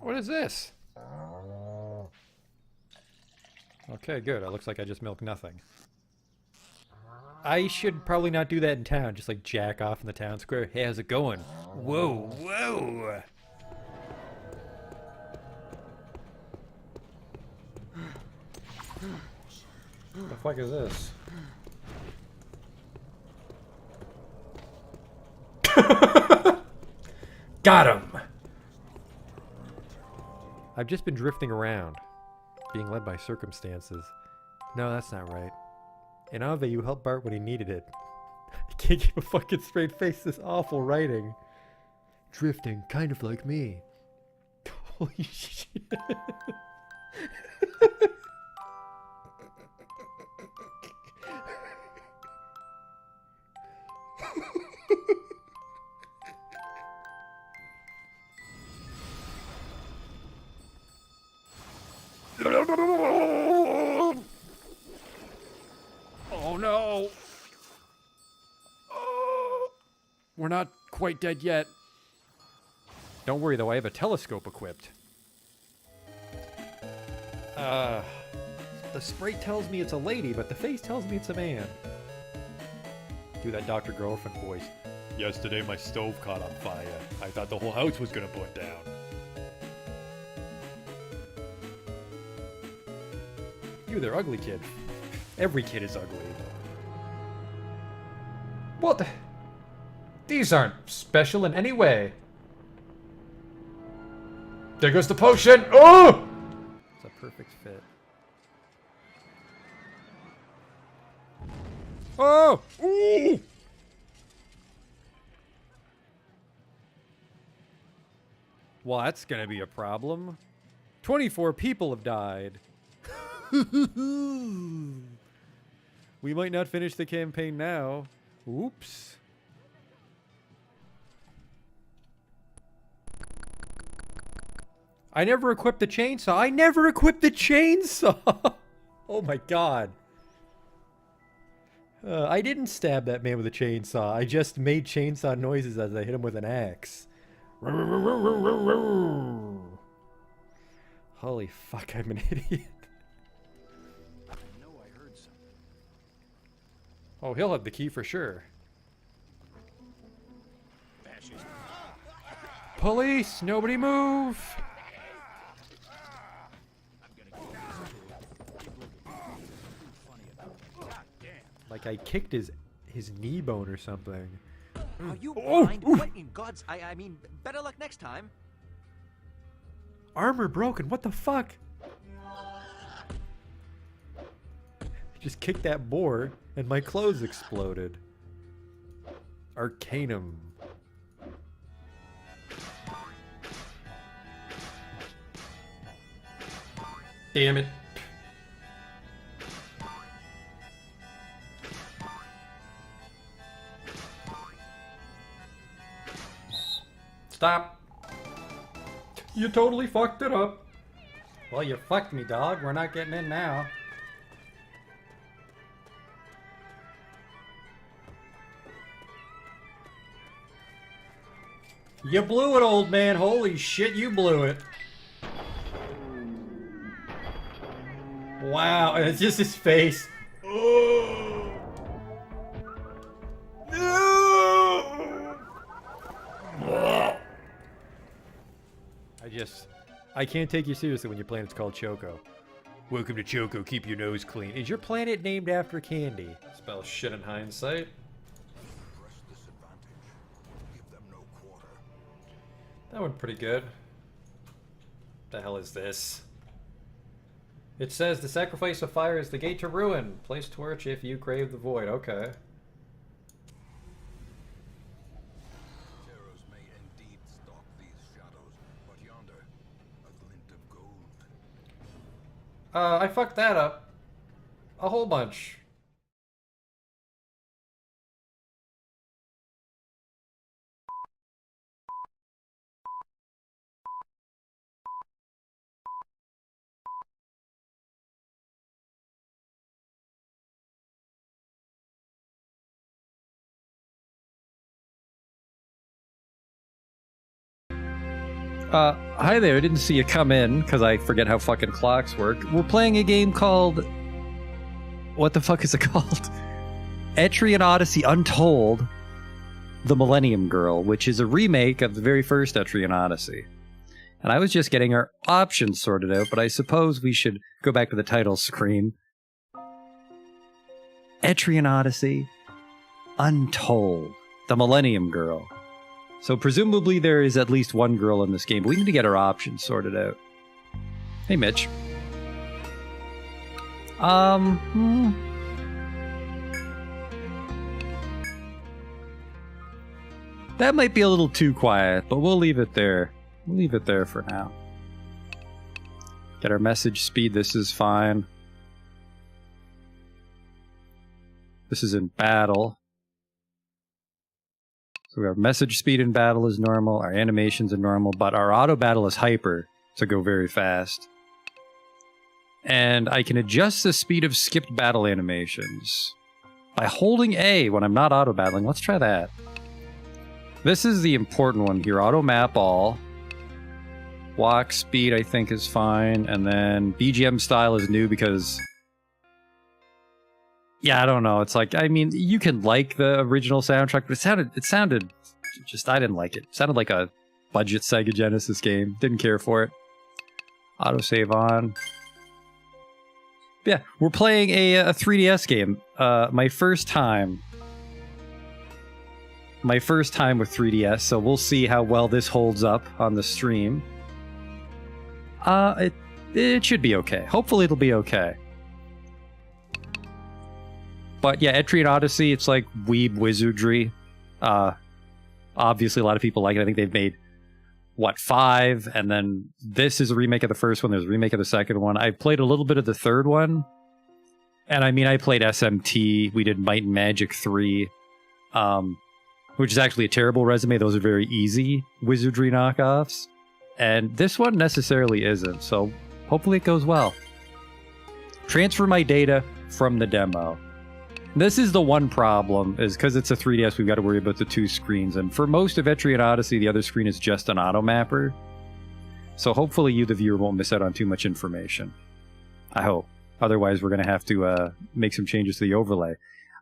What is this? Okay, good. It looks like I just milked nothing. I should probably not do that in town. Just like jack off in the town square. Hey, how's it going? Whoa, whoa! What the fuck is this? Got him! I've just been drifting around, being led by circumstances. No, that's not right. In Ave, you helped Bart when he needed it. I can't keep a fucking straight face, this awful writing. Drifting, kind of like me. Holy shit. Oh no! Oh, we're not quite dead yet. Don't worry though, I have a telescope equipped. The sprite tells me it's a lady, but the face tells me it's a man. Do that Dr. Girlfriend voice. Yesterday my stove caught on fire. I thought the whole house was gonna burn down. You, they're ugly, kid. Every kid is ugly. What? These aren't special in any way. There goes the potion! Oh! It's a perfect fit. Oh! Ooh! Well, that's gonna be a problem. 24 people have died. We might not finish the campaign now. Oops. I never equipped the chainsaw. I never equipped the chainsaw! Oh my god. I didn't stab that man with a chainsaw. I just made chainsaw noises as I hit him with an axe. Holy fuck, I'm an idiot. Oh, he'll have the key for sure. Police! Nobody move! Like I kicked his knee bone or something. Are you Oh, blind? oof. What in God's... I mean, better luck next time. Armor broken, what the fuck? Just kicked that boar and my clothes exploded. Arcanum. Damn it. Stop. You totally fucked it up. Well, you fucked me, dog. We're not getting in now. You blew it, old man. Holy shit, you blew it. Wow, and it's just his face. Oh. No. I can't take you seriously when your planet's called Choco. Welcome to Choco, keep your nose clean. Is your planet named after candy? Spell shit in hindsight. That went pretty good. The hell is this? It says the sacrifice of fire is the gate to ruin. Place torch if you crave the void. Okay. Terrors may indeed stalk these shadows, but yonder, a glint of gold. I fucked that up. A whole bunch. Hi there, I didn't see you come in, because I forget how fucking clocks work. We're playing a game called... What the fuck is it called? Etrian Odyssey Untold, the Millennium Girl, which is a remake of the very first Etrian Odyssey. And I was just getting our options sorted out, but I suppose we should go back to the title screen. Etrian Odyssey Untold, the Millennium Girl. So presumably there is at least one girl in this game, but we need to get our options sorted out. Hey, Mitch. That might be a little too quiet, but we'll leave it there. We'll leave it there for now. Get our message speed, this is fine. This is in battle. So our message speed in battle is normal, our animations are normal, but our auto battle is hyper, to go very fast. And I can adjust the speed of skipped battle animations by holding A when I'm not auto battling. Let's try that. This is the important one here. Auto map all. Walk speed I think is fine, and then BGM style is new because... Yeah, I don't know. It's like, I mean, you can like the original soundtrack, but it sounded just, I didn't like it. It sounded like a budget Sega Genesis game. Didn't care for it. Autosave on. Yeah, we're playing a 3DS game. My first time with 3DS, so we'll see how well this holds up on the stream. It should be okay. Hopefully it'll be okay. But yeah, Etrian Odyssey, it's like weeb wizardry. Obviously a lot of people like it. I think they've made, what, 5? And then this is a remake of the first one. There's a remake of the second one. I played a little bit of the third one. And I mean, I played SMT. We did Might and Magic 3. Which is actually a terrible resume. Those are very easy wizardry knockoffs. And this one necessarily isn't. So hopefully it goes well. Transfer my data from the demo. This is the one problem, is because it's a 3DS, we've got to worry about the 2 screens. And for most of Etrian Odyssey, the other screen is just an auto mapper. So hopefully you, the viewer, won't miss out on too much information. I hope. Otherwise, we're going to have to make some changes to the overlay.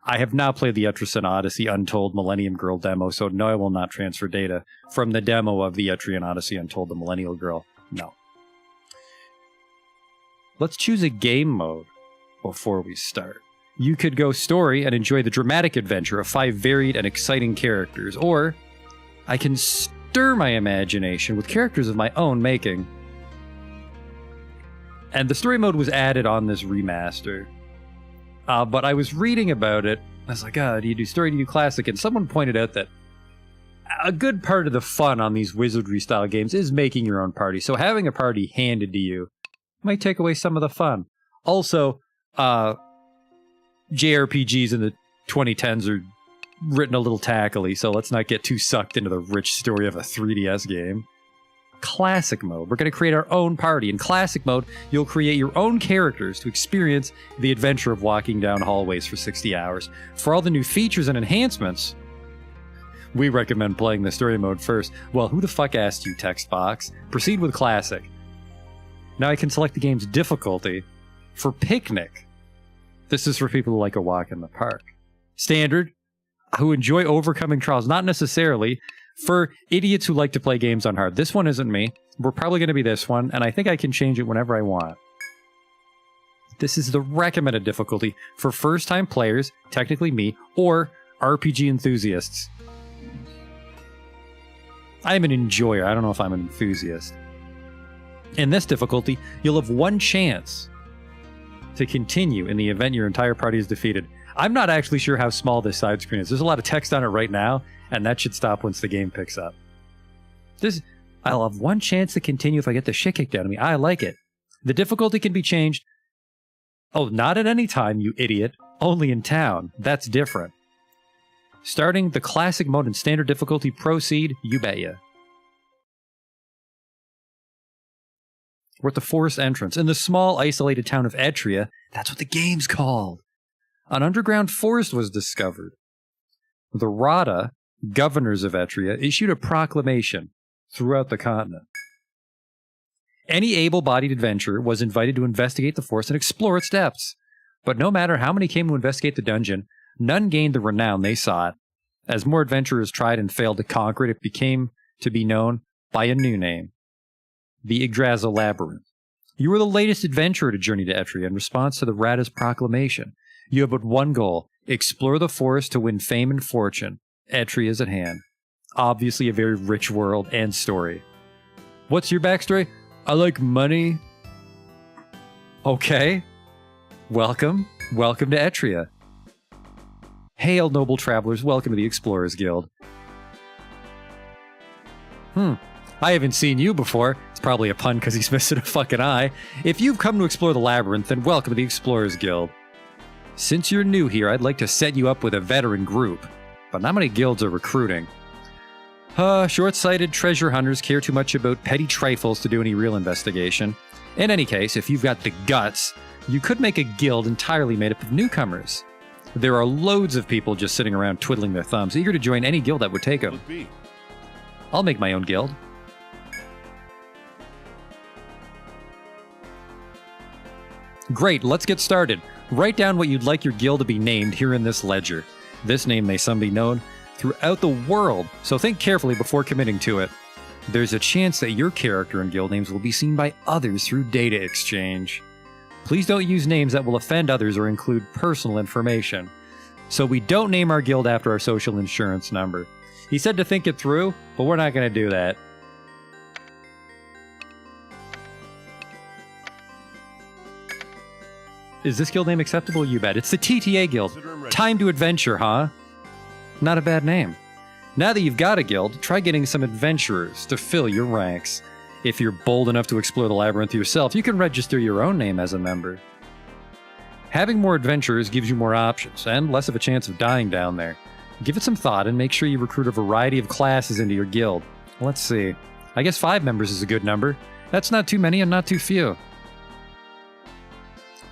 I have not played the Etrian Odyssey Untold Millennium Girl demo, so no, I will not transfer data from the demo of the Etrian Odyssey Untold the Millennial Girl. No. Let's choose a game mode before we start. You could go story and enjoy the dramatic adventure of 5 varied and exciting characters, or I can stir my imagination with characters of my own making. And the story mode was added on this remaster. But I was reading about it, I was like, do you do story, do you do classic? And someone pointed out that a good part of the fun on these wizardry-style games is making your own party, so having a party handed to you might take away some of the fun. Also, JRPGs in the 2010s are written a little tackily, so let's not get too sucked into the rich story of a 3DS game. Classic mode. We're going to create our own party. In classic mode, you'll create your own characters to experience the adventure of walking down hallways for 60 hours. For all the new features and enhancements, we recommend playing the story mode first. Well, who the fuck asked you, text box? Proceed with classic. Now I can select the game's difficulty. For picnic, this is for people who like a walk in the park. Standard, who enjoy overcoming trials. Not necessarily. For idiots who like to play games on hard. This one isn't me. We're probably going to be this one, and I think I can change it whenever I want. This is the recommended difficulty for first-time players, technically me, or RPG enthusiasts. I'm an enjoyer. I don't know if I'm an enthusiast. In this difficulty, you'll have one chance to continue in the event your entire party is defeated. I'm not actually sure how small this side screen is. There's a lot of text on it right now, and that should stop once the game picks up. I'll have one chance to continue if I get the shit kicked out of me. I like it. The difficulty can be changed. Oh, not at any time, you idiot. Only in town. That's different. Starting the classic mode and standard difficulty, proceed, you betcha. We're at the forest entrance. In the small, isolated town of Etria, that's what the game's called. An underground forest was discovered. The Rada, governors of Etria, issued a proclamation throughout the continent. Any able-bodied adventurer was invited to investigate the forest and explore its depths. But no matter how many came to investigate the dungeon, none gained the renown they sought. As more adventurers tried and failed to conquer it, it became to be known by a new name, the Yggdrasil Labyrinth. You were the latest adventurer to journey to Etrian in response to the Rada's proclamation. You have but one goal: explore the forest to win fame and fortune. Etria is at hand. Obviously a very rich world and story. What's your backstory? I like money. Okay. Welcome to Etria. Hail, noble travelers. Welcome to the Explorers Guild. I haven't seen you before. It's probably a pun because he's missing a fucking eye. If you've come to explore the labyrinth, then welcome to the Explorers Guild. Since you're new here, I'd like to set you up with a veteran group, but not many guilds are recruiting. Short-sighted treasure hunters care too much about petty trifles to do any real investigation. In any case, if you've got the guts, you could make a guild entirely made up of newcomers. There are loads of people just sitting around twiddling their thumbs, eager to join any guild that would take them. I'll make my own guild. Great, let's get started. Write down what you'd like your guild to be named here in this ledger. This name may some be known throughout the world, so think carefully before committing to it. There's a chance that your character and guild names will be seen by others through data exchange. Please don't use names that will offend others or include personal information. So we don't name our guild after our social insurance number. He said to think it through, but we're not going to do that. Is this guild name acceptable? You bet. It's the TTA Guild. Time to adventure, huh? Not a bad name. Now that you've got a guild, try getting some adventurers to fill your ranks. If you're bold enough to explore the labyrinth yourself, you can register your own name as a member. Having more adventurers gives you more options, and less of a chance of dying down there. Give it some thought and make sure you recruit a variety of classes into your guild. Let's see. I guess 5 members is a good number. That's not too many and not too few.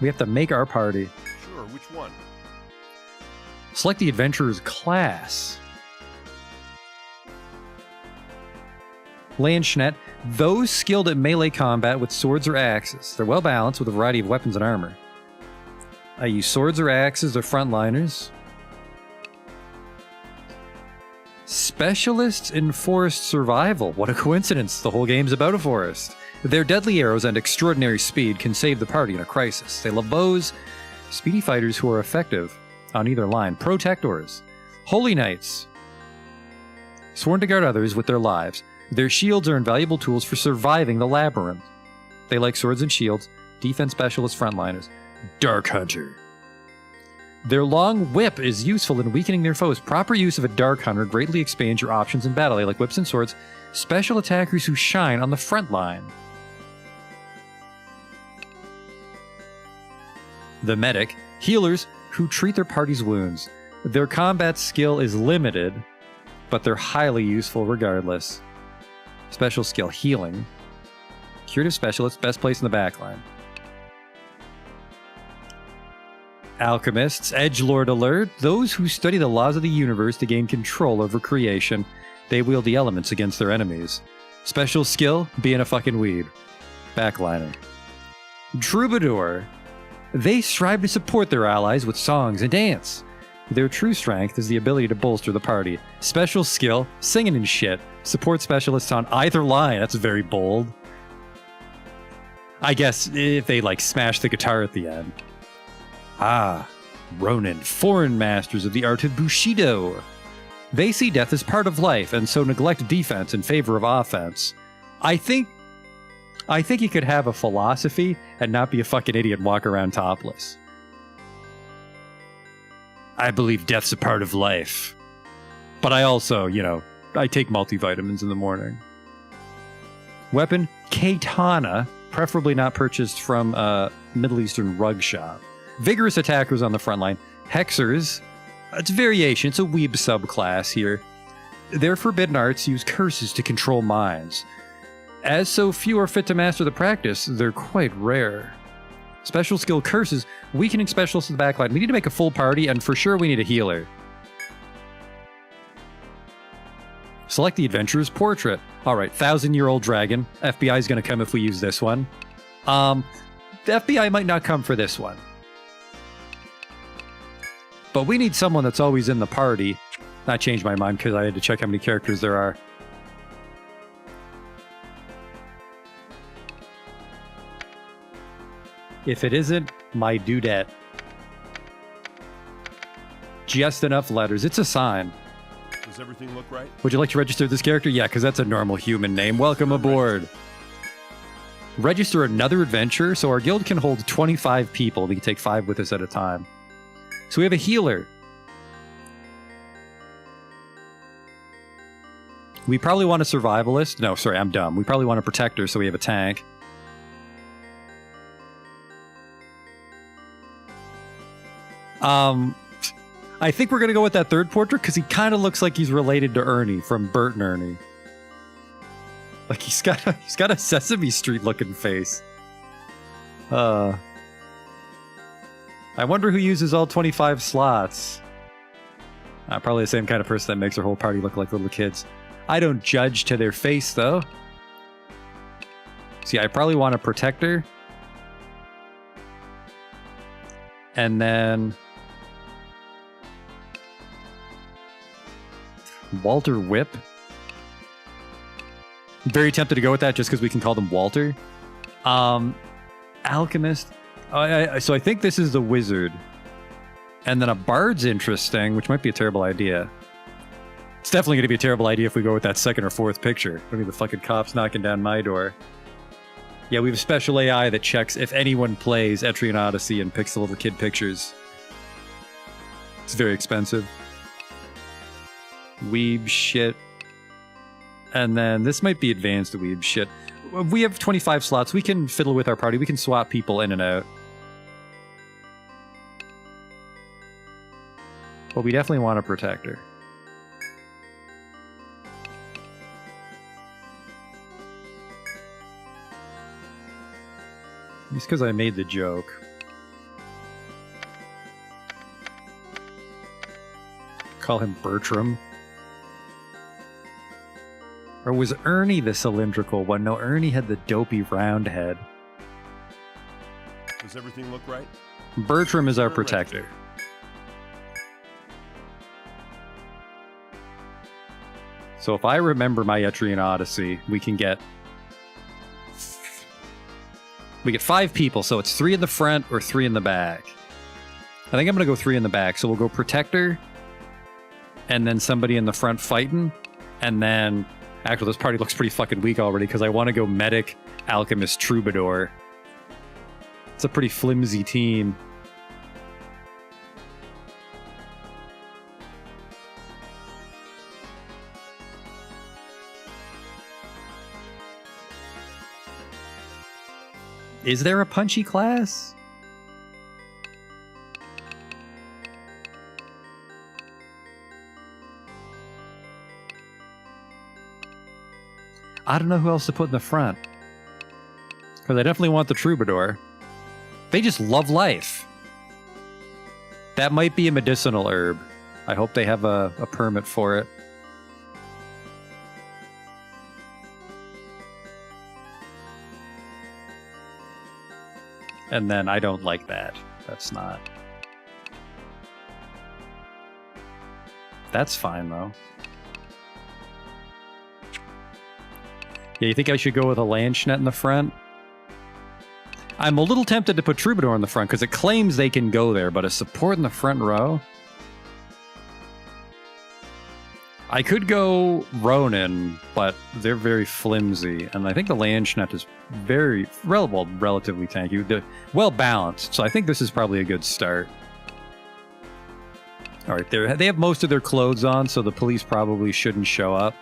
We have to make our party. Sure, which one? Select the adventurer's class. Landschnet, those skilled at melee combat with swords or axes. They're well balanced with a variety of weapons and armor. I use swords or axes, they're frontliners. Specialists in forest survival. What a coincidence, the whole game's about a forest. Their deadly arrows and extraordinary speed can save the party in a crisis. They love bows, speedy fighters who are effective on either line. Protectors. Holy Knights. Sworn to guard others with their lives. Their shields are invaluable tools for surviving the labyrinth. They like swords and shields. Defense specialists, frontliners. Dark Hunter. Their long whip is useful in weakening their foes. Proper use of a Dark Hunter greatly expands your options in battle. They like whips and swords. Special attackers who shine on the front line. The Medic. Healers who treat their party's wounds. Their combat skill is limited, but they're highly useful regardless. Special skill, healing. Curative specialist, best place in the backline. Alchemists, edgelord alert, those who study the laws of the universe to gain control over creation. They wield the elements against their enemies. Special skill, being a fucking weed. Backliner. Troubadour. They strive to support their allies with songs and dance. Their true strength is the ability to bolster the party. Special skill, singing and shit. Support specialists on either line. That's very bold. I guess if they, like, smash the guitar at the end. Ah, Ronin, foreign masters of the art of Bushido. They see death as part of life, and so neglect defense in favor of offense. I think you could have a philosophy and not be a fucking idiot and walk around topless. I believe death's a part of life. But I also, I take multivitamins in the morning. Weapon, katana, preferably not purchased from a Middle Eastern rug shop. Vigorous attackers on the front line. Hexers, it's variation, it's a weeb subclass here. Their forbidden arts use curses to control minds. As so few are fit to master the practice, they're quite rare. Special skill curses, weakening specialists in the backline. We need to make a full party, and for sure we need a healer. Select the adventurer's portrait. All right, 1,000-year-old dragon. FBI is going to come if we use this one. The FBI might not come for this one. But we need someone that's always in the party. I changed my mind because I had to check how many characters there are. If it isn't my dudette. Just enough letters. It's a sign. Does everything look right? Would you like to register this character? Yeah, because that's a normal human name. Welcome aboard. Register another adventure, so our guild can hold 25 people. We can take 5 with us at a time. So we have a healer. We probably want a survivalist. No, sorry, I'm dumb. We probably want a protector, so we have a tank. I think we're going to go with that third portrait because he kind of looks like he's related to Ernie from Bert and Ernie. Like he's got a Sesame Street looking face. I wonder who uses all 25 slots. Probably the same kind of person that makes their whole party look like little kids. I don't judge to their face though. See, I probably want a protector. And then Walter Whip. I'm very tempted to go with that just because we can call them Walter. Alchemist. So I think this is the wizard. And then a bard's interesting, which might be a terrible idea. It's definitely going to be a terrible idea if we go with that second or fourth picture. I mean, the fucking cops knocking down my door. Yeah, we have a special AI that checks if anyone plays Etrian Odyssey and picks the little kid pictures. It's very expensive. Weeb shit. And then this might be advanced weeb shit. We have 25 slots. We can fiddle with our party. We can swap people in and out. But we definitely want a protector. Just because I made the joke. Call him Bertram. Or was Ernie the cylindrical one? No, Ernie had the dopey round head. Does everything look right? Bertram is our protector. So if I remember my Etrian Odyssey, we get 5 people, so it's 3 in the front or 3 in the back. I think I'm going to go 3 in the back, so we'll go protector, and then somebody in the front fighting, and then... Actually, this party looks pretty fucking weak already, because I want to go medic, alchemist, troubadour. It's a pretty flimsy team. Is there a punchy class? I don't know who else to put in the front. Because I definitely want the troubadour. They just love life. That might be a medicinal herb. I hope they have a permit for it. And then I don't like that. That's not. That's fine, though. Yeah, you think I should go with a Landschnet in the front? I'm a little tempted to put Troubadour in the front, because it claims they can go there, but a support in the front row? I could go Ronin, but they're very flimsy, and I think the Landschnet is very, relatively tanky. Well balanced, so I think this is probably a good start. Alright, they have most of their clothes on, so the police probably shouldn't show up.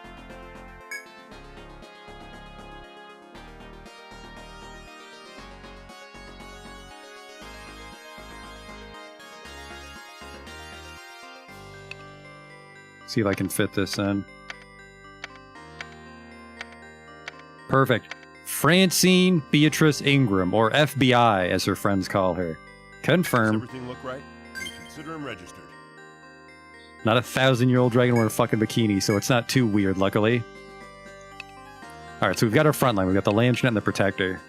See if I can fit this in. Perfect. Francine Beatrice Ingram, or FBI, as her friends call her. Confirm. Does everything look right? Consider him registered. Not a 1,000-year-old dragon wearing a fucking bikini, so it's not too weird, luckily. Alright, so we've got our front line. We've got the Lantern and the Protector.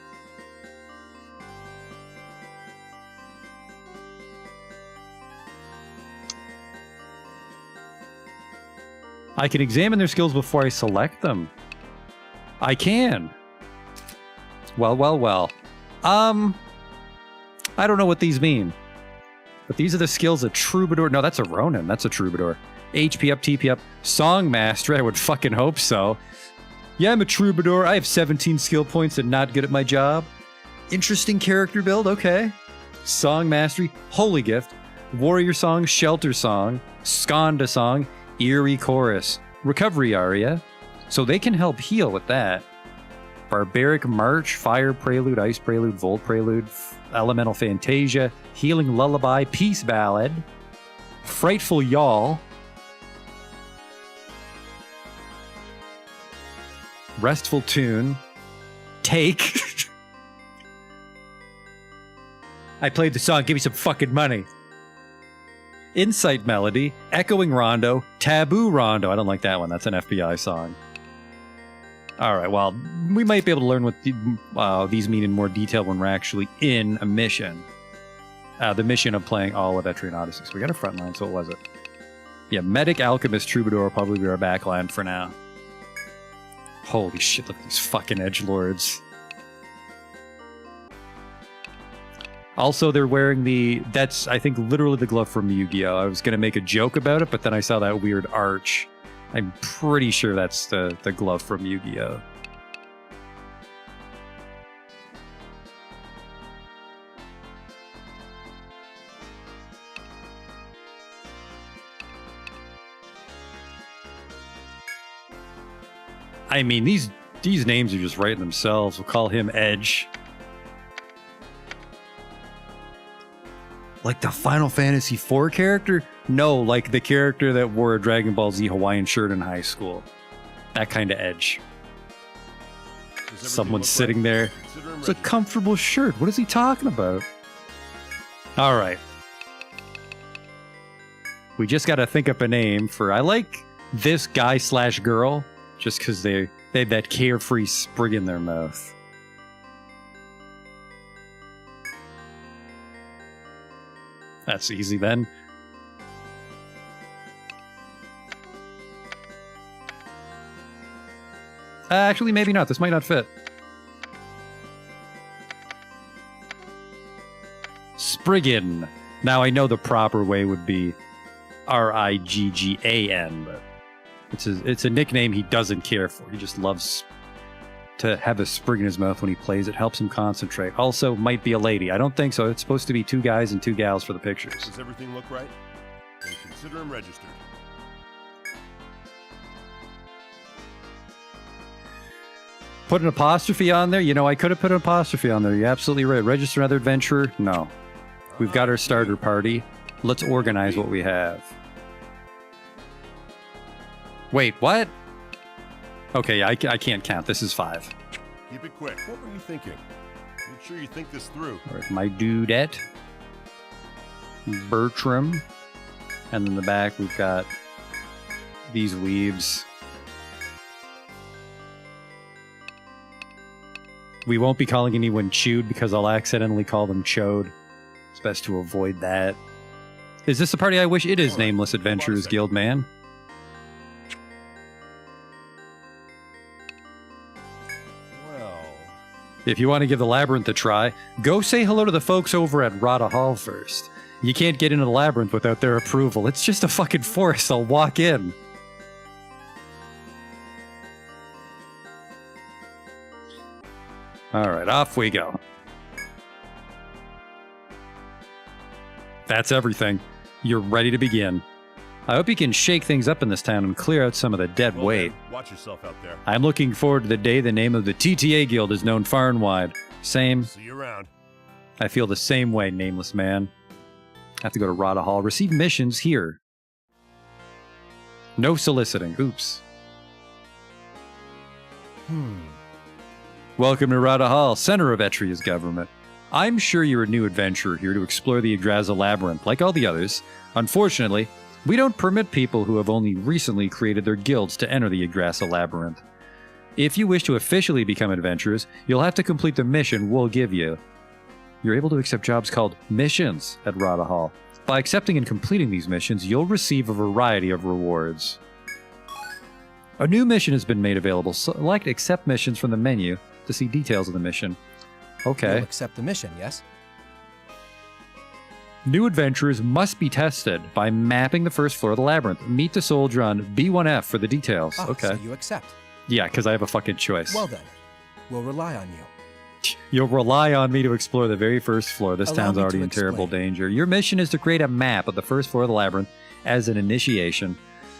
I can examine their skills before I select them. I can. Well, well, well. I don't know what these mean. But these are the skills of Troubadour. No, that's a Ronin. That's a Troubadour. HP up, TP up. Song Master. I would fucking hope so. Yeah, I'm a Troubadour. I have 17 skill points and not good at my job. Interesting character build. Okay. Song Mastery. Holy Gift. Warrior Song. Shelter Song. Skanda Song. Eerie Chorus. Recovery Aria. So they can help heal with that. Barbaric March, Fire Prelude, Ice Prelude, Volt Prelude, Elemental Fantasia, Healing Lullaby, Peace Ballad, Frightful Yawl, Restful Tune, Take. I played the song, give me some fucking money. Insight Melody, Echoing Rondo, Taboo Rondo. I don't like that one, that's an FBI song. Alright, well, we might be able to learn what these mean in more detail when we're actually in a mission. The mission of playing all of Etrian Odyssey. So we got a front line, so what was it? Yeah, Medic, Alchemist, Troubadour will probably be our back line for now. Holy shit, look at these fucking edgelords. Also, they're wearing that's, I think, literally the glove from Yu-Gi-Oh! I was going to make a joke about it, but then I saw that weird arch. I'm pretty sure that's the glove from Yu-Gi-Oh! I mean, these names are just writing themselves. We'll call him Edge. Like the Final Fantasy IV character? No, like the character that wore a Dragon Ball Z Hawaiian shirt in high school. That kind of Edge. Someone's sitting there. It's a comfortable shirt. What is he talking about? All right. We just got to think up a name for... I like this guy / girl just because they have that carefree sprig in their mouth. That's easy then. Actually, maybe not. This might not fit. Spriggan. Now, I know the proper way would be Riggan, but it's a nickname he doesn't care for. He just loves to have a sprig in his mouth when he plays. It helps him concentrate. Also, might be a lady. I don't think so. It's supposed to be 2 guys and 2 gals for the pictures. Does everything look right? Then consider him registered. Put an apostrophe on there? You know, I could have put an apostrophe on there. You're absolutely right. Register another adventurer? No. We've got our starter party. Let's organize what we have. Wait, what? Okay, I can't count. This is 5. Keep it quick. What were you thinking? Make sure you think this through. All right, my dudette. Bertram. And in the back, we've got these weebs. We won't be calling anyone Chewed because I'll accidentally call them Chode. It's best to avoid that. Is this the party I wish? It is Nameless Adventurers Guild, man. Well... If you want to give the labyrinth a try, go say hello to the folks over at Rada Hall first. You can't get into the labyrinth without their approval. It's just a fucking forest. I'll walk in. Alright, off we go. That's everything. You're ready to begin. I hope you can shake things up in this town and clear out some of the dead weight. Watch yourself out there. I'm looking forward to the day the name of the TTA Guild is known far and wide. Same. See you around. I feel the same way, nameless man. I have to go to Rada Hall. Receive missions here. No soliciting. Oops. Welcome to Rada Hall, center of Etria's government. I'm sure you're a new adventurer here to explore the Yggdrasil Labyrinth, like all the others. Unfortunately, We don't permit people who have only recently created their guilds to enter the Yggdrasil Labyrinth. If you wish to officially become adventurers, you'll have to complete the mission we'll give you. You're able to accept jobs called missions at Rada Hall. By accepting and completing these missions, you'll receive a variety of rewards. A new mission has been made available. Select Accept Missions from the menu to see details of the mission. Okay. You'll accept the mission, yes? New adventurers must be tested by mapping the first floor of the labyrinth. Meet the soldier on B1F for the details. Ah, Okay. So you accept. Yeah, because I have a fucking choice. Well then, we'll rely on you. You'll rely on me to explore the very first floor. This Allow town's me already to in terrible explain. danger. Your mission is to create a map of the first floor of the labyrinth as an initiation.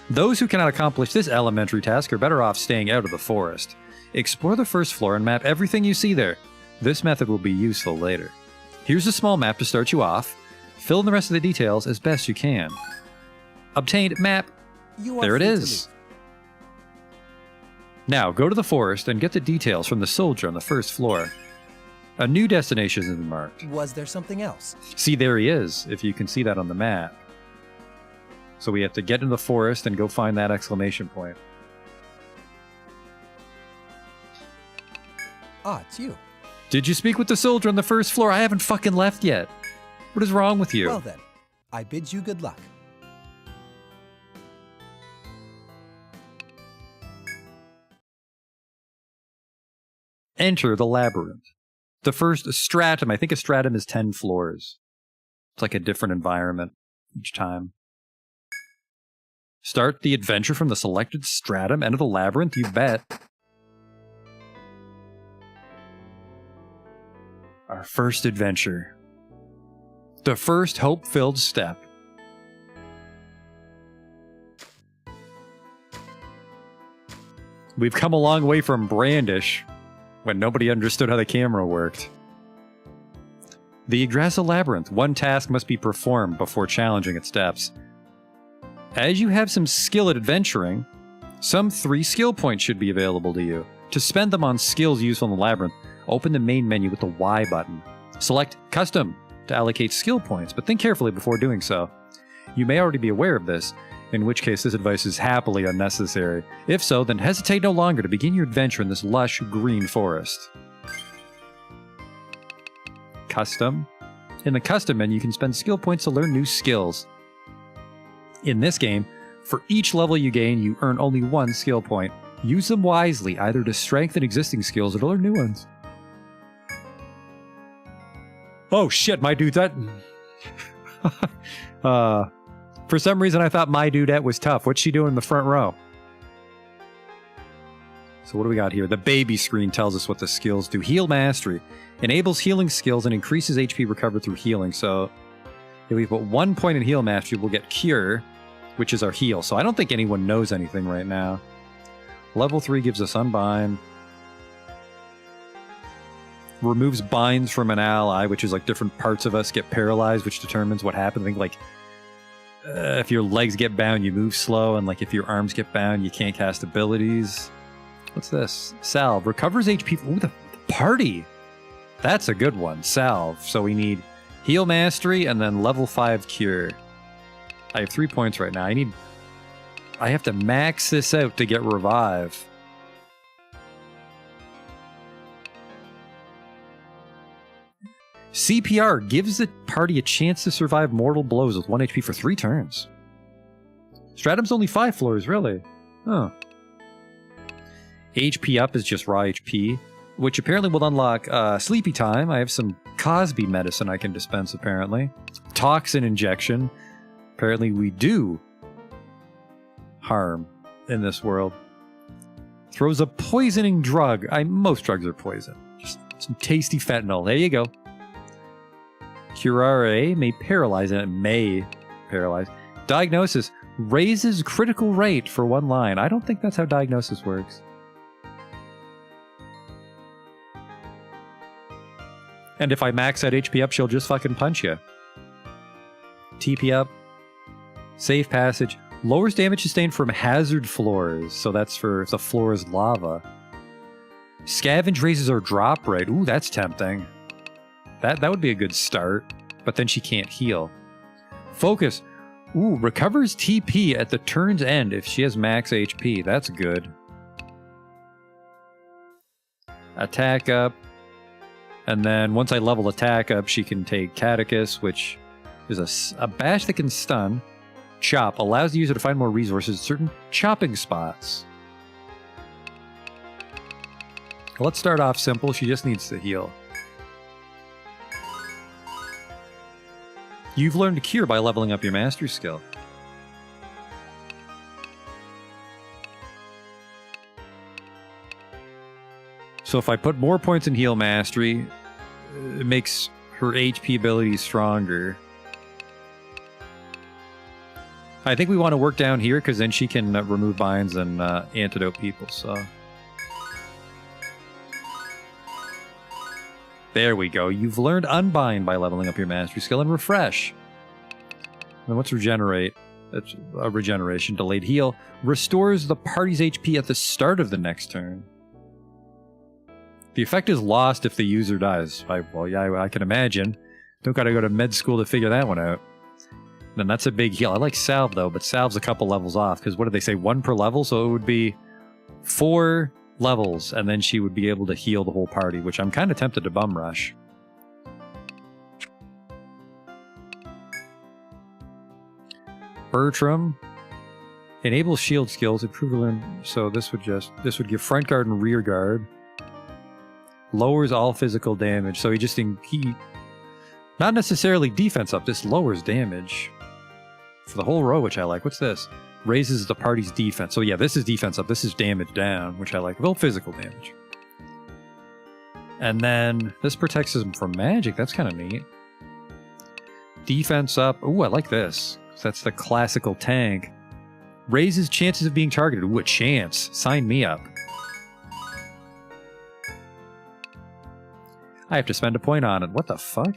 Those who cannot accomplish this elementary task are better off staying out of the forest. Explore the first floor and map everything you see there. This method will be useful later. Here's a small map to start you off. Fill in the rest of the details as best you can. Obtained map. You are There it free to is. Now, go to the forest and get the details from the soldier on the first floor. A new destination has been marked. leave. Was there something else? See, there he is, if you can see that on the map. So we have to get into the forest and go find that exclamation point. Ah, it's you. Did you speak with the soldier on the first floor? I haven't fucking left yet. What is wrong with you? Well then, I bid you good luck. Enter the labyrinth. The first stratum, I think a stratum is 10 floors. It's like a different environment each time. Start the adventure from the selected stratum, enter the labyrinth, you bet. Our first adventure. The first hope-filled step. We've come a long way from Brandish, when nobody understood how the camera worked. The Yggdrasil Labyrinth. One task must be performed before challenging its depths. As you have some skill at adventuring, some 3 skill points should be available to you. To spend them on skills useful in the labyrinth, open the main menu with the Y button. Select Custom to allocate skill points, but think carefully before doing so. You may already be aware of this, in which case this advice is happily unnecessary. If so, then hesitate no longer to begin your adventure in this lush green forest. Custom. In the Custom menu, you can spend skill points to learn new skills. In this game, for each level you gain, you earn only 1 skill point. Use them wisely, either to strengthen existing skills or to learn new ones. Oh shit, my dude, that... For some reason, I thought my dudette was tough. What's she doing in the front row? So what do we got here? The baby screen tells us what the skills do. Heal Mastery. Enables healing skills and increases HP recovered through healing. So if we put 1 point in Heal Mastery, we'll get Cure, which is our heal. So I don't think anyone knows anything right now. Level 3 gives us Unbind. Removes binds from an ally, which is like different parts of us get paralyzed, which determines what happens. I think like if your legs get bound, you move slow, and like if your arms get bound, you can't cast abilities. What's this? Salve. Recovers HP. Ooh, the party. That's a good one. Salve. So we need Heal Mastery and then level 5 Cure. I have 3 points right now. I have to max this out to get Revive. CPR gives the party a chance to survive mortal blows with 1 HP for 3 turns. Stratum's only 5 floors, really. Huh. HP up is just raw HP, which apparently will unlock Sleepy Time. I have some Cosby medicine I can dispense, apparently. Toxin Injection. Apparently we do harm in this world. Throws a poisoning drug. Most drugs are poison. Just some tasty fentanyl. There you go. Curare may paralyze, and it may paralyze. Diagnosis raises critical rate for 1 line. I don't think that's how diagnosis works. And if I max that HP up, she'll just fucking punch you. TP up. Safe passage. Lowers damage sustained from hazard floors. So that's for if the floor is lava. Scavenge raises our drop rate. Ooh, that's tempting. That would be a good start. But then she can't heal. Focus Ooh, recovers TP at the turn's end if she has max HP. That's good. Attack up. And then once I level attack up, she can take Catechus, which is a bash that can stun. Chop allows the user to find more resources at certain chopping spots. Let's start off simple. She just needs to heal. You've learned Cure by leveling up your mastery skill. So if I put more points in heal mastery, it makes her HP ability stronger. I think we want to work down here because then she can remove binds and antidote people. So there we go. You've learned Unbind by leveling up your mastery skill and Refresh. And what's Regenerate? That's a regeneration. Delayed Heal. Restores the party's HP at the start of the next turn. The effect is lost if the user dies. Well, yeah, I can imagine. Don't gotta go to med school to figure that one out. Then that's a big heal. I like Salve, though, but Salve's a couple levels off. Because what did they say? 1 per level? So it would be 4 levels, and then she would be able to heal the whole party, which I'm kind of tempted to bum rush. Bertram enables shield skills, improve. So this would give front guard and rear guard. Lowers all physical damage. So he not necessarily defense up. This lowers damage for the whole row, which I like. What's this? Raises the party's defense. So yeah, this is defense up. This is damage down, which I like. Well, physical damage. And then this protects him from magic. That's kind of neat. Defense up. Ooh, I like this. That's the classical tank. Raises chances of being targeted. Ooh, a chance. Sign me up. I have to spend a point on it. What the fuck?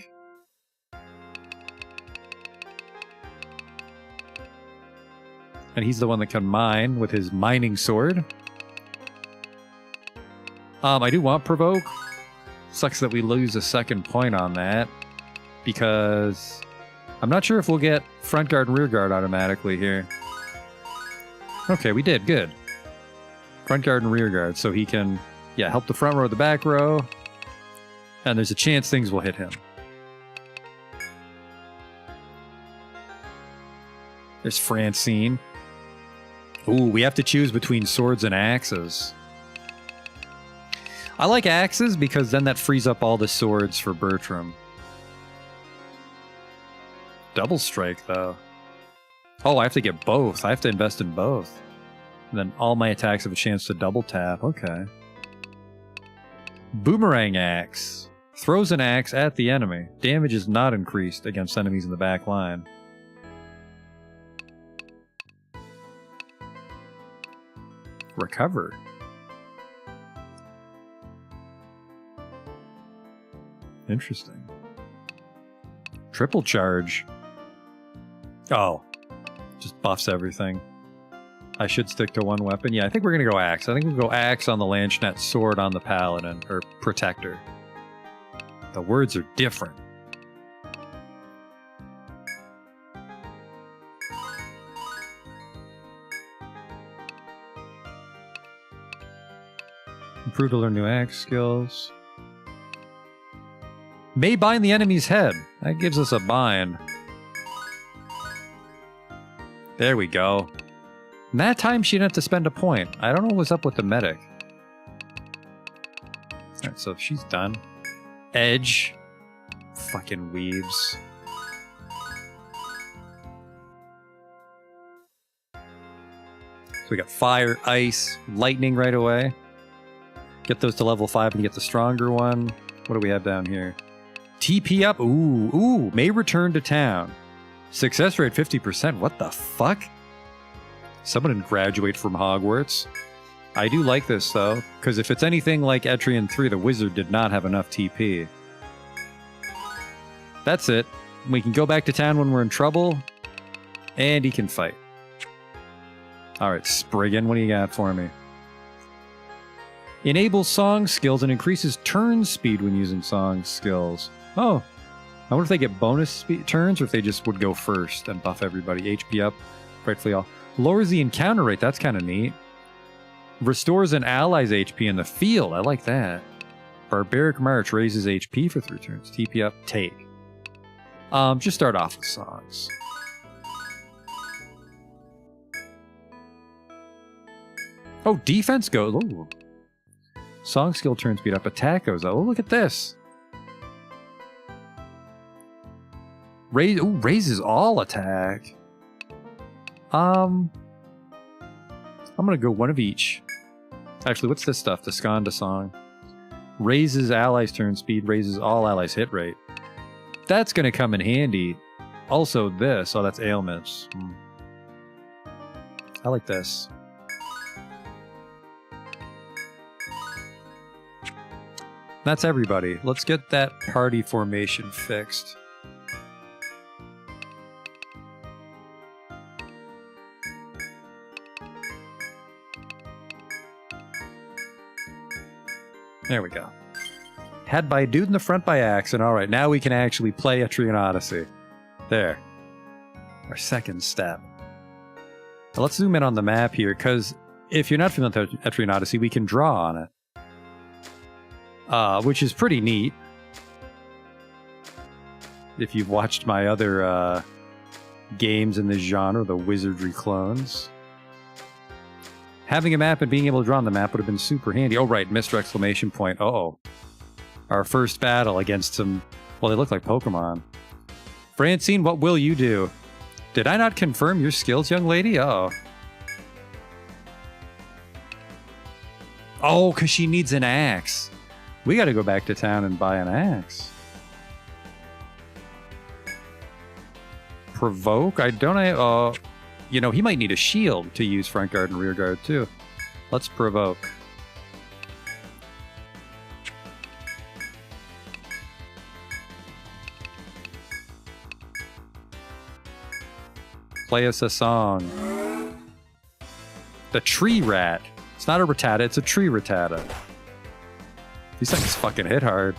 And he's the one that can mine with his mining sword. I do want Provoke. Sucks that we lose a second point on that. Because I'm not sure if we'll get front guard and rear guard automatically here. Okay, we did. Good. Front guard and rear guard. So he can, yeah, help the front row, the back row. And there's a chance things will hit him. There's Francine. Ooh, we have to choose between swords and axes. I like axes because then that frees up all the swords for Bertram. Double strike, though. Oh, I have to get both. I have to invest in both. And then all my attacks have a chance to double tap. Okay. Boomerang axe. Throws an axe at the enemy. Damage is not increased against enemies in the back line. Recover. Interesting. Triple charge. Oh. Just buffs everything. I should stick to one weapon. Yeah, I think we're going to go axe. I think we'll go axe on the Lanchnet, sword on the paladin, or protector. The words are different. Improve to learn new axe skills. May bind the enemy's head. That gives us a bind. There we go. And that time she didn't have to spend a point. I don't know what's up with the medic. Alright, so she's done. Edge. Fucking weaves. So we got fire, ice, lightning right away. Get those to level 5 and get the stronger one. What do we have down here? TP up. Ooh, may return to town. Success rate 50%. What the fuck? Someone didn't graduate from Hogwarts. I do like this, though, because if it's anything like Etrian 3, the wizard did not have enough TP. That's it. We can go back to town when we're in trouble, and he can fight. Alright, Spriggan, what do you got for me? Enables song skills and increases turn speed when using song skills. Oh, I wonder if they get bonus turns or if they just would go first and buff everybody. HP up, rightfully all. Lowers the encounter rate. That's kind of neat. Restores an ally's HP in the field. I like that. Barbaric March raises HP for 3 turns. TP up, take. Just start off with songs. Oh, defense goes. Ooh. Song skill turn speed up. Attack goes up. Oh, look at this. Raises all attack. I'm gonna go one of each. Actually, what's this stuff? The Skanda song. Raises allies' turn speed, raises all allies' hit rate. That's gonna come in handy. Also this. Oh, that's ailments. I like this. That's everybody. Let's get that party formation fixed. There we go. Head by dude in the front by accent. All right, now we can actually play Etrian Odyssey. There. Our second step. Now let's zoom in on the map here, because if you're not familiar with Etrian Odyssey, we can draw on it. Which is pretty neat. If you've watched my other games in this genre, the Wizardry clones. Having a map and being able to draw on the map would have been super handy. Oh, right, Mr. Exclamation Point. Uh-oh. Our first battle against some... Well, they look like Pokemon. Francine, what will you do? Did I not confirm your skills, young lady? Uh-oh. Oh, because she needs an axe. We got to go back to town and buy an axe. Provoke? You know, he might need a shield to use front guard and rear guard too. Let's provoke. Play us a song. The tree rat. It's not a rattata, it's a tree rattata. These things fucking hit hard.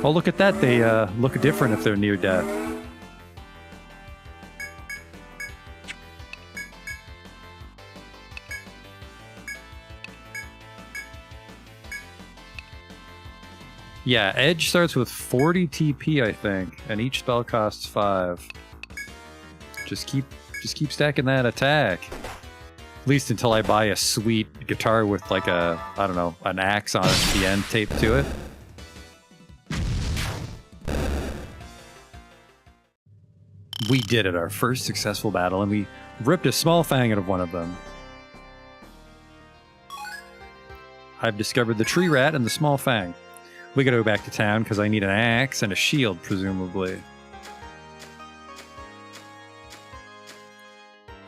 Oh, look at that. They look different if they're near death. Yeah, Edge starts with 40 TP, I think, and each spell costs 5. Just keep stacking that attack. At least until I buy a sweet guitar with like a, I don't know, an axe on it at the end taped to it. We did it, our first successful battle, and we ripped a small fang out of one of them. I've discovered the tree rat and the small fang. We gotta go back to town because I need an axe and a shield, presumably.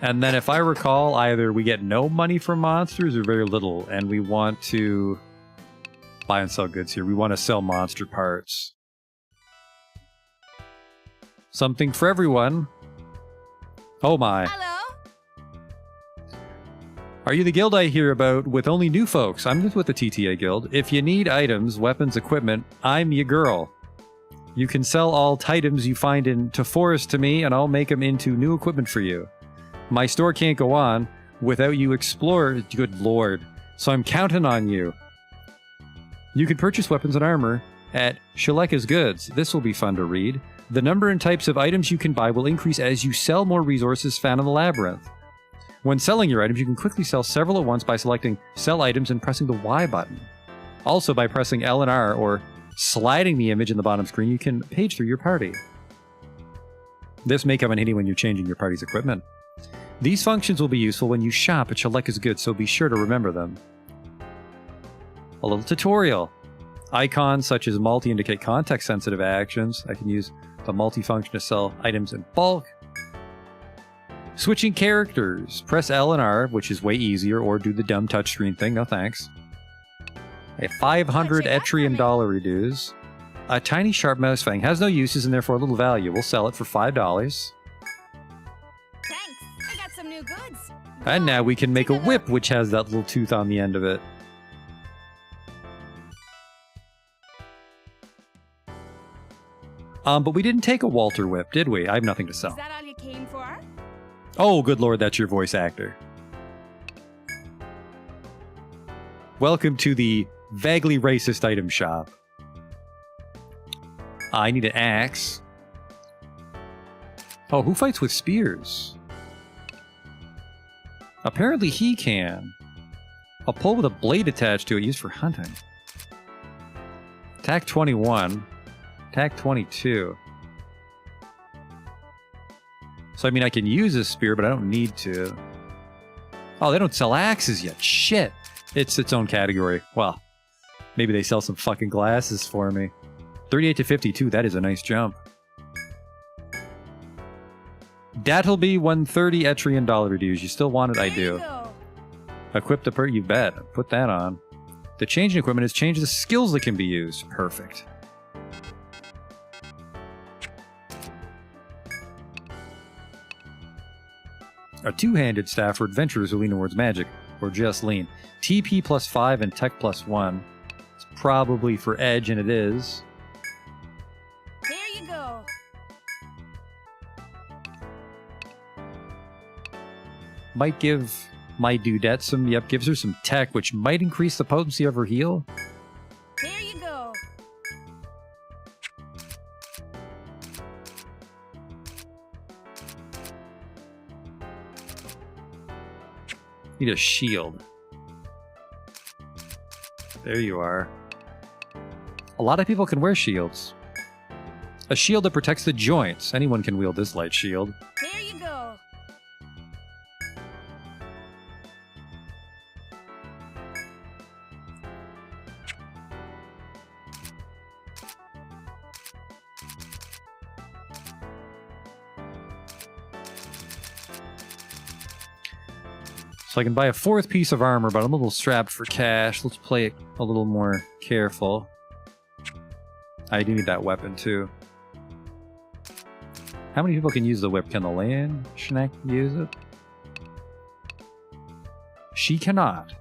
And then if I recall, either we get no money from monsters or very little, and we want to buy and sell goods here. We want to sell monster parts. Something for everyone. Oh my. Hello? Are you the guild I hear about with only new folks? I'm just with the TTA guild. If you need items, weapons, equipment, I'm your girl. You can sell all items you find in Forest to me, and I'll make them into new equipment for you. My store can't go on without you explore. Good lord. So I'm counting on you. You can purchase weapons and armor at Shaleka's Goods. This will be fun to read. The number and types of items you can buy will increase as you sell more resources found in the labyrinth. When selling your items, you can quickly sell several at once by selecting Sell Items and pressing the Y button. Also, by pressing L and R or sliding the image in the bottom screen, you can page through your party. This may come in handy when you're changing your party's equipment. These functions will be useful when you shop at Shaleka's Goods, so be sure to remember them. A little tutorial. Icons such as multi indicate context-sensitive actions. I can use the multi-function to sell items in bulk. Switching characters. Press L and R, which is way easier, or do the dumb touchscreen thing. No thanks. A 500 Etrian dollar dues. A tiny sharp mouse fang has no uses and therefore little value. We'll sell it for $5. Thanks. I got some new new goods. And now we can make a Take whip, look. which has that little tooth on the end of it. But we didn't take a Walter whip, did we? I have nothing to Is sell. that all you came for? Oh, good lord, that's your voice actor. Welcome to the vaguely racist item shop. I need an axe. Oh, who fights with spears? Apparently he can. A pole with a blade attached to it used for hunting. Attack 21. Attack 22. So, I mean, I can use a spear, but I don't need to. Oh, they don't sell axes yet. Shit. It's its own category. Well, maybe they sell some fucking glasses for me. 38 to 52. That is a nice jump. That'll be 130 Etrian dollar dues. You still want it? I There you do. go. Equip the you bet. Put that on. The change in equipment has changed the skills that can be used. Perfect. A two-handed staff for adventurers who lean towards magic, or just lean. TP plus 5 and Tech plus 1. It's probably for edge, and it is. There you go. Might give my dudette some, yep, gives her some tech, which might increase the potency of her heal. There you go. Need a shield. There you are. A lot of people can wear shields. A shield that protects the joints. Anyone can wield this light shield. There you go. So I can buy a fourth piece of armor, but I'm a little strapped for cash. Let's play it a little more careful. I do need that weapon too. How many people can use the whip? Can the land schneck use it? She cannot.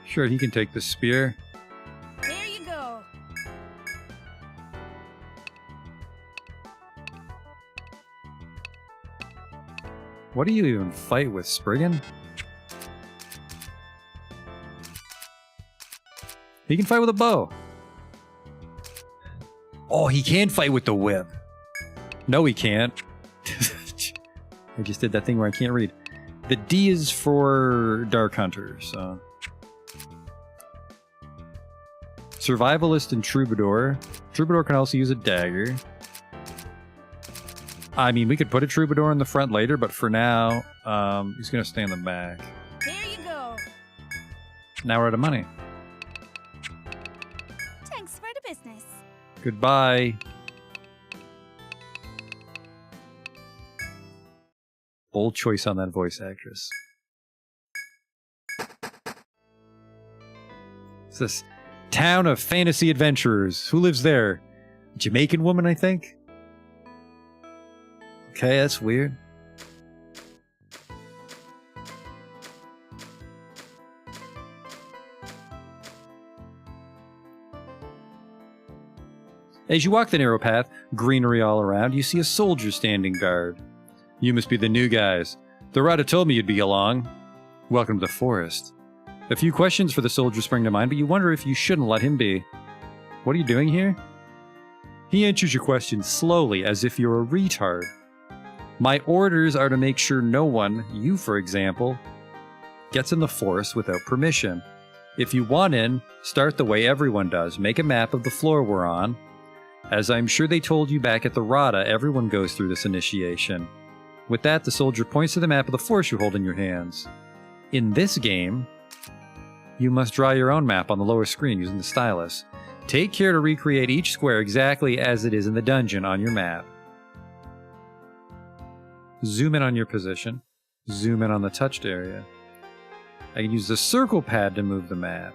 Sure, he can take the spear. There you go. What do you even fight with, Spriggan? He can fight with a bow. Oh, he can fight with the whip. No, he can't. I just did that thing where I can't read. The D is for Dark Hunter, so... Survivalist and Troubadour. Troubadour can also use a dagger. I mean, we could put a Troubadour in the front later, but for now, he's going to stay in the back. There you go. Now we're out of money. Thanks for the business. Goodbye. Bold choice on that voice actress. It's this town of fantasy adventurers. Who lives there? A Jamaican woman, I think? Okay, that's weird. As you walk the narrow path, greenery all around, you see a soldier standing guard. You must be the new guys. The Rada told me you'd be along. Welcome to the forest. A few questions for the soldier spring to mind, but you wonder if you shouldn't let him be. What are you doing here? He answers your questions slowly, as if you're a retard. My orders are to make sure no one, you for example, gets in the forest without permission. If you want in, start the way everyone does. Make a map of the floor we're on. As I'm sure they told you back at the Rada, everyone goes through this initiation. With that, the soldier points to the map of the forest you hold in your hands. In this game, you must draw your own map on the lower screen using the stylus. Take care to recreate each square exactly as it is in the dungeon on your map. Zoom in on your position. Zoom in on the touched area. I can use the circle pad to move the map.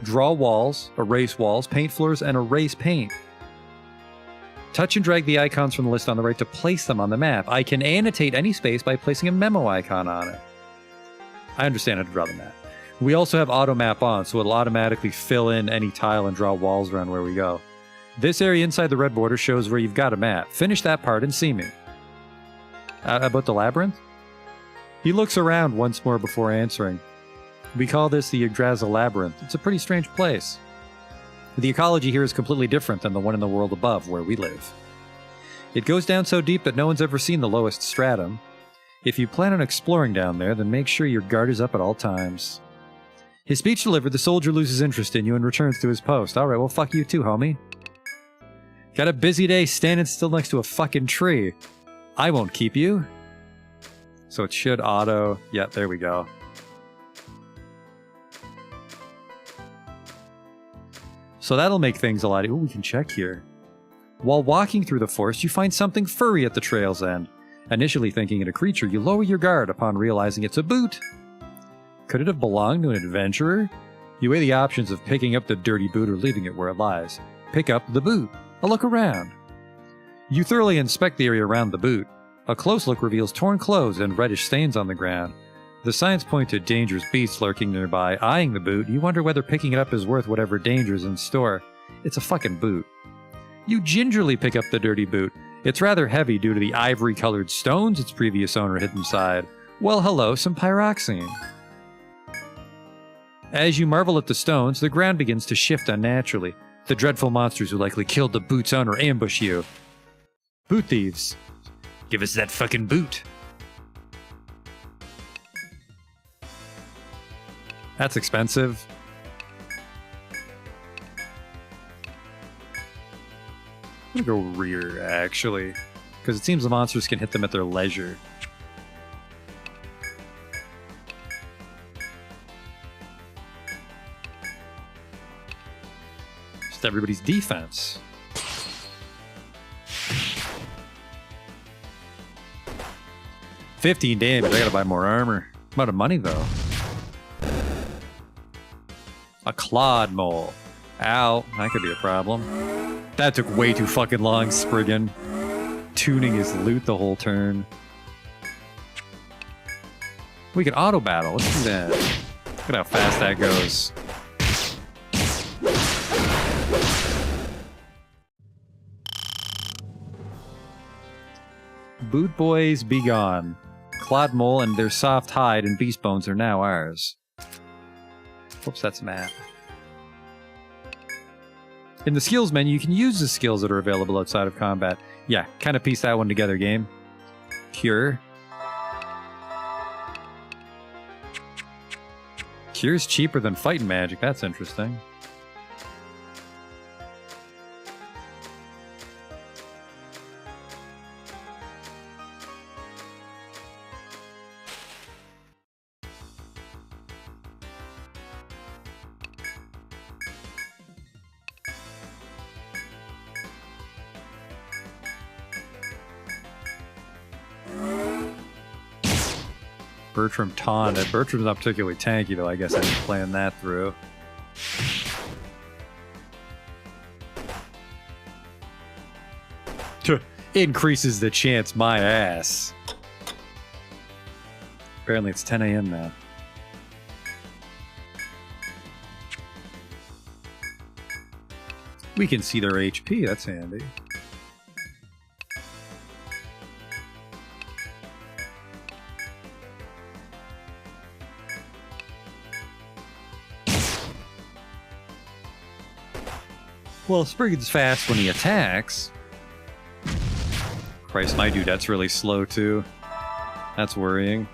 Draw walls, erase walls, paint floors, and erase paint. Touch and drag the icons from the list on the right to place them on the map. I can annotate any space by placing a memo icon on it. I understand how to draw the map. We also have auto map on, so it'll automatically fill in any tile and draw walls around where we go. This area inside the red border shows where you've got a map. Finish that part and see me. About the labyrinth? He looks around once more before answering. We call this the Yggdrasil Labyrinth. It's a pretty strange place. The ecology here is completely different than the one in the world above, where we live. It goes down so deep that no one's ever seen the lowest stratum. If you plan on exploring down there, then make sure your guard is up at all times. His speech delivered, the soldier loses interest in you and returns to his post. Alright, well fuck you too, homie. Got a busy day standing still next to a fucking tree. I won't keep you. So it should auto... Yeah, there we go. So that'll make things a lot... Ooh, we can check here. While walking through the forest, you find something furry at the trail's end. Initially thinking it a creature, you lower your guard upon realizing it's a boot. Could it have belonged to an adventurer? You weigh the options of picking up the dirty boot or leaving it where it lies. Pick up the boot. A look around. You thoroughly inspect the area around the boot. A close look reveals torn clothes and reddish stains on the ground. The signs point to dangerous beasts lurking nearby. Eyeing the boot, you wonder whether picking it up is worth whatever danger is in store. It's a fucking boot. You gingerly pick up the dirty boot. It's rather heavy due to the ivory-colored stones its previous owner hid inside. Well, hello, some pyroxene. As you marvel at the stones, the ground begins to shift unnaturally. The dreadful monsters who likely killed the boot's owner ambush you. Boot thieves. Give us that fucking boot. That's expensive. I'm gonna go rear, actually. Because it seems the monsters can hit them at their leisure. Just everybody's defense. $15 damage. I gotta buy more armor. I'm out of money, though. A clod mole. Ow, that could be a problem. That took way too fucking long, Spriggan. Tuning his loot the whole turn. We can auto battle. Let's do that. Look at how fast that goes. Boot boys be gone. Clod mole and their soft hide and beast bones are now ours. Whoops, that's map. In the skills menu, you can use the skills that are available outside of combat. Yeah, kind of piece that one together, game. Cure. Cure's cheaper than fighting magic. That's interesting. Bertram taunted. Bertram's not particularly tanky, though. I guess I ain't playing that through. Increases the chance my ass. Apparently it's 10 a.m. now. We can see their HP. That's handy. Well, Spriggan's fast when he attacks. Christ, my dude, that's really slow too. That's worrying.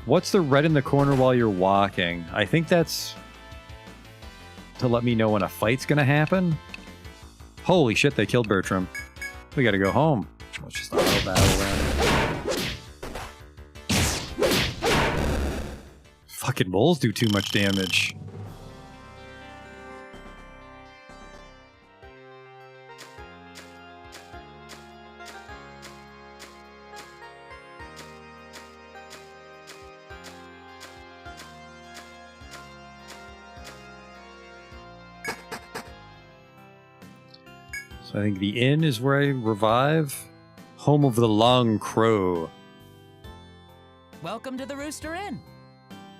What's the red in the corner while you're walking? I think that's to let me know when a fight's gonna happen. Holy shit, they killed Bertram. We gotta go home. Let's just auto battle then. Fucking bulls do too much damage. So I think the inn is where I revive. Home of the Long Crow. Welcome to the Rooster Inn.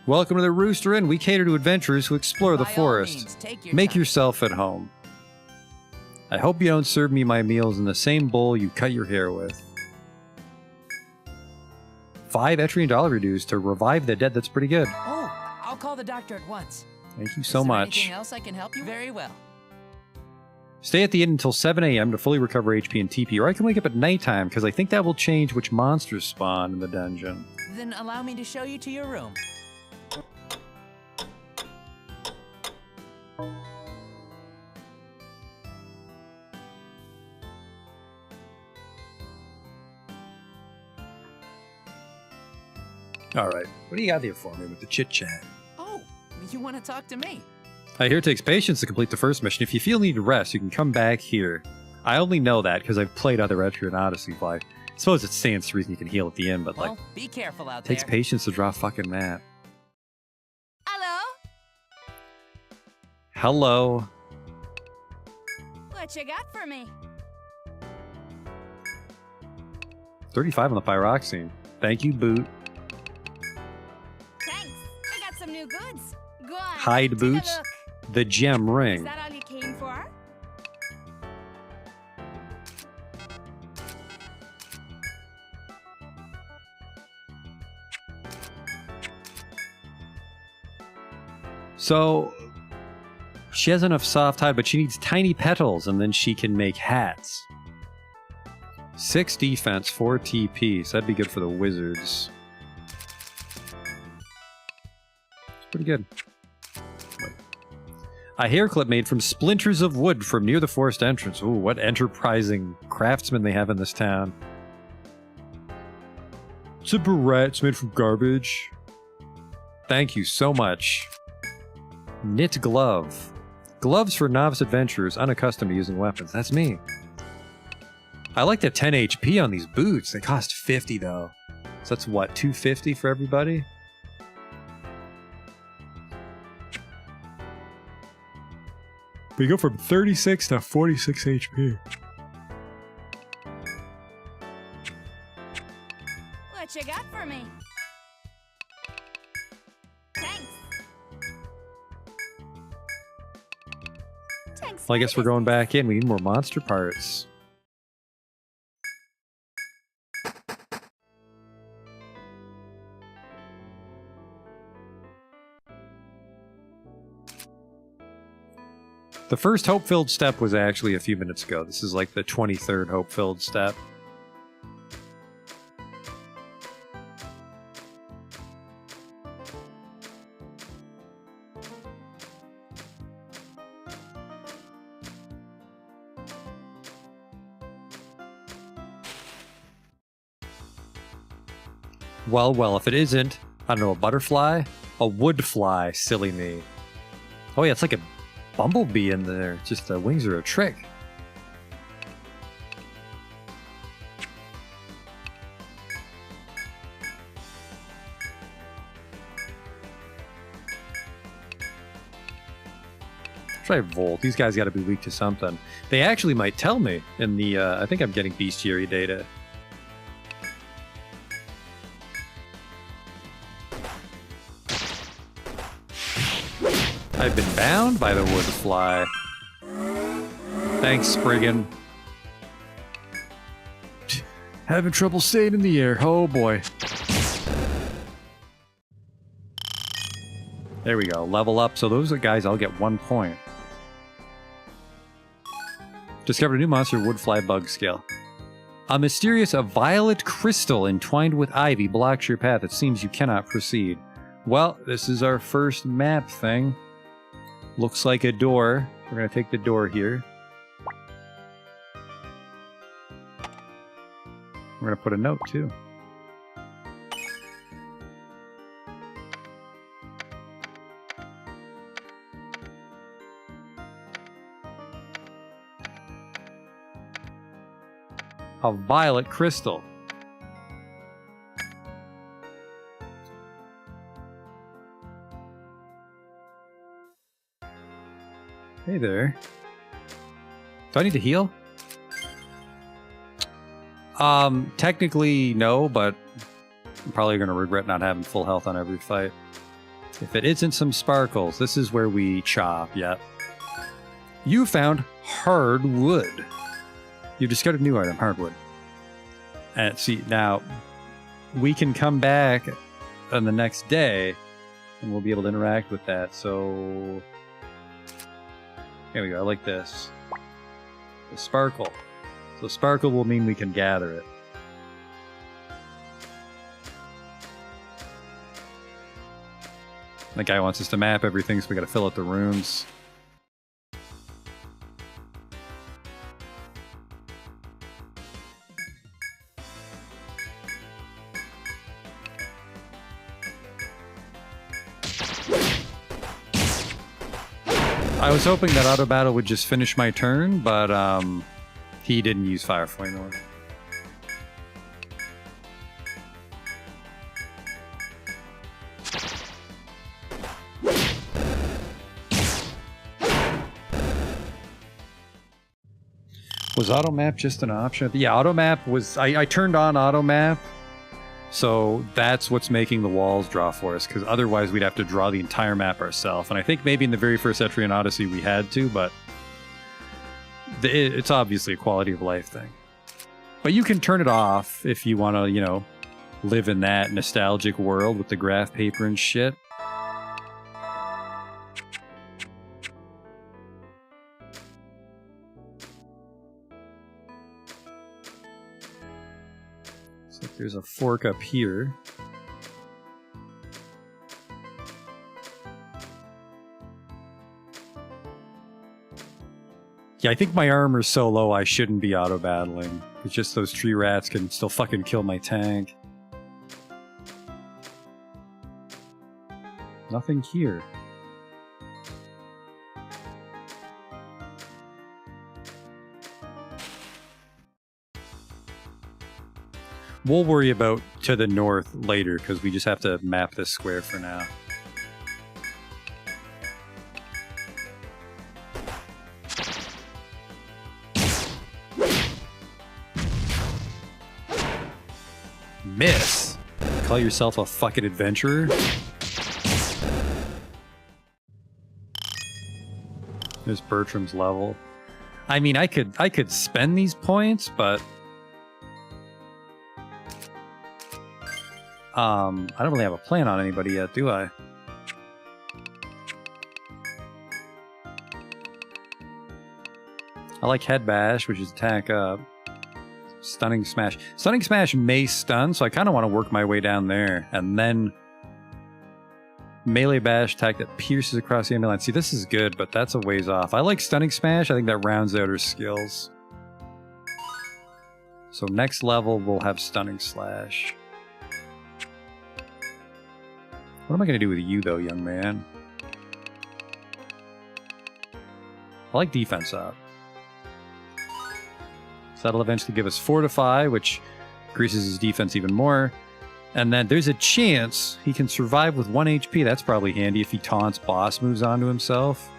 Welcome to the Rooster Inn. We cater to adventurers who explore the By all forest. means, take your Make time. yourself at home. I hope you don't serve me my meals in the same bowl you cut your hair with. 5 Etrian dollar reduced to revive the dead. That's pretty good. Oh, I'll call the doctor at once. Thank you so Is there much. Anything else I can help you? Very well. Stay at the inn until 7 a.m. to fully recover HP and TP, or I can wake up at nighttime because I think that will change which monsters spawn in the dungeon. Then allow me to show you to your room. All right. What do you got there for me with the chit-chat? Oh, you want to talk to me? I hear it takes patience to complete the first mission. If you feel need to rest, you can come back here. I only know that because I've played other Etrian Odyssey. I suppose it stands to reason you can heal at the end, but Well, be careful out it takes there. patience to draw a fucking map. Hello? Hello. What you got for me? 35 on the pyroxene. Thank you, Boot. Thanks. I got some new goods. Go on. Hide take a boots. look. The gem Is ring. that all you came for? So, she has enough soft hide, but she needs tiny petals, and then she can make hats. 6 defense, 4 TP, so that'd be good for the wizards. It's pretty good. A hair clip made from splinters of wood from near the forest entrance. Ooh, what enterprising craftsmen they have in this town. It's a barrette. It's made from garbage. Thank you so much. Knit glove. Gloves for novice adventurers unaccustomed to using weapons. That's me. I like the 10 HP on these boots. They cost 50 though. So that's what, 250 for everybody? But you go from 36 to 46 HP. What you got for me? Thanks. Thanks. Well, I for guess the we're going business. back in. We need more monster parts. The first hope-filled step was actually a few minutes ago. This is like the 23rd hope-filled step. Well, if it isn't, I don't know, a butterfly? A wood fly, silly me. Oh yeah, it's like a bumblebee in there. Just the wings are a trick. Try Volt. These guys got to be weak to something. They actually might tell me in the, I think I'm getting bestiary data. I've been bound by the wood fly. Thanks, Spriggan. Having trouble staying in the air. Oh boy. There we go. Level up. So those are guys I'll get 1 point. Discovered a new monster, wood fly bug scale. A mysterious violet crystal entwined with ivy blocks your path. It seems you cannot proceed. Well, this is our first map thing. Looks like a door. We're going to take the door here. We're going to put a note, too. A violet crystal. Hey there. Do I need to heal? Technically, no, but I'm probably going to regret not having full health on every fight. If it isn't some sparkles, this is where we chop, yep. You found hardwood. You discovered a new item, hardwood. And see, now, we can come back on the next day, and we'll be able to interact with that, so... Here we go, I like this. The sparkle. So sparkle will mean we can gather it. The guy wants us to map everything, so we gotta fill out the rooms. I was hoping that auto battle would just finish my turn, but he didn't use fire flame. Was auto map just an option? Yeah, auto map was. I turned on auto map, so that's what's making the walls draw for us. Because otherwise, we'd have to draw the entire map ourselves. And I think maybe in the very first Etrian Odyssey we had to, but it's obviously a quality of life thing. But you can turn it off if you want to, you know, live in that nostalgic world with the graph paper and shit. So there's a fork up here. Yeah, I think my armor's so low I shouldn't be auto-battling. It's just those tree rats can still fucking kill my tank. Nothing here. We'll worry about to the north later, because we just have to map this square for now. Miss! Call yourself a fucking adventurer? There's Bertram's level. I mean, I could spend these points, but I don't really have a plan on anybody yet, do I? I like Head Bash, which is attack up. Stunning Smash. Stunning Smash may stun, so I kind of want to work my way down there. And then Melee Bash attack that pierces across the enemy line. See, this is good, but that's a ways off. I like Stunning Smash. I think that rounds out her skills. So next level, we'll have Stunning Slash. What am I going to do with you, though, young man? I like Defense Up. So that'll eventually give us Fortify, which increases his defense even more. And then there's a chance he can survive with 1 HP. That's probably handy if he taunts boss moves onto himself.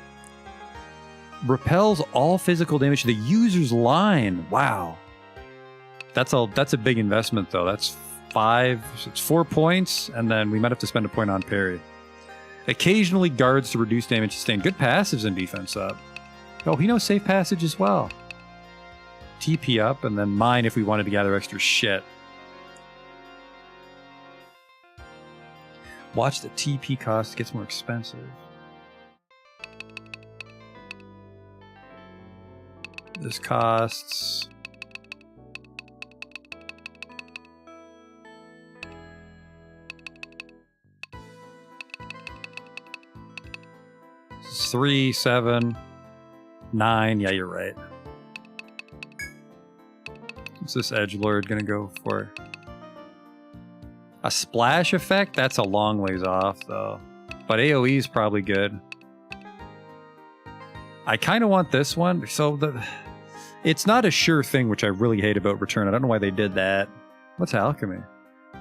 Repels all physical damage to the user's line. Wow. That's a big investment, though. That's 5, so it's 4 points, and then we might have to spend a point on parry. Occasionally guards to reduce damage sustained. Good passives in Defense Up. Oh, he knows Safe Passage as well. TP up, and then mine if we wanted to gather extra shit. Watch the TP cost gets more expensive. This costs... $3, $7, $9. Yeah, you're right. What's this edgelord gonna go for? A splash effect? That's a long ways off, though. But AoE is probably good. I kind of want this one. So it's not a sure thing, which I really hate about Return. I don't know why they did that. What's alchemy?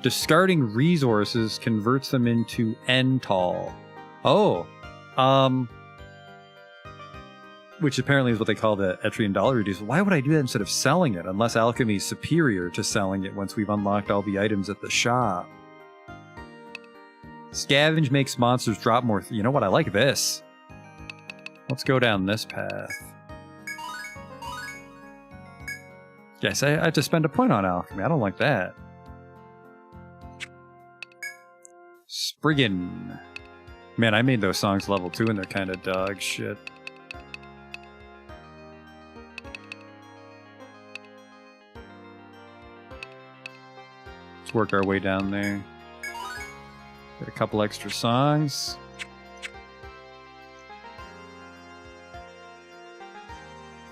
Discarding resources converts them into Untold. Oh. which apparently is what they call the Etrian dollar reduce. Why would I do that instead of selling it? Unless alchemy is superior to selling it once we've unlocked all the items at the shop. Scavenge makes monsters drop more. You know what? I like this. Let's go down this path. Yes, I have to spend a point on alchemy. I don't like that. Spriggan. Man, I made those songs level 2 and they're kind of dog shit. Let's work our way down there. Get a couple extra songs.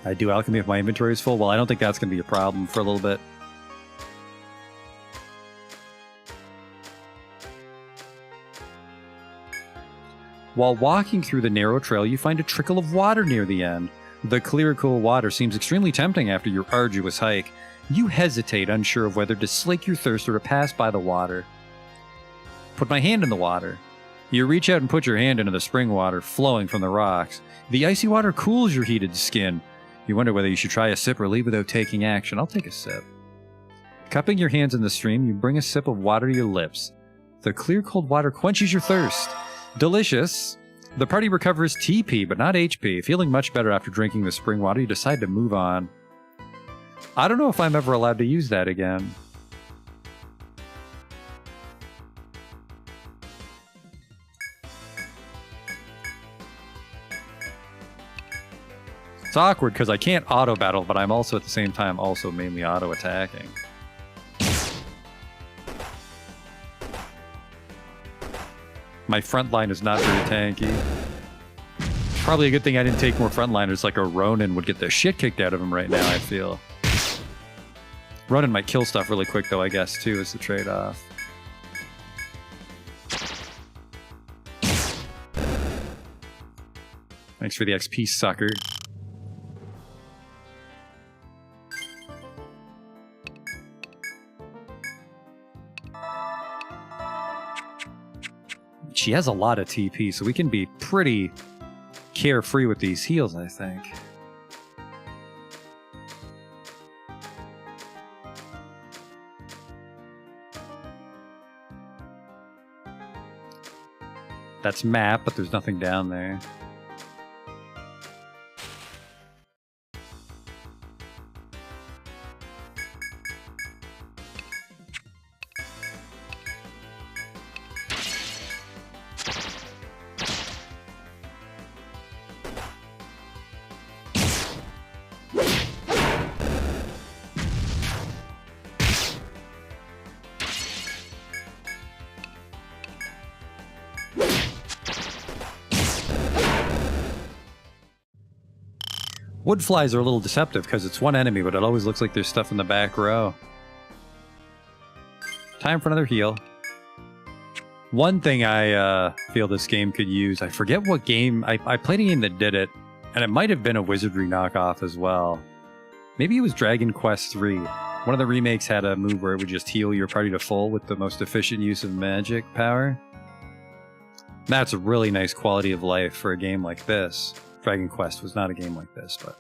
I do alchemy if my inventory is full. Well, I don't think that's going to be a problem for a little bit. While walking through the narrow trail, you find a trickle of water near the end. The clear, cool water seems extremely tempting after your arduous hike. You hesitate, unsure of whether to slake your thirst or to pass by the water. Put my hand in the water. You reach out and put your hand into the spring water flowing from the rocks. The icy water cools your heated skin. You wonder whether you should try a sip or leave without taking action. I'll take a sip. Cupping your hands in the stream, you bring a sip of water to your lips. The clear, cold water quenches your thirst. Delicious. The party recovers TP, but not HP. Feeling much better after drinking the spring water, you decide to move on. I don't know if I'm ever allowed to use that again. It's awkward because I can't auto battle, but I'm also at the same time also mainly auto attacking. My front line is not very tanky. Probably a good thing I didn't take more frontliners like a Ronin would get the shit kicked out of him right now, I feel. Ronin might kill stuff really quick though, I guess, too, is the trade-off. Thanks for the XP, sucker. She has a lot of TP, so we can be pretty carefree with these heals, I think. That's map, but there's nothing down there. Wood flies are a little deceptive because it's one enemy, but it always looks like there's stuff in the back row. Time for another heal. One thing I feel this game could use, I forget what game, I played a game that did it, and it might have been a Wizardry knockoff as well. Maybe it was Dragon Quest III. One of the remakes had a move where it would just heal your party to full with the most efficient use of magic power. That's a really nice quality of life for a game like this. Dragon Quest was not a game like this, but...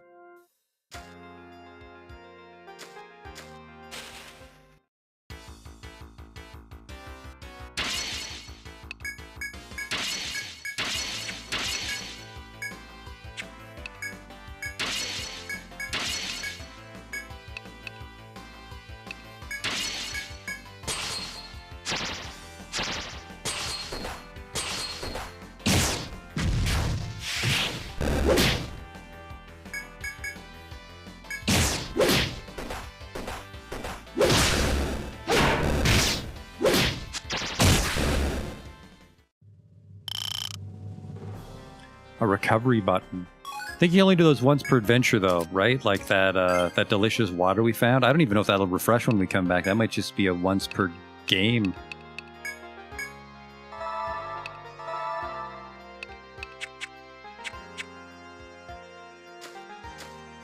A recovery button. I think you only do those once per adventure though, right? Like that that delicious water we found. I don't even know if that'll refresh when we come back. That might just be a once per game.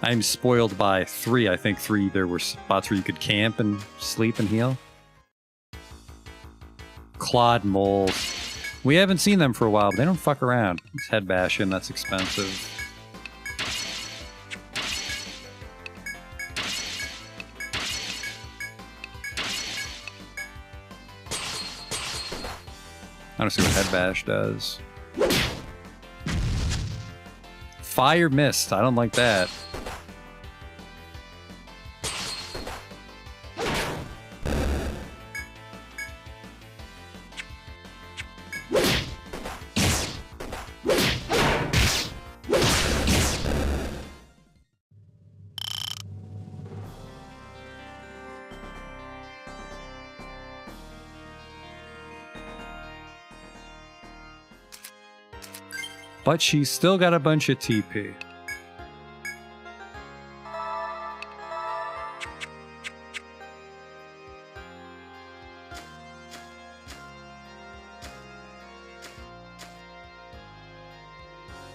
I'm spoiled by 3. I think 3 there were spots where you could camp and sleep and heal. Clawed moles. We haven't seen them for a while, but they don't fuck around. It's head bashing, that's expensive. I don't see what Head Bash does. Fire Mist. I don't like that. But she's still got a bunch of TP.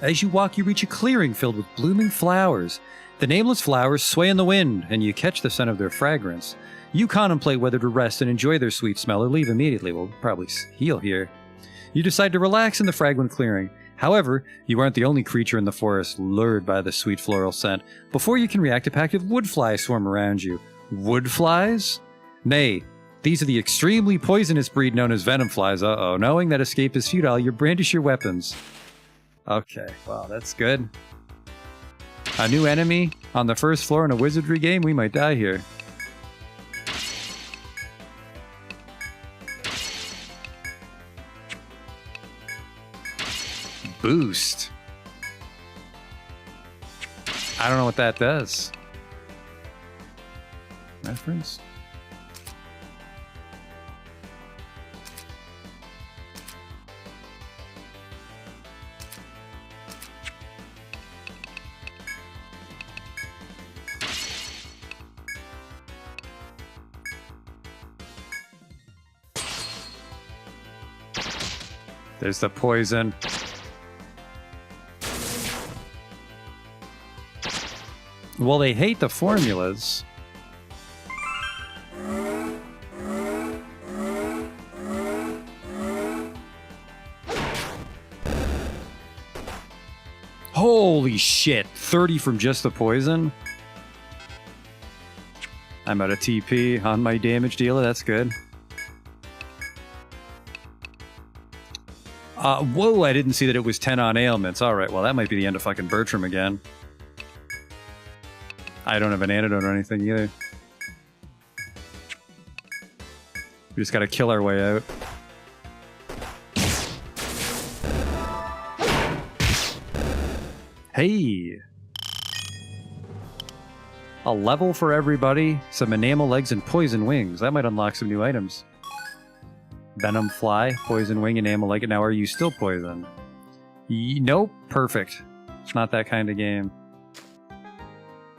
As you walk, you reach a clearing filled with blooming flowers. The nameless flowers sway in the wind, and you catch the scent of their fragrance. You contemplate whether to rest and enjoy their sweet smell or leave immediately. We'll probably heal here. You decide to relax in the fragrant clearing. However, you aren't the only creature in the forest lured by the sweet floral scent. Before you can react, a pack of woodflies swarm around you. Woodflies? Nay, these are the extremely poisonous breed known as venom flies. Uh-oh. Knowing that escape is futile, you brandish your weapons. Okay, wow, that's good. A new enemy on the first floor in a wizardry game? We might die here. Boost. I don't know what that does. Reference? There's the poison. Well, they hate the formulas. Holy shit, 30 from just the poison? I'm out of TP on my damage dealer, that's good. Whoa, I didn't see that it was 10 on ailments. Alright, well that might be the end of fucking Bertram again. I don't have an antidote or anything either. We just gotta kill our way out. Hey! A level for everybody, some enamel legs and poison wings. That might unlock some new items. Venom fly, poison wing, enamel leg. Now are you still poisoned? Nope, perfect. It's not that kind of game.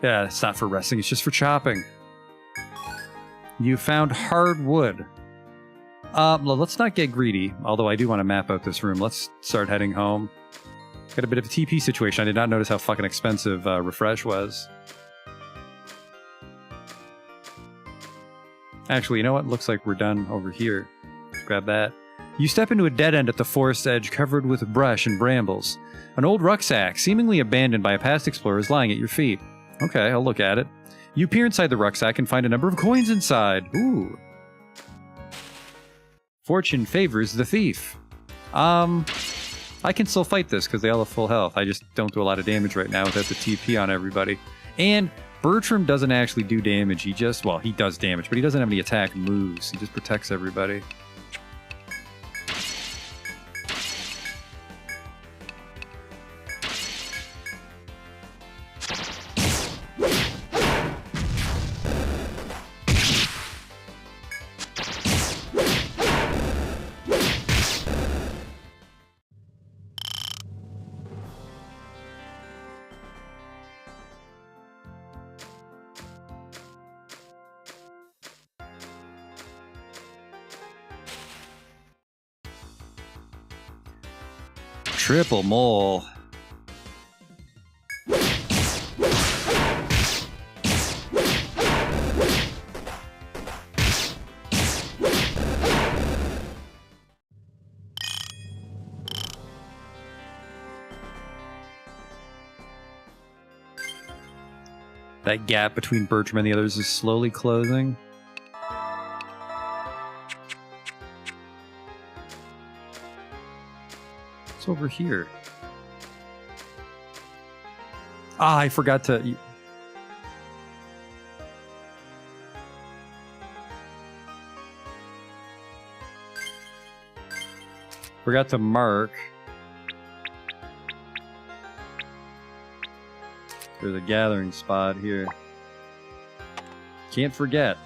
Yeah, it's not for resting, it's just for chopping. You found hard wood. Well, let's not get greedy, although I do want to map out this room. Let's start heading home. Got a bit of a TP situation. I did not notice how fucking expensive Refresh was. Actually, you know what? Looks like we're done over here. Let's grab that. You step into a dead end at the forest edge covered with brush and brambles. An old rucksack, seemingly abandoned by a past explorer, is lying at your feet. Okay, I'll look at it. You peer inside the rucksack and find a number of coins inside. Ooh. Fortune favors the thief. I can still fight this because they all have full health. I just don't do a lot of damage right now without the TP on everybody. And Bertram doesn't actually do damage. He just, well, he does damage, but he doesn't have any attack moves. He just protects everybody. Triple mole. That gap between Bertram and the others is slowly closing. over here? Ah, I forgot to... Forgot to mark. There's a gathering spot here. Can't forget.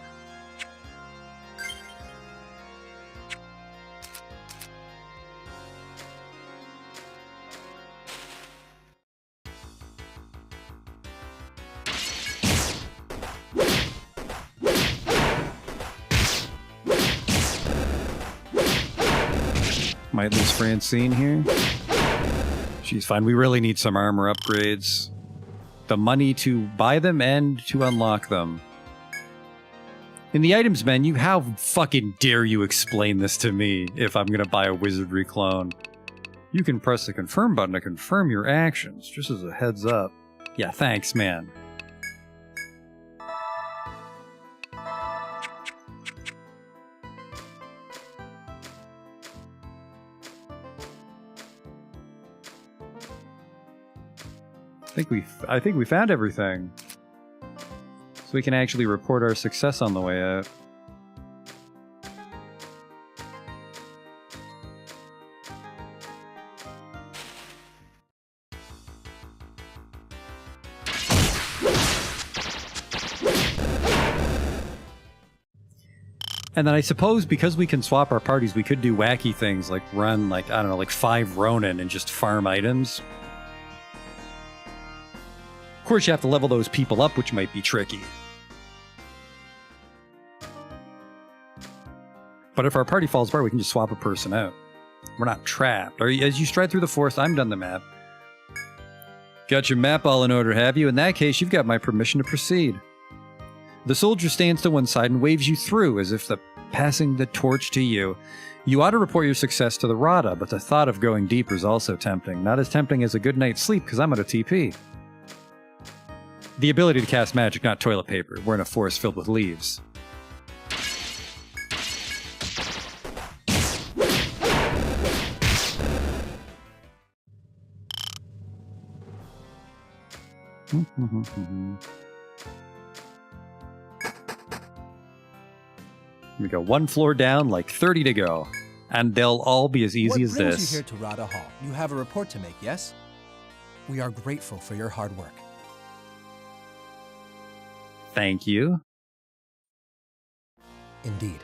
Might lose Francine here. She's fine. We really need some armor upgrades. The money to buy them and to unlock them. In the items menu, how fucking dare you explain this to me if I'm gonna buy a wizardry clone? You can press the confirm button to confirm your actions, just as a heads up. Yeah, thanks, man. I think we found everything. So we can actually report our success on the way out. And then I suppose because we can swap our parties, we could do wacky things like run, like, I don't know, like 5 Ronin and just farm items. Of course, you have to level those people up, which might be tricky. But if our party falls apart, we can just swap a person out. We're not trapped. As you stride through the forest, I'm done the map. Got your map all in order, have you? In that case, you've got my permission to proceed. The soldier stands to one side and waves you through, as if passing the torch to you. You ought to report your success to the Rada, but the thought of going deeper is also tempting. Not as tempting as a good night's sleep, because I'm at a TP. The ability to cast magic, not toilet paper. We're in a forest filled with leaves. We go 1 floor down, like 30 to go. And they'll all be as easy as What brings this. you here to Rada Hall? You have a report to make, yes? We are grateful for your hard work. Thank you. Indeed.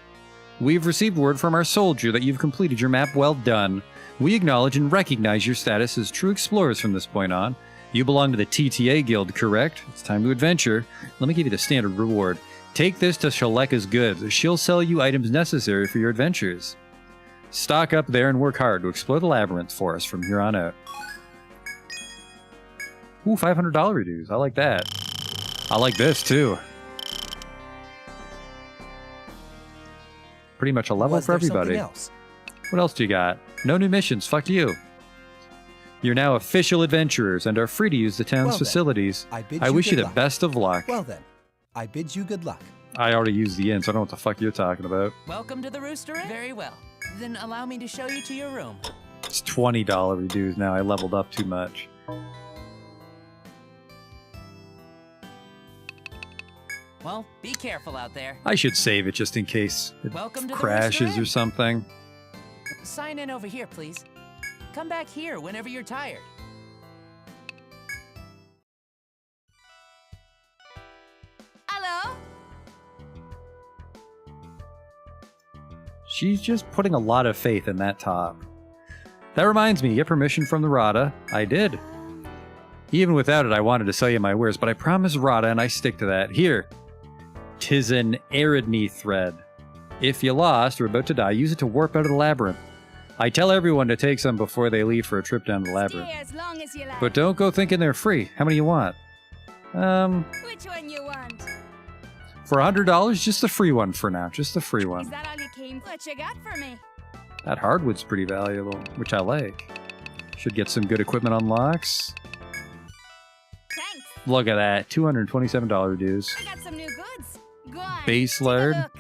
We've received word from our soldier that you've completed your map. Well done. We acknowledge and recognize your status as true explorers from this point on. You belong to the TTA Guild, correct? It's time to adventure. Let me give you the standard reward. Take this to Shaleka's Goods. She'll sell you items necessary for your adventures. Stock up there and work hard to explore the labyrinth for us from here on out. Ooh, $500 reduce. I like that. I like this, too. Pretty much a level Was for there everybody. something else? What else do you got? No new missions. Fuck you. You're now official adventurers and are free to use the town's Well then, facilities. I wish you good the luck. best of luck. Well then, I bid you good luck. I already used the inn, so I don't know what the fuck you're talking about. Welcome to the Rooster Inn. Very well. Then allow me to show you to your room. It's $20 reduce now. I leveled up too much. Well, be careful out there. I should save it just in case it Welcome to the crashes Rooster or Inn. something. Sign in over here, please. Come back here whenever you're tired. Hello? She's just putting a lot of faith in that top. That reminds me, get permission from the Rada. I did. Even without it, I wanted to sell you my wares, but I promised Rada and I stick to that. Here. 'Tis an Aridne thread. If you lost or about to die, use it to warp out of the labyrinth. I tell everyone to take some before they leave for a trip down the labyrinth. Stay as long as you like. But don't go thinking they're free. How many you want? Which one you want? For $100, just the free one for now. Just the free Is one. that all you came for? What you got for me? That hardwood's pretty valuable, which I like. Should get some good equipment unlocks. Thanks. Look at that. $227 dues. I got some new goods. Go on. Base take a lard. look.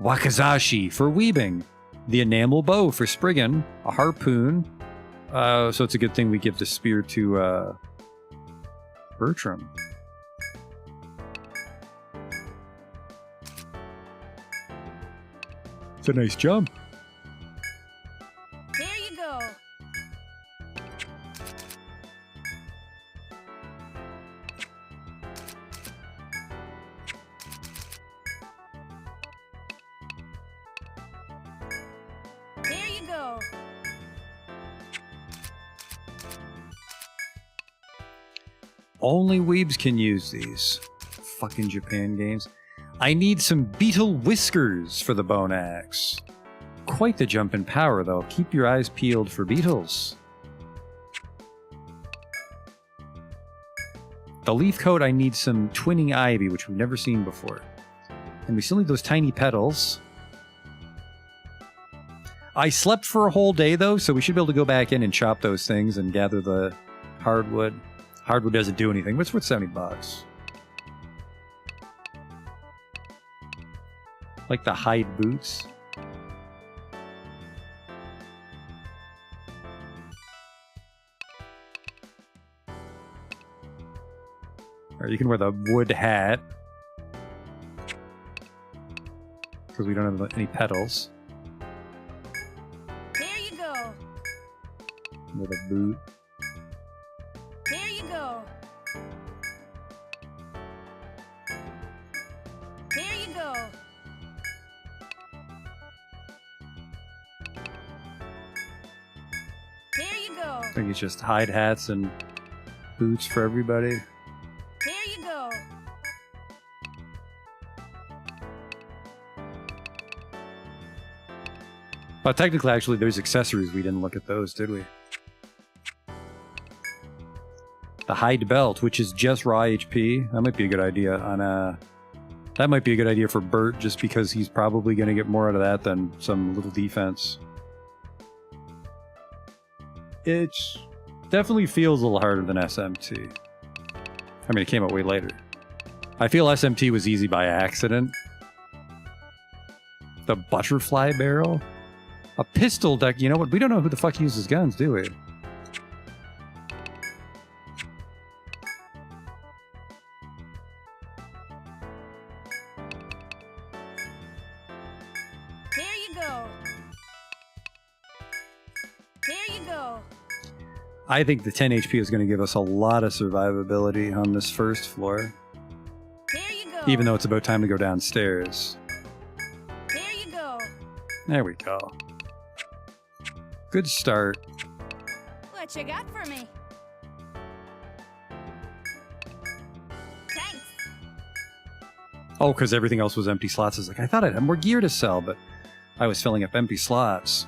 Wakazashi for weaving. The enamel bow for sprigging. A harpoon. So it's a good thing we give the spear to Bertram. It's a nice jump. Here you go. Here you go. Only weebs can use these. Fucking Japan games. I need some beetle whiskers for the bone axe. Quite the jump in power, though. Keep your eyes peeled for beetles. The leaf coat, I need some twinning ivy, which we've never seen before. And we still need those tiny petals. I slept for a whole day, though, so we should be able to go back in and chop those things and gather the hardwood. Hardwood doesn't do anything, but it's worth $70. Like the hide boots. Or you can wear the wood hat. Because we don't have any petals. Here you go. With a boot. Here you go. Here you go. Here you go. I think it's just hide hats and boots for everybody. Here you go. But technically, actually, there's accessories. We didn't look at those, did we? The hide belt, which is just raw HP. That might be a good idea on that might be a good idea for Bert, just because he's probably going to get more out of that than some little defense. It definitely feels a little harder than SMT. I mean, it came out way later. I feel SMT was easy by accident. The butterfly barrel? A pistol deck. You know what? We don't know who the fuck uses guns, do we? Here you go. Here you go. I think the 10 HP is going to give us a lot of survivability on this first floor. Here you go. Even though it's about time to go downstairs. Here you go. There we go. Good start. What you got for me? Thanks. Oh, because everything else was empty slots. I was like, I thought I'd have more gear to sell, but I was filling up empty slots.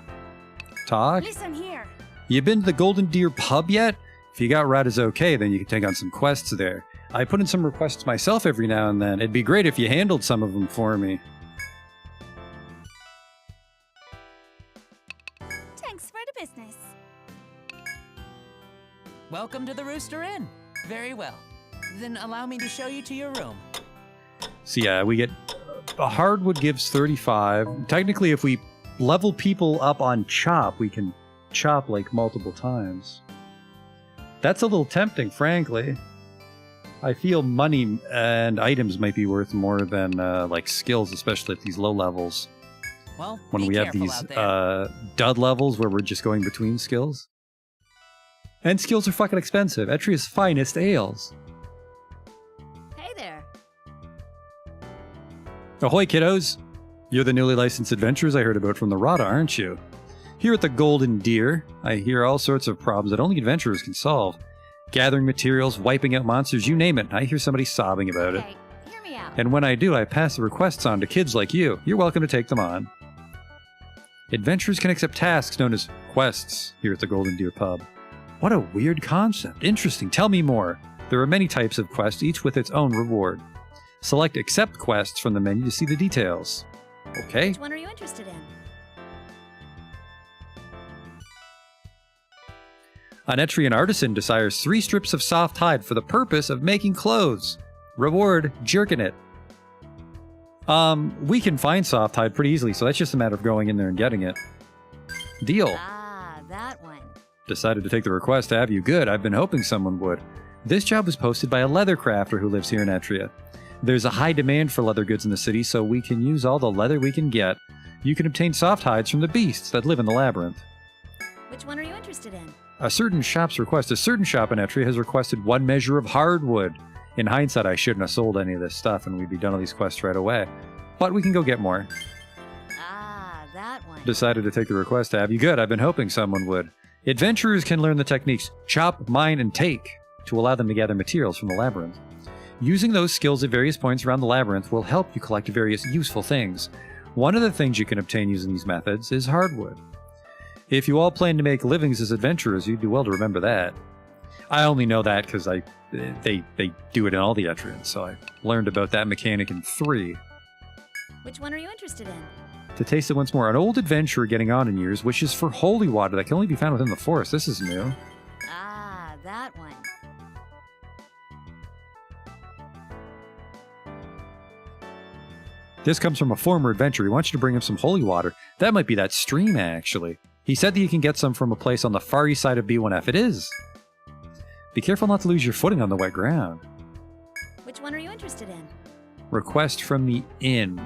Talk? Listen here. You been to the Golden Deer pub yet? If you got Rat is okay, then you can take on some quests there. I put in some requests myself every now and then. It'd be great if you handled some of them for me. Thanks for the business. Welcome to the Rooster Inn. Very well. Then allow me to show you to your room. So yeah, we get... A hardwood gives 35. Technically, if we level people up on chop, we can chop like multiple times. That's a little tempting, frankly. I feel money and items might be worth more than like skills, especially at these low levels. Well, When be we have careful these out there. dud levels where we're just going between skills. And skills are fucking expensive. Etrian's finest ales. Hey there. Ahoy, kiddos! You're the newly licensed adventurers I heard about from the Rada, aren't you? Here at the Golden Deer, I hear all sorts of problems that only adventurers can solve. Gathering materials, wiping out monsters, you name it. I hear somebody sobbing about it. Hey, hear me out. And when I do, I pass the requests on to kids like you. You're welcome to take them on. Adventurers can accept tasks known as quests here at the Golden Deer Pub. What a weird concept. Interesting. Tell me more. There are many types of quests, each with its own reward. Select Accept Quests from the menu to see the details. Okay. Which one are you interested in? An Etrian artisan desires 3 strips of soft hide for the purpose of making clothes. Reward, jerking it. We can find soft hide pretty easily, so that's just a matter of going in there and getting it. Deal. Ah, that one. Decided to take the request to have you. Good, I've been hoping someone would. This job was posted by a leather crafter who lives here in Etria. There's a high demand for leather goods in the city, so we can use all the leather we can get. You can obtain soft hides from the beasts that live in the labyrinth. Which one are you interested in? A certain shop in Etria has requested 1 measure of hardwood. In hindsight, I shouldn't have sold any of this stuff and we'd be done with these quests right away. But we can go get more. Ah, that one. Decided to take the request to have you. Good, I've been hoping someone would. Adventurers can learn the techniques chop, mine, and take to allow them to gather materials from the labyrinth. Using those skills at various points around the labyrinth will help you collect various useful things. One of the things you can obtain using these methods is hardwood. If you all plan to make livings as adventurers, you'd do well to remember that. I only know that because they do it in all the Etrians, so I learned about that mechanic in 3. Which one are you interested in? To taste it once more, an old adventurer getting on in years wishes for holy water that can only be found within the forest. This is new. Ah, that one. This comes from a former adventurer. He wants you to bring him some holy water. That might be that stream, actually. He said that you can get some from a place on the far east side of B1F. It is. Be careful not to lose your footing on the wet ground. Which one are you interested in? Request from the inn.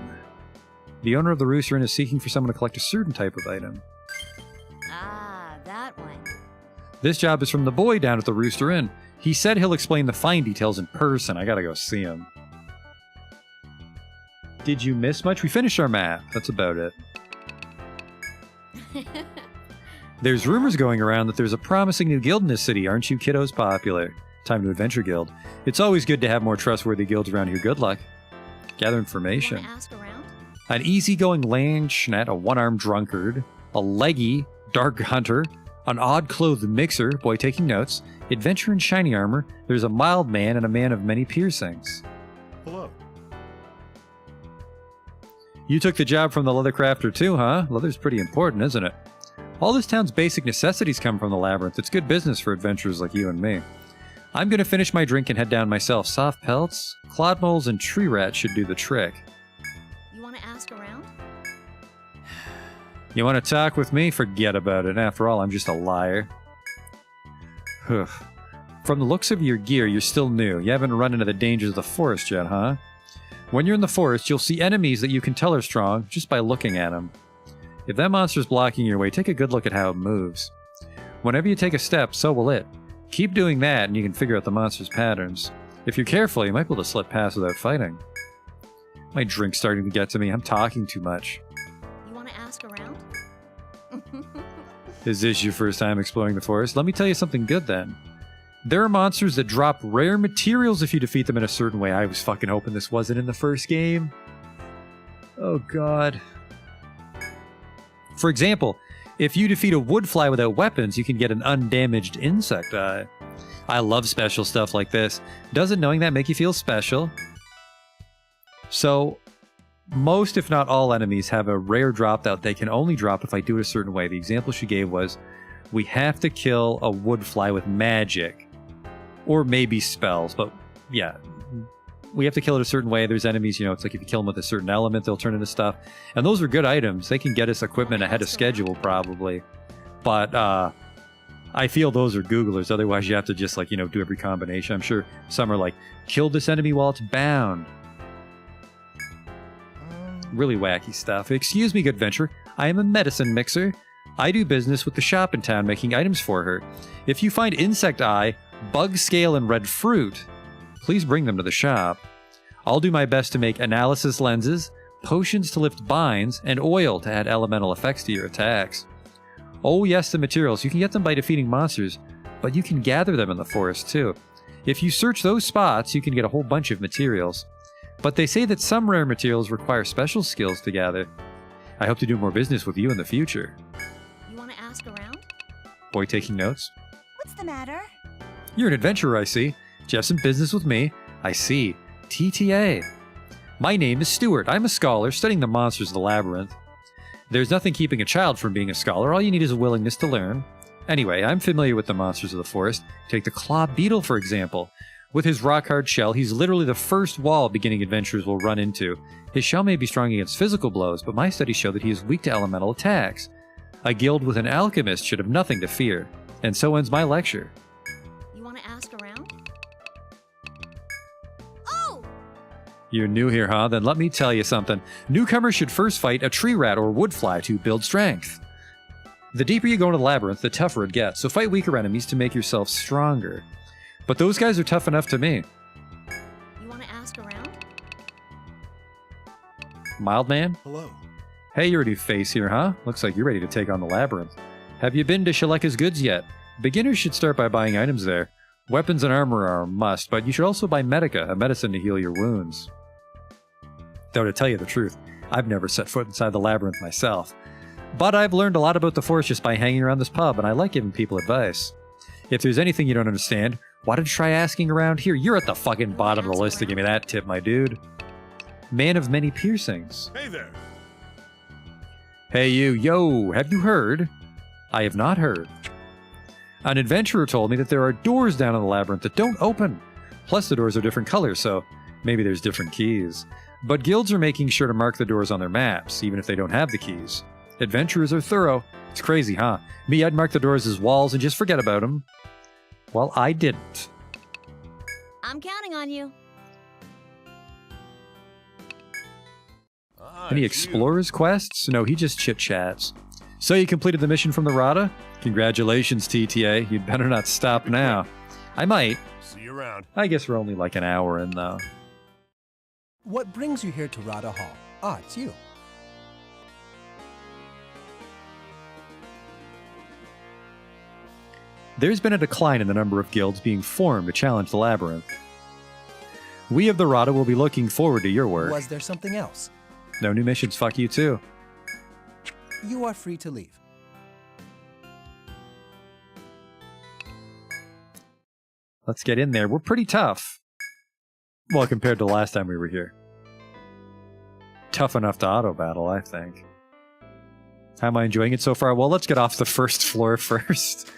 The owner of the Rooster Inn is seeking for someone to collect a certain type of item. Ah, that one. This job is from the boy down at the Rooster Inn. He said he'll explain the fine details in person. I gotta go see him. Did you miss much? We finished our map. That's about it. There's rumors going around that there's a promising new guild in this city. Aren't you kiddos popular? Time to adventure guild. It's always good to have more trustworthy guilds around here. Good luck. Gather information. Wanna ask around? An easygoing land schnet, a one-armed drunkard, a leggy dark hunter, an odd-clothed mixer, boy taking notes, adventure in shiny armor, there's a mild man and a man of many piercings. Hello. You took the job from the leather crafter too, huh? Leather's pretty important, isn't it? All this town's basic necessities come from the labyrinth. It's good business for adventurers like you and me. I'm gonna finish my drink and head down myself. Soft pelts, clod moles, and tree rats should do the trick. You wanna ask around? You want to talk with me? Forget about it. After all, I'm just a liar. From the looks of your gear, you're still new. You haven't run into the dangers of the forest yet, huh? When you're in the forest, you'll see enemies that you can tell are strong just by looking at them. If that monster's blocking your way, take a good look at how it moves. Whenever you take a step, so will it. Keep doing that and you can figure out the monster's patterns. If you're careful, you might be able to slip past without fighting. My drink's starting to get to me. I'm talking too much. You wanna ask around? Is this your first time exploring the forest? Let me tell you something good then. There are monsters that drop rare materials if you defeat them in a certain way. I was fucking hoping this wasn't in the first game. Oh god. For example, if you defeat a wood fly without weapons, you can get an undamaged insect eye. I love special stuff like this. Doesn't knowing that make you feel special? So, most if not all enemies have a rare drop that they can only drop if I do it a certain way. The example she gave was, we have to kill a wood fly with magic. Or maybe spells, but yeah. We have to kill it a certain way. There's enemies, it's like if you kill them with a certain element, they'll turn into stuff. And those are good items. They can get us equipment ahead of schedule, probably. But, I feel those are Googlers. Otherwise, you have to just, do every combination. I'm sure some are like, kill this enemy while it's bound. Really wacky stuff. Excuse me, good venture. I am a medicine mixer. I do business with the shop in town making items for her. If you find insect eye, bug scale, and red fruit, please bring them to the shop. I'll do my best to make analysis lenses, potions to lift binds, and oil to add elemental effects to your attacks. Oh yes, the materials. You can get them by defeating monsters, but you can gather them in the forest too. If you search those spots, you can get a whole bunch of materials. But they say that some rare materials require special skills to gather. I hope to do more business with you in the future. You wanna ask around? Boy taking notes. What's the matter? You're an adventurer, I see. Do you have some business with me? I see. TTA. My name is Stuart. I'm a scholar studying the monsters of the labyrinth. There's nothing keeping a child from being a scholar. All you need is a willingness to learn. Anyway, I'm familiar with the monsters of the forest. Take the claw beetle, for example. With his rock-hard shell, he's literally the first wall beginning adventurers will run into. His shell may be strong against physical blows, but my studies show that he is weak to elemental attacks. A guild with an alchemist should have nothing to fear. And so ends my lecture. You want to ask around? Oh! You're new here, huh? Then let me tell you something. Newcomers should first fight a tree rat or wood fly to build strength. The deeper you go into the labyrinth, the tougher it gets, so fight weaker enemies to make yourself stronger. But those guys are tough enough to me. You want to ask around? Mild man? Hello. Hey, you're a new face here, huh? Looks like you're ready to take on the labyrinth. Have you been to Shaleka's Goods yet? Beginners should start by buying items there. Weapons and armor are a must, but you should also buy Medica, a medicine to heal your wounds. Though to tell you the truth, I've never set foot inside the labyrinth myself. But I've learned a lot about the forest just by hanging around this pub, and I like giving people advice. If there's anything you don't understand, why don't you try asking around here? You're at the fucking bottom of the list to give me that tip, my dude. Man of many piercings. Hey there. Hey you, yo, have you heard? I have not heard. An adventurer told me that there are doors down in the labyrinth that don't open. Plus the doors are different colors, so maybe there's different keys. But guilds are making sure to mark the doors on their maps, even if they don't have the keys. Adventurers are thorough. It's crazy, huh? Me, I'd mark the doors as walls and just forget about them. Well, I didn't. I'm counting on you. Any explorer's quests? No, he just chit-chats. So you completed the mission from the Rada? Congratulations, TTA. You'd better not stop now. I might. See you around. I guess we're only like an hour in, though. What brings you here to Rada Hall? Ah, it's you. There's been a decline in the number of guilds being formed to challenge the labyrinth. We of the Rada will be looking forward to your work. Was there something else? No new missions, fuck you too. You are free to leave. Let's get in there. We're pretty tough. Well, compared to the last time we were here. Tough enough to auto-battle, I think. How am I enjoying it so far? Well, let's get off the first floor first.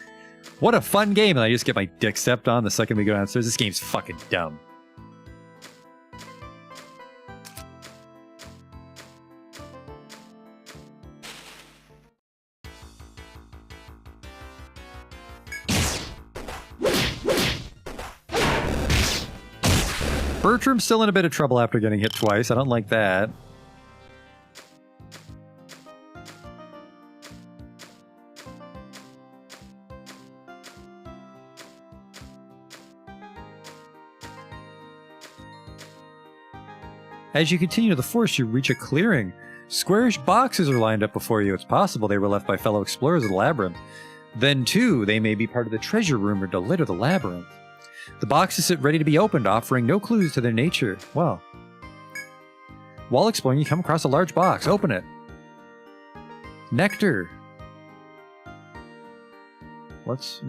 What a fun game, and I just get my dick stepped on the second we go downstairs. This game's fucking dumb. Bertram's still in a bit of trouble after getting hit twice. I don't like that. As you continue to the forest, you reach a clearing. Squarish boxes are lined up before you. It's possible they were left by fellow explorers of the labyrinth. Then, too, they may be part of the treasure rumored to litter the labyrinth. The boxes sit ready to be opened, offering no clues to their nature. Well, while exploring, you come across a large box. Open it. Nectar. Let's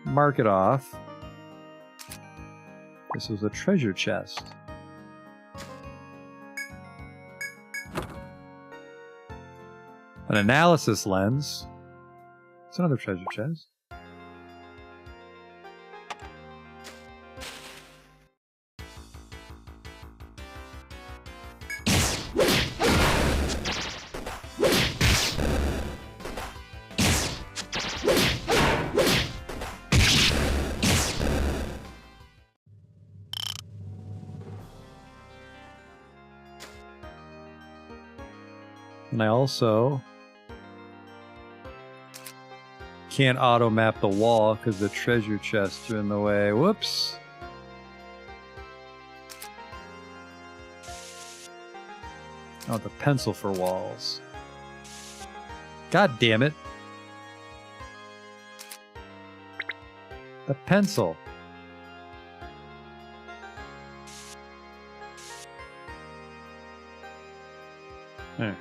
mark it off. This was a treasure chest. An analysis lens. It's another treasure chest. And I also can't auto map the wall because the treasure chests are in the way. Whoops. I want the pencil for walls. God damn it. The pencil. There.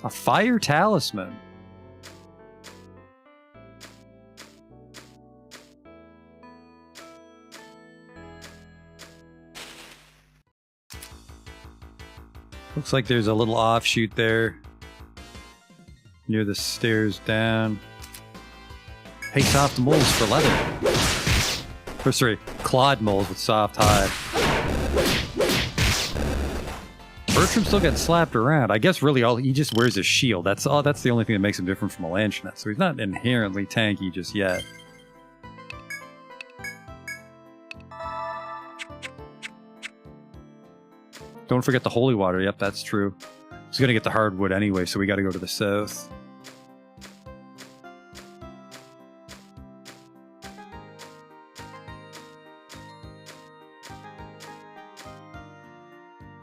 A fire talisman. Looks like there's a little offshoot there near the stairs down. Hey, soft moles for leather. Or sorry, clawed moles with soft hide. Bertram still gets slapped around. I guess really all he just wears a shield. That's the only thing that makes him different from a Lanchnet. So he's not inherently tanky just yet. Don't forget the holy water. Yep, that's true. He's gonna get the hardwood anyway, so we gotta go to the south.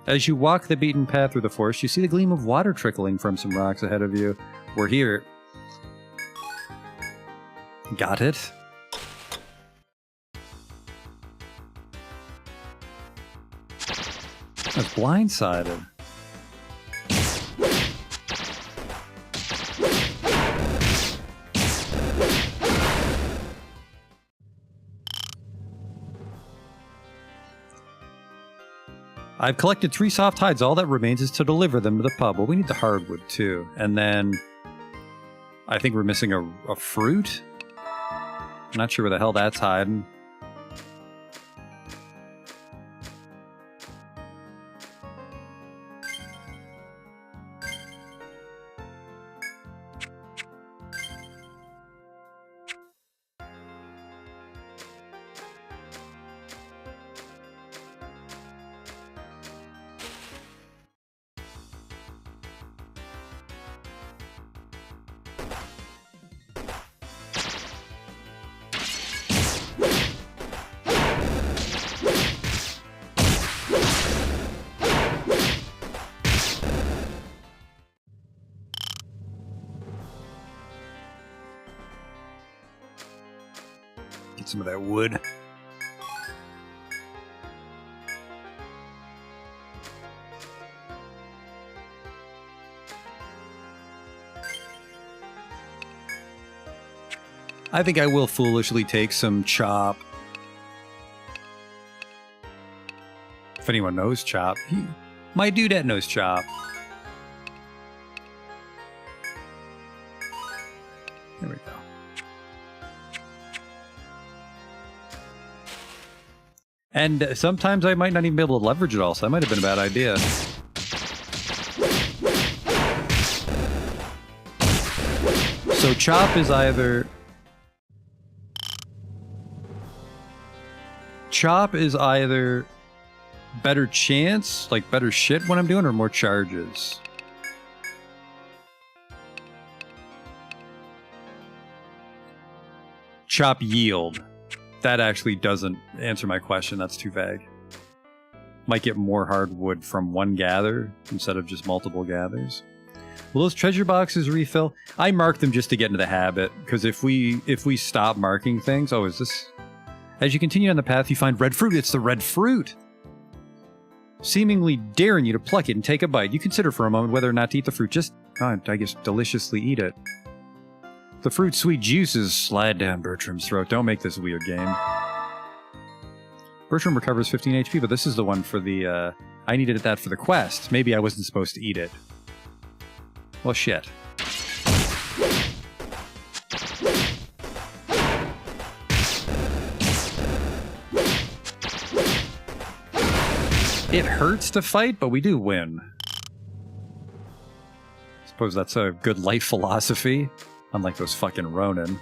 As you walk the beaten path through the forest, you see the gleam of water trickling from some rocks ahead of you. We're here. Got it? I was blindsided. I've collected 3 soft hides. All that remains is to deliver them to the pub. Well, we need the hardwood, too. And then I think we're missing a fruit? I'm not sure where the hell that's hiding. Get some of that wood. I think I will foolishly take some chop. If anyone knows chop, my dudette knows chop. There we go. And sometimes I might not even be able to leverage it all, so that might have been a bad idea. So chop is either... Chop is either better chance, like better shit when I'm doing, or more charges. Chop yield. That actually doesn't answer my question. That's too vague. Might get more hardwood from one gather instead of just multiple gathers. Will those treasure boxes refill? I mark them just to get into the habit, because if we stop marking things... Oh, is this... As you continue on the path, you find red fruit. It's the red fruit! Seemingly daring you to pluck it and take a bite. You consider for a moment whether or not to eat the fruit. Just, I guess, deliciously eat it. The fruit's sweet juices slide down Bertram's throat. Don't make this a weird game. Bertram recovers 15 HP, but this is the one for the, I needed that for the quest. Maybe I wasn't supposed to eat it. Well, shit. It hurts to fight, but we do win. Suppose that's a good life philosophy. Unlike those fucking Ronin.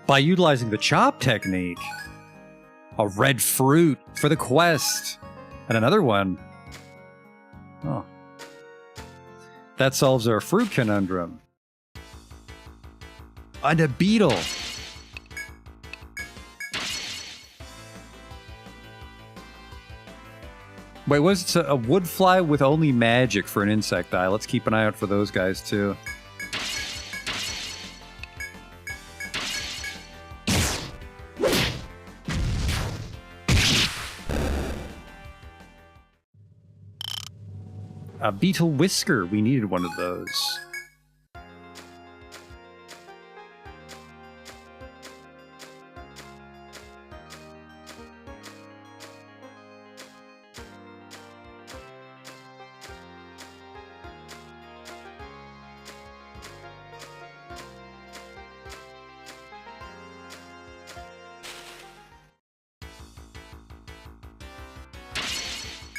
By utilizing the chop technique, a red fruit for the quest, and another one. Oh. That solves our fruit conundrum. And a beetle. Wait, was it a wood fly with only magic for an insect eye? Let's keep an eye out for those guys too. A beetle whisker. We needed one of those.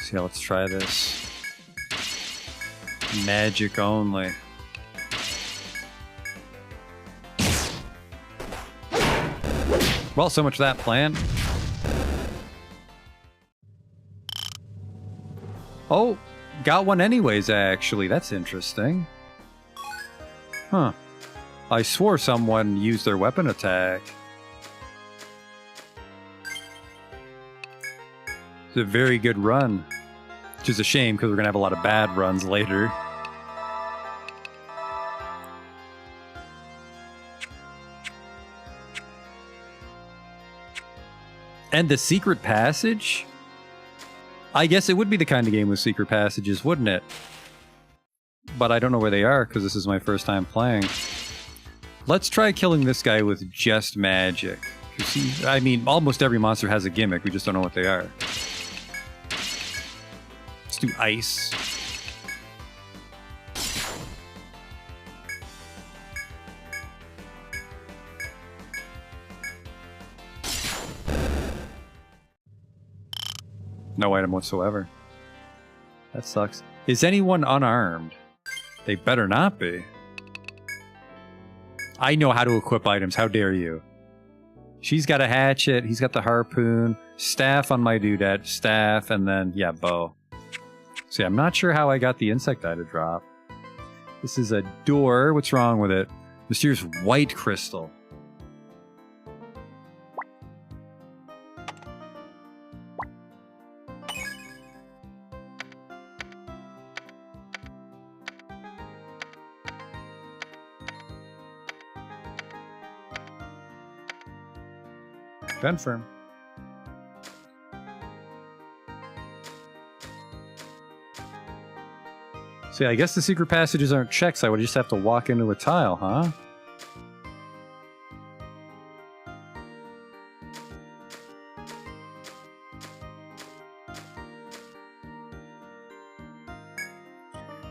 So yeah, let's try this. Magic only. Well, so much for that plan. Oh, got one anyways, actually. That's interesting. Huh. I swore someone used their weapon attack. It's a very good run. Which is a shame, because we're going to have a lot of bad runs later. And the secret passage? I guess it would be the kind of game with secret passages, wouldn't it? But I don't know where they are, because this is my first time playing. Let's try killing this guy with just magic. I mean, almost every monster has a gimmick, we just don't know what they are. Let's do ice. No item whatsoever. That sucks. Is anyone unarmed? They better not be. I know how to equip items, how dare you. She's got a hatchet, he's got the harpoon, staff on my dudette, staff, and then, yeah, bow. See, I'm not sure how I got the insect eye to drop. This is a door. What's wrong with it? Mysterious white crystal. Confirm. See, I guess the secret passages aren't checks. I would just have to walk into a tile, huh?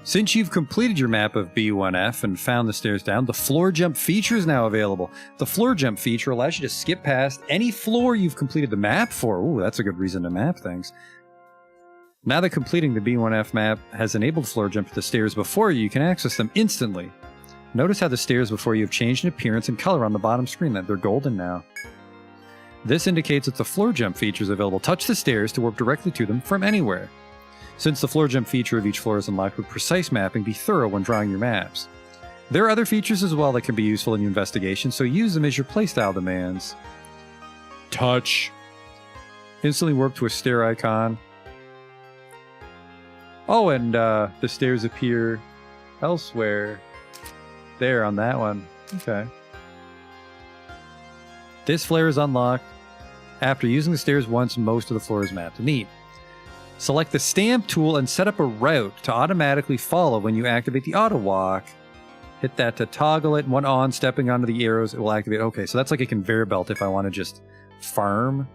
Since you've completed your map of B1F and found the stairs down, the floor jump feature is now available. The floor jump feature allows you to skip past any floor you've completed the map for. Ooh, that's a good reason to map things. Now that completing the B1F map has enabled floor jump to the stairs before you, you can access them instantly. Notice how the stairs before you have changed in appearance and color on the bottom screen. They're golden now. This indicates that the floor jump feature is available. Touch the stairs to warp directly to them from anywhere. Since the floor jump feature of each floor is unlocked with precise mapping, be thorough when drawing your maps. There are other features as well that can be useful in your investigation, so use them as your playstyle demands. Touch. Instantly warp to a stair icon. Oh, and the stairs appear elsewhere. There, on that one. Okay. This flare is unlocked. After using the stairs once, most of the floor is mapped. Neat. Select the stamp tool and set up a route to automatically follow when you activate the auto walk. Hit that to toggle it. When on, stepping onto the arrows, it will activate. Okay, so that's like a conveyor belt if I want to just farm.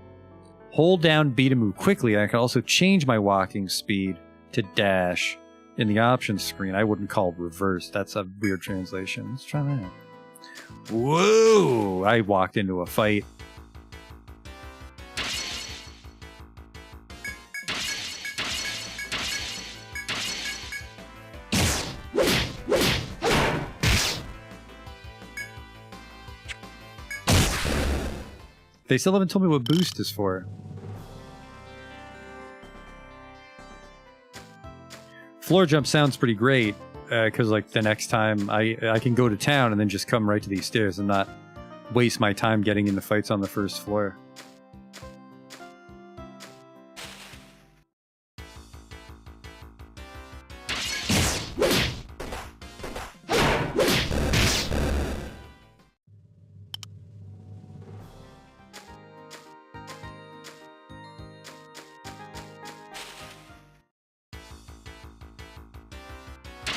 Hold down B to move quickly. I can also change my walking speed to dash in the options screen. I wouldn't call reverse. That's a weird translation. Let's try that. Whoa! I walked into a fight. They still haven't told me what boost is for. Floor jump sounds pretty great, because like the next time I can go to town and then just come right to these stairs and not waste my time getting into fights on the first floor.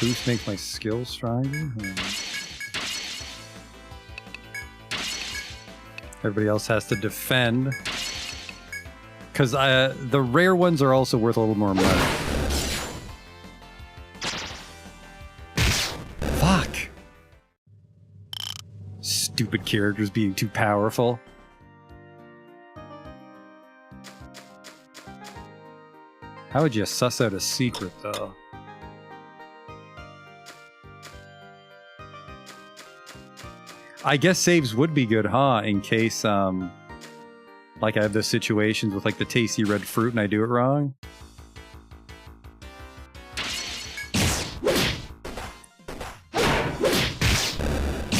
Boost makes my skills stronger. Everybody else has to defend. Because the rare ones are also worth a little more money. Fuck! Stupid characters being too powerful. How would you suss out a secret, though? I guess saves would be good, huh? In case, like I have those situations with like the tasty red fruit and I do it wrong.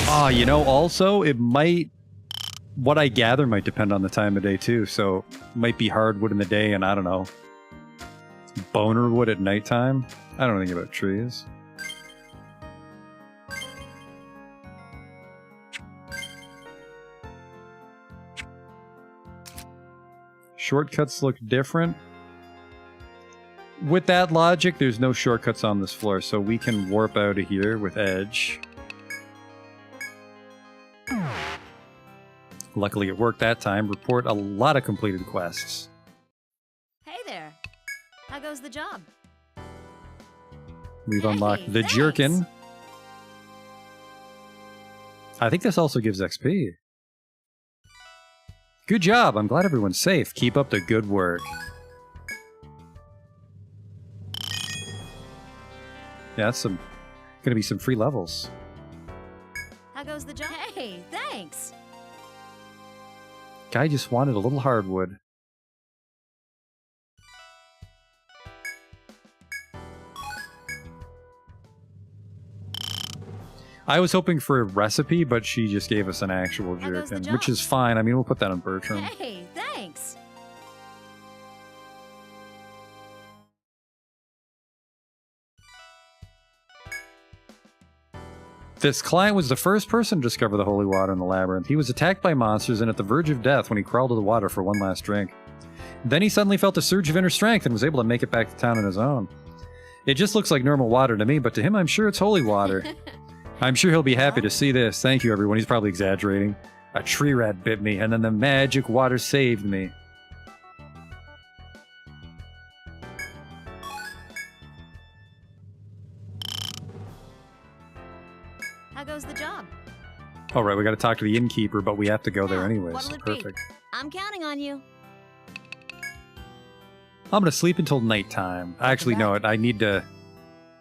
Ah, you know, also, it might... What I gather might depend on the time of day, too. So, it might be hardwood in the day and, I don't know, boner wood at nighttime. I don't know anything about trees. Shortcuts look different. With that logic, there's no shortcuts on this floor, so we can warp out of here with Edge. Luckily it worked that time. Report a lot of completed quests. Hey there. How goes the job? We've Hey, unlocked the thanks. Jerkin. I think this also gives XP. Good job. I'm glad everyone's safe. Keep up the good work. Yeah, that's gonna be some free levels. How goes the job? Hey, thanks. Guy just wanted a little hardwood. I was hoping for a recipe, but she just gave us an actual How goes the jerkin, which job? is fine. I mean, we'll put that on Bertram. Hey, thanks. This client was the first person to discover the holy water in the labyrinth. He was attacked by monsters and at the verge of death when he crawled to the water for one last drink. Then he suddenly felt a surge of inner strength and was able to make it back to town on his own. It just looks like normal water to me, but to him I'm sure it's holy water. I'm sure he'll be happy to see this. Thank you, everyone. He's probably exaggerating. A tree rat bit me, and then the magic water saved me. How goes the job? All right, we got to talk to the innkeeper, but we have to go there Yeah, anyways. what'll So it be? perfect. I'm counting on you. I'm going to sleep until nighttime. Actually, no, I need to...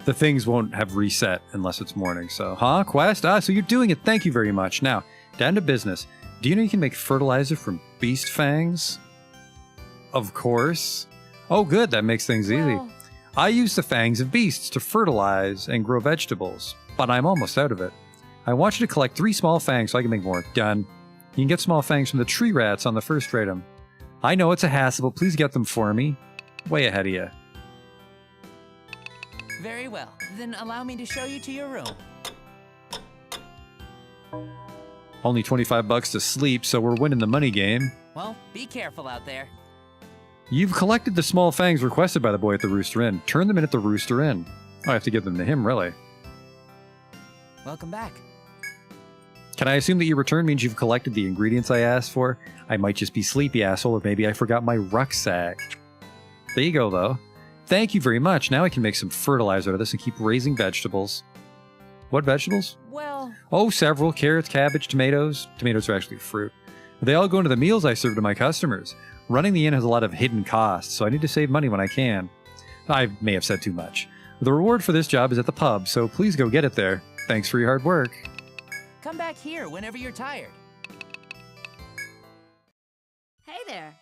The things won't have reset unless it's morning, so... Huh? Quest? Ah, so you're doing it. Thank you very much. Now, down to business. Do you know you can make fertilizer from beast fangs? Of course. Oh, good. That makes things easy. Well, I use the fangs of beasts to fertilize and grow vegetables, but I'm almost out of it. I want you to collect 3 small fangs so I can make more. Done. You can get small fangs from the tree rats on the first ratum. I know it's a hassle, but please get them for me. Way ahead of you. Very well. Then allow me to show you to your room. Only $25 to sleep, so we're winning the money game. Well, be careful out there. You've collected the small fangs requested by the boy at the Rooster Inn. Turn them in at the Rooster Inn. I have to give them to him, really. Welcome back. Can I assume that your return means you've collected the ingredients I asked for? I might just be sleepy, asshole, or maybe I forgot my rucksack. There you go, though. Thank you very much. Now I can make some fertilizer out of this and keep raising vegetables. What vegetables? Well, Oh, several. Carrots, cabbage, tomatoes. Tomatoes are actually fruit. They all go into the meals I serve to my customers. Running the inn has a lot of hidden costs, so I need to save money when I can. I may have said too much. The reward for this job is at the pub, so please go get it there. Thanks for your hard work. come back here whenever you're tired. hey there.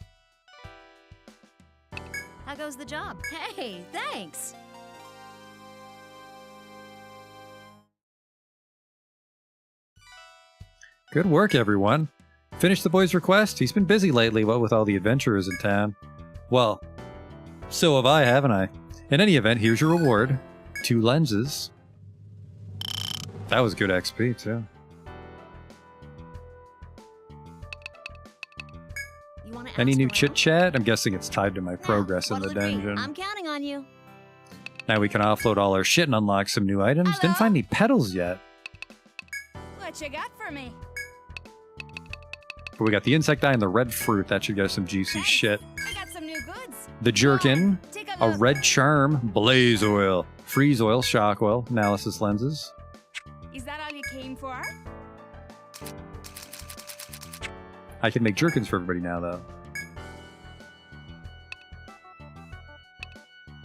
How goes the job? Hey, thanks. Good work, everyone. Finish the boy's request? He's been busy lately, what with all the adventurers in town. Well, so have I, haven't I? In any event, here's your reward. 2 lenses. That was good XP, too. You want to Any ask new around? chit-chat? I'm guessing it's tied to my Yeah, progress in the what'll it be? dungeon. I'm counting on you. Now we can offload all our shit and unlock some new items. Didn't Hello? find any petals yet. What you got for me? But we got the insect eye and the red fruit. That should get us some juicy Thanks. shit. I got some new goods. The jerkin, Take a look. red charm, blaze oil, freeze oil, shock oil, analysis lenses. Is that all you came for? I can make jerkins for everybody now, though.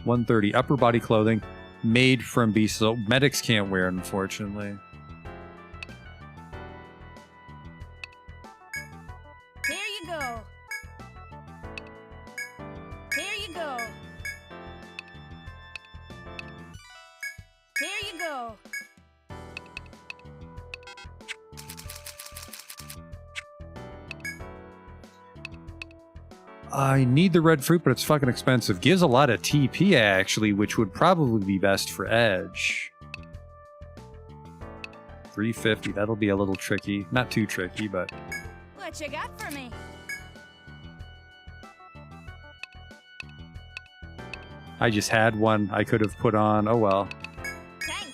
130 upper body clothing made from beasts. So medics can't wear it, unfortunately. Here you go. Here you go. Here you go. I need the red fruit, but it's fucking expensive. Gives a lot of TP, actually, which would probably be best for Edge. 350, that'll be a little tricky. Not too tricky, but... What you got for me? I just had one I could have put on. Oh well. Thanks.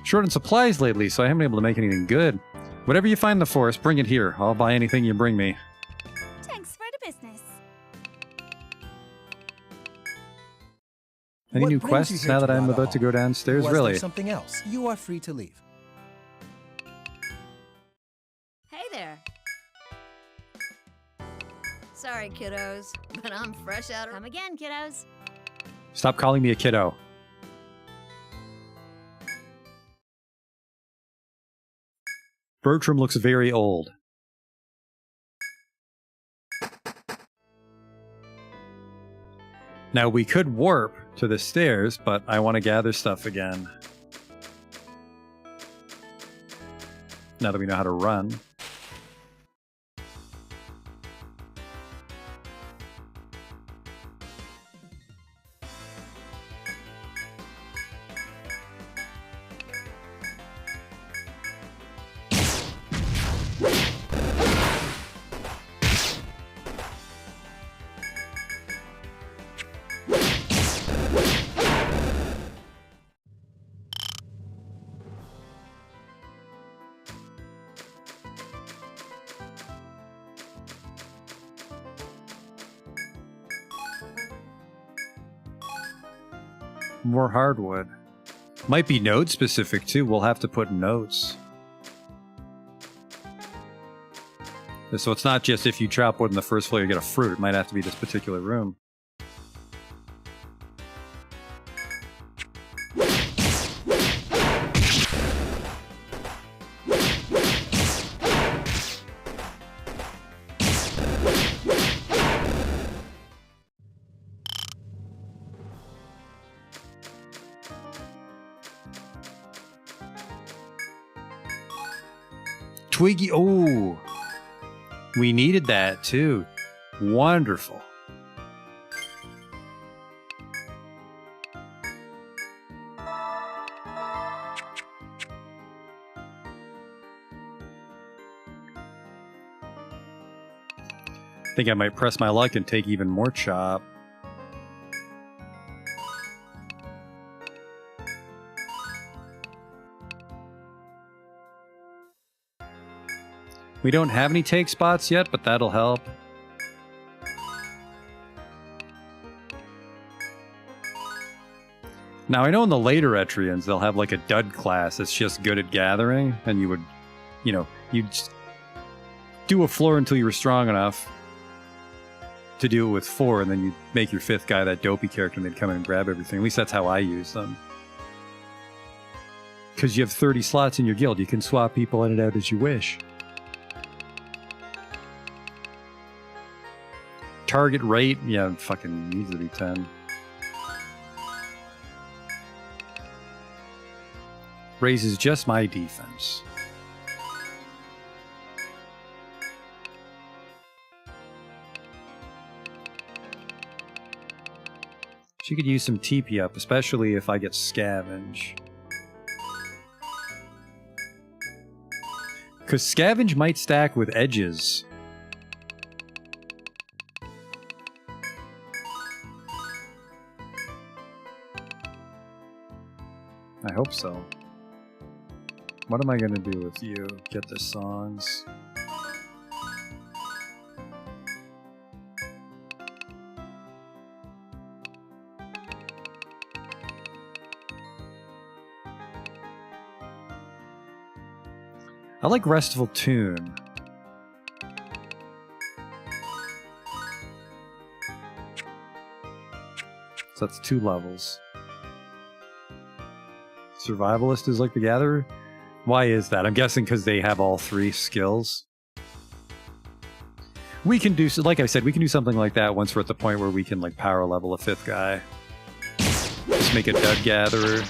Short on supplies lately, so I haven't been able to make anything good. Whatever you find in the forest, bring it here. I'll buy anything you bring me. Thanks for the business. Any What new brings you quests here now to that I'm Rada about to Hall? go downstairs? Was Really? there something else? You are free to leave. Hey there. Sorry, kiddos, but I'm fresh out of... Come again, kiddos. Stop calling me a kiddo. Bertram looks very old. Now, we could warp to the stairs, but I want to gather stuff again. Now that we know how to run. More hardwood. Might be node specific too. We'll have to put notes. So it's not just if you chop wood in the first floor you get a fruit. It might have to be this particular room. Twiggy, oh, we needed that too. Wonderful. I think I might press my luck and take even more chop. We don't have any take spots yet, but that'll help. Now, I know in the later Etrians, they'll have like a dud class that's just good at gathering, and you would, you know, you'd do a floor until you were strong enough to do it with 4, and then you make your 5th guy that dopey character, and they'd come in and grab everything. At least that's how I use them. Because you have 30 slots in your guild, you can swap people in and out as you wish. Target rate, yeah, fucking needs to be 10. Raises just my defense. She could use some TP up, especially if I get scavenge. Because scavenge might stack with edges. I hope so. What am I gonna do with you? Get the songs. I like Restful Tune. So that's 2 levels. Survivalist is like the Gatherer? Why is that? I'm guessing because they have all 3 skills. We can do, like I said, we can do something like that once we're at the point where we can like power level a 5th guy. Just make a Dud Gatherer.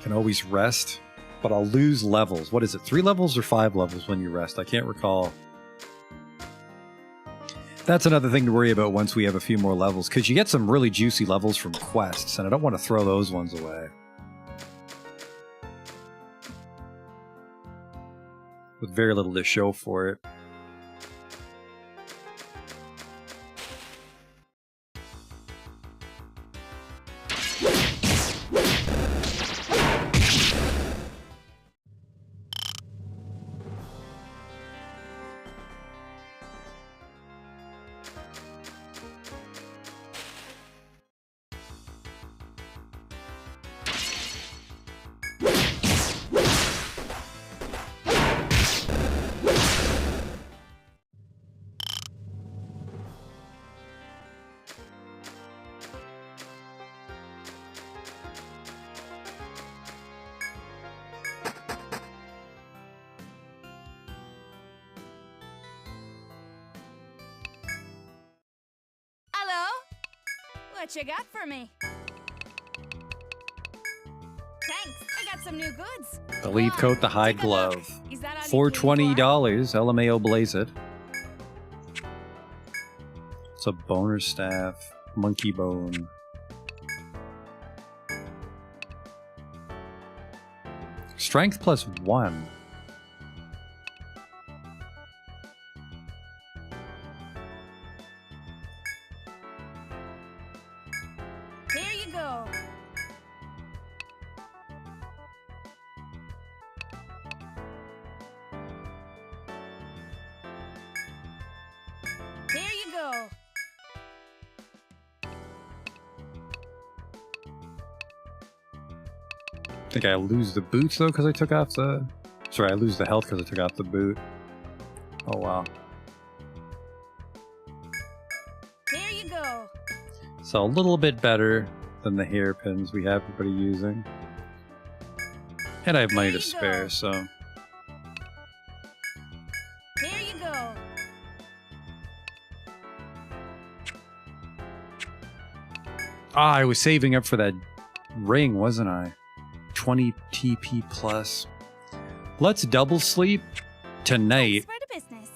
Can always rest, but I'll lose levels. What is it, 3 levels or 5 levels when you rest? I can't recall. That's another thing to worry about once we have a few more levels, because you get some really juicy levels from quests, and I don't want to throw those ones away. With very little to show for it. Hello? What you got for me? Thanks. I got some new goods. The lead coat, the hide Take a look. glove. Is that all you For came $20, LMAO Blaze it. It's a boner staff, monkey bone. Strength plus 1. Here you go. Here you go. I think I lose the boots though because I took off the... Sorry, I lose the health because I took off the boot. Oh wow. Here you go. So a little bit better than the hairpins we have everybody using. And I have money to spare, so... Here you go. Ah, I was saving up for that ring, wasn't I? 20 TP plus. Let's double sleep tonight, Thanks for the business.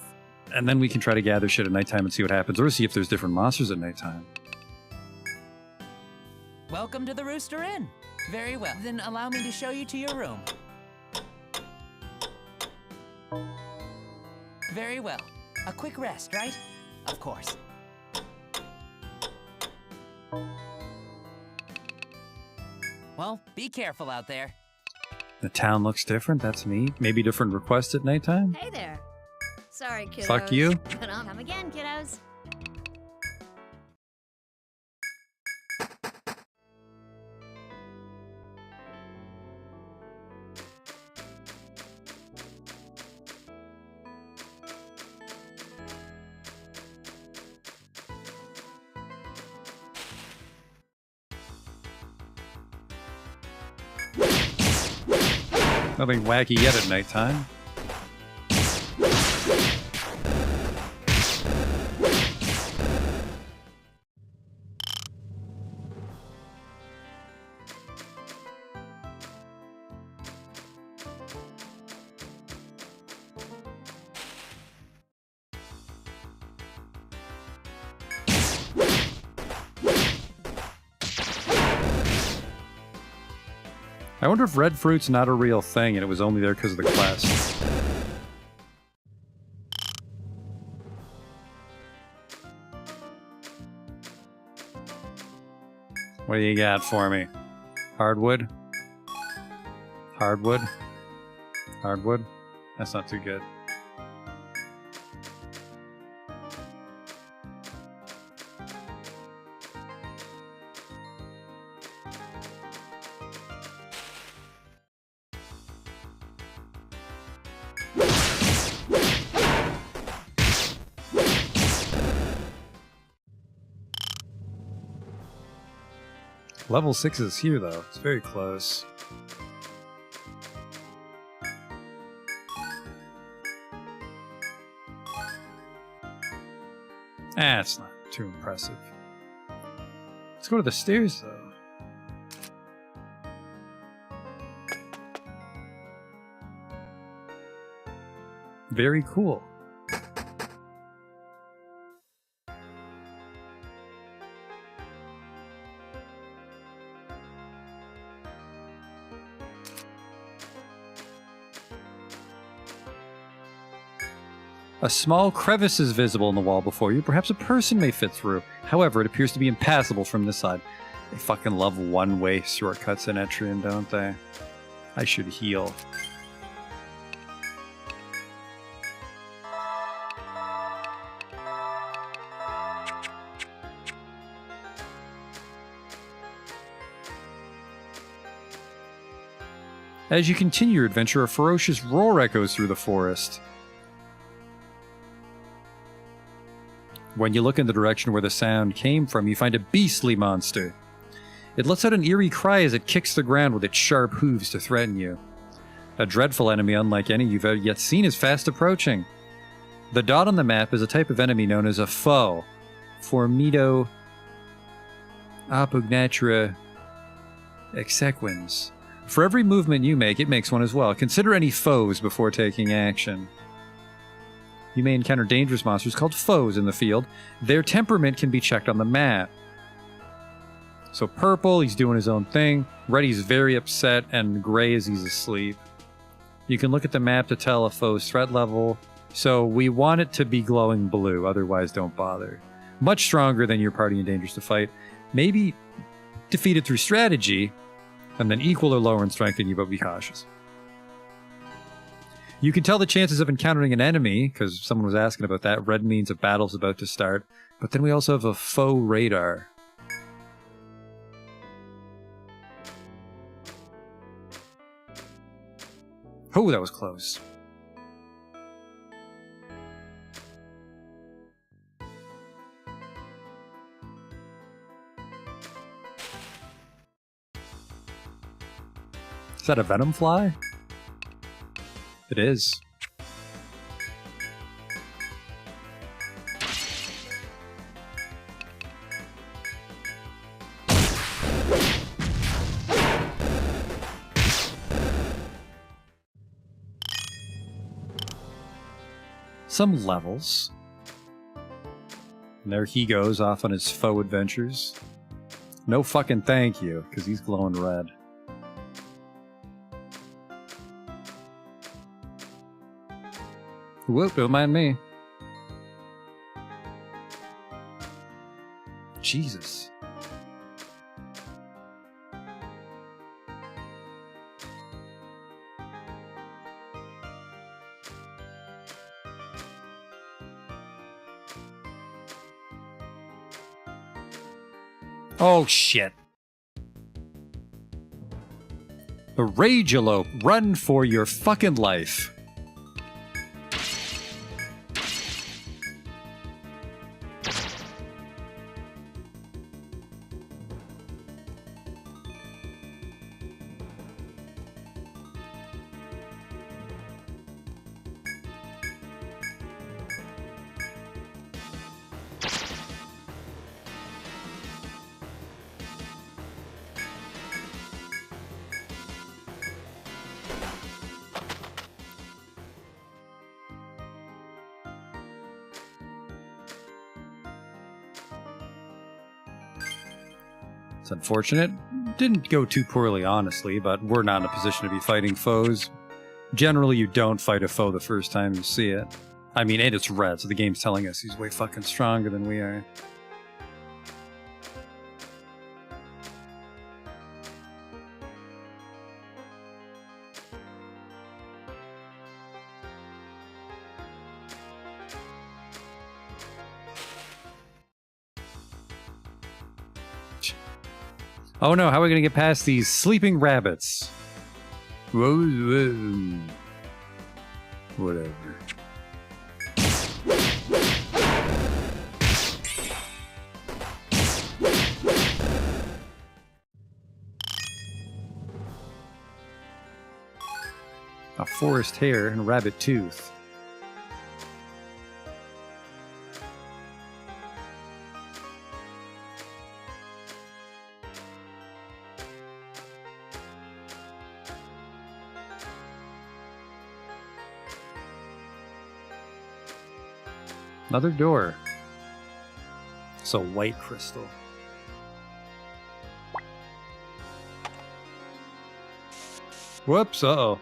and then we can try to gather shit at nighttime and see what happens, or see if there's different monsters at nighttime. Welcome to the Rooster Inn. Very well. Then allow me to show you to your room. Very well. A quick rest, right? Of course. Well, be careful out there. The town looks different, that's neat. Maybe different requests at nighttime? Hey there. Sorry, kiddos. Fuck you. But I'll come again, kiddos. Nothing wacky yet at nighttime. I wonder if red fruit's not a real thing and it was only there because of the quest. What do you got for me? Hardwood? Hardwood? Hardwood? That's not too good. Level 6 is here, though. It's very close. It's not too impressive. Let's go to the stairs, though. Very cool. A small crevice is visible in the wall before you. Perhaps a person may fit through. However, it appears to be impassable from this side. They fucking love one-way shortcuts in Etrian, don't they? I should heal. As you continue your adventure, a ferocious roar echoes through the forest. When you look in the direction where the sound came from, you find a beastly monster. It lets out an eerie cry as it kicks the ground with its sharp hooves to threaten you. A dreadful enemy unlike any you've yet seen is fast approaching. The dot on the map is a type of enemy known as a foe. Formido Apugnatura exequens. For every movement you make, it makes one as well. Consider any foes before taking action. You may encounter dangerous monsters called foes in the field. Their temperament can be checked on the map. So purple, he's doing his own thing. Red, he's very upset, and gray is he's asleep. You can look at the map to tell a foe's threat level. So we want it to be glowing blue, otherwise don't bother. Much stronger than your party and dangerous to fight. Maybe defeated through strategy, and then equal or lower in strength than you, but be cautious. You can tell the chances of encountering an enemy, because someone was asking about that. Red means a battle's about to start. But then we also have a foe radar. Oh, that was close. Is that a venom fly? It is. Some levels. And there he goes off on his foe adventures. No fucking thank you, because he's glowing red. Whoop, don't mind me. Jesus. Oh, shit. The Rage Elope. Run for your fucking life. It's unfortunate. Didn't go too poorly, honestly, but we're not in a position to be fighting foes. Generally, you don't fight a foe the first time you see it. I mean, and it's red, so the game's telling us he's way fucking stronger than we are. Oh no, how are we going to get past these sleeping rabbits? Whoa, whoa. Whatever. forest hare, and rabbit tooth. Another door. It's a white crystal. Whoops, uh-oh.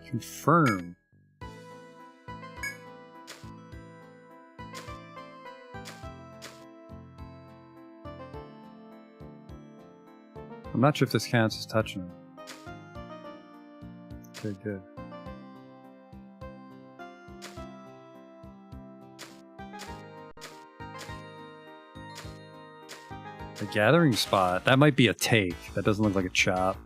Confirm. I'm not sure if this counts as touching. Okay, good. The gathering spot. That might be a take. That doesn't look like a chop.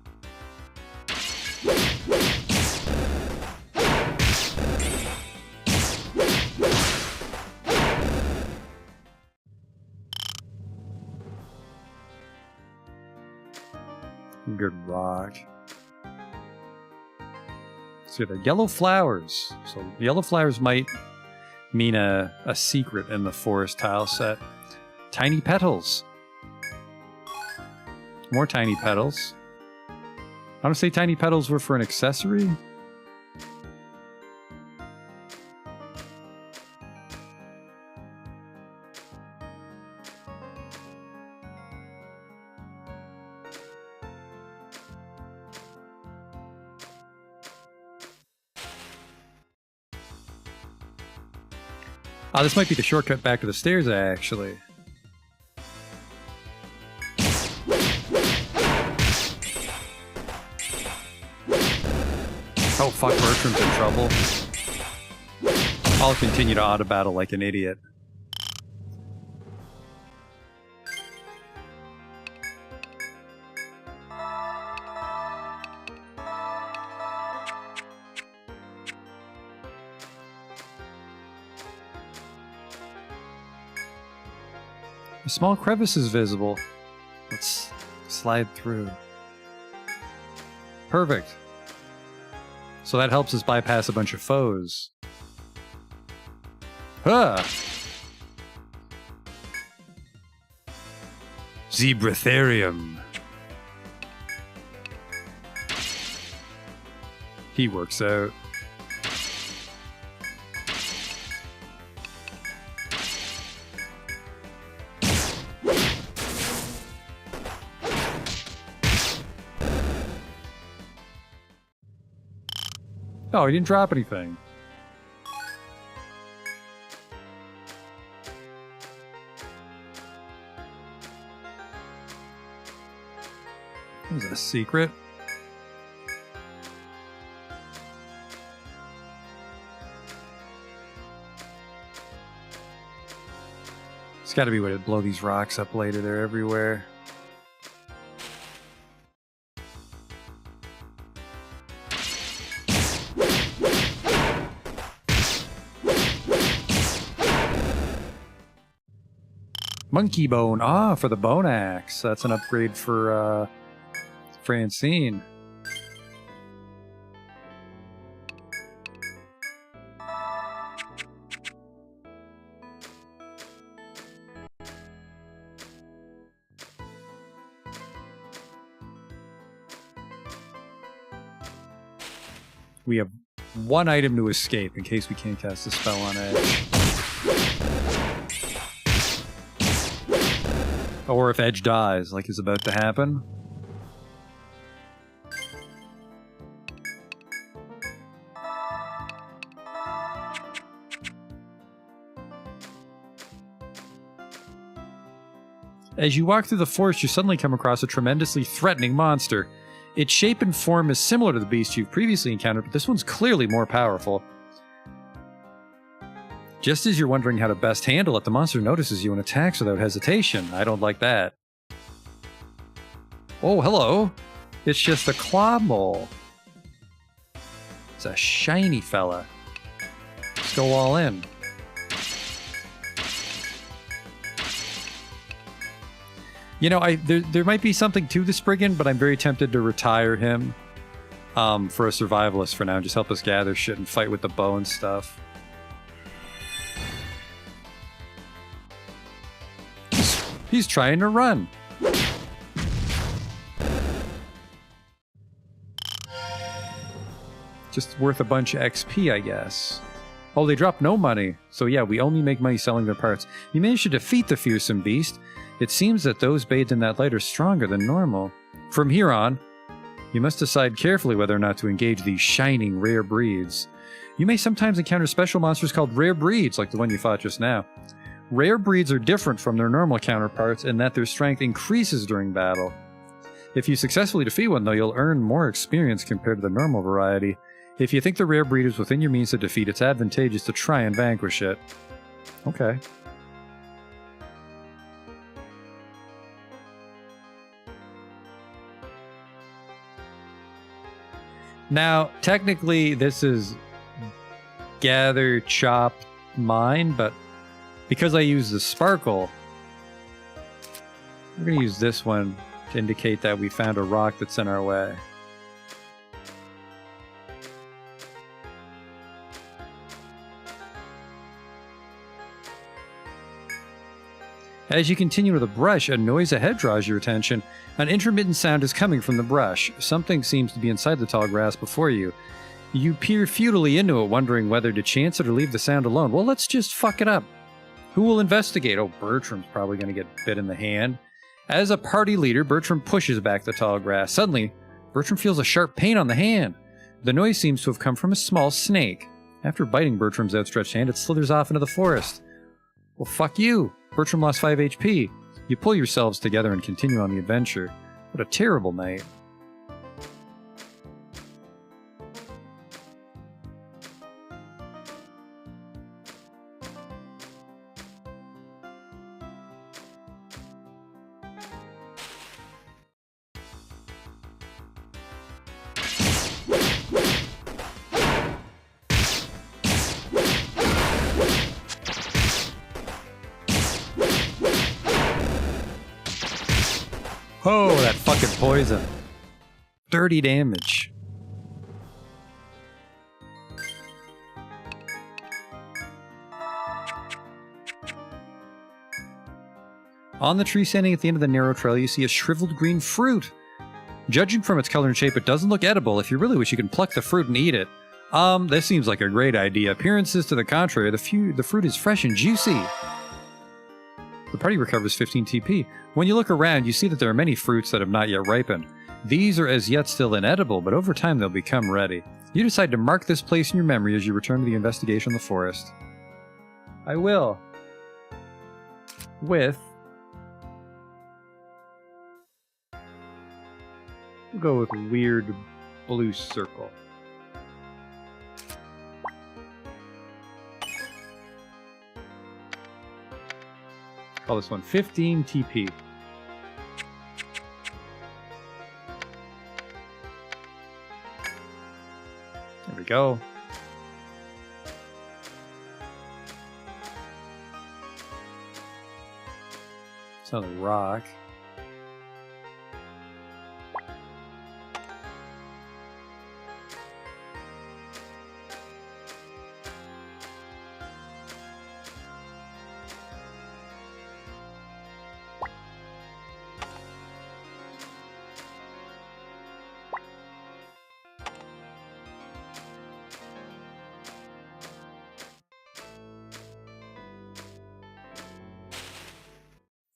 Good rock. So the yellow flowers. So yellow flowers might mean a secret in the forest tile set. Tiny petals. More tiny petals. I want to say tiny petals were for an accessory. Oh, this might be the shortcut back to the stairs, actually. Oh, fuck, Bertram's in trouble. I'll continue to auto-battle like an idiot. A small crevice is visible. Let's slide through. Perfect. So that helps us bypass a bunch of foes. Huh! Zebratherium. He works out. Oh, he didn't drop anything. Is that a secret? There's got to be a way to blow these rocks up later. They're everywhere. Monkey bone. Ah, for the bone axe. That's an upgrade for Francine. We have one item to escape in case we can't cast a spell on Edge. Or if Edge dies, like is about to happen. As you walk through the forest, you suddenly come across a tremendously threatening monster. Its shape and form is similar to the beast you've previously encountered, but this one's clearly more powerful. Just as you're wondering how to best handle it, the monster notices you and attacks without hesitation. I don't like that. Oh, hello. It's just a claw mole. It's a shiny fella. Let's go all in. You know, there might be something to the Spriggan, but I'm very tempted to retire him for a survivalist for now. Just help us gather shit and fight with the bow and stuff. He's trying to run. Just worth a bunch of XP, I guess. Oh, they drop no money. So yeah, we only make money selling their parts. You managed to defeat the fearsome beast. It seems that those bathed in that light are stronger than normal. From here on, you must decide carefully whether or not to engage these shining rare breeds. You may sometimes encounter special monsters called rare breeds, like the one you fought just now. Rare breeds are different from their normal counterparts in that their strength increases during battle. If you successfully defeat one, though, you'll earn more experience compared to the normal variety. If you think the rare breed is within your means to defeat, it's advantageous to try and vanquish it. Okay. Now, technically, this is gather, chop, mine, but because I use the sparkle, we're going to use this one to indicate that we found a rock that's in our way. As you continue with the brush, a noise ahead draws your attention. An intermittent sound is coming from the brush. Something seems to be inside the tall grass before you. You peer futilely into it, wondering whether to chance it or leave the sound alone. Well, let's just fuck it up. Who will investigate? Oh, Bertram's probably going to get bit in the hand. As a party leader, Bertram pushes back the tall grass. Suddenly, Bertram feels a sharp pain on the hand. The noise seems to have come from a small snake. After biting Bertram's outstretched hand, it slithers off into the forest. Well, fuck you. Bertram lost 5 HP. You pull yourselves together and continue on the adventure. What a terrible night. Oh, that fucking poison. 30 damage. On the tree standing at the end of the narrow trail, you see a shriveled green fruit. Judging from its color and shape, it doesn't look edible. If you really wish, you can pluck the fruit and eat it. This seems like a great idea. Appearances to the contrary, the fruit is fresh and juicy. The party recovers 15 TP. When you look around, you see that there are many fruits that have not yet ripened. These are as yet still inedible, but over time they'll become ready. You decide to mark this place in your memory as you return to the investigation of the forest. I will. With... we'll go with weird blue circle. Call this one 15 TP. There we go. It's another rock.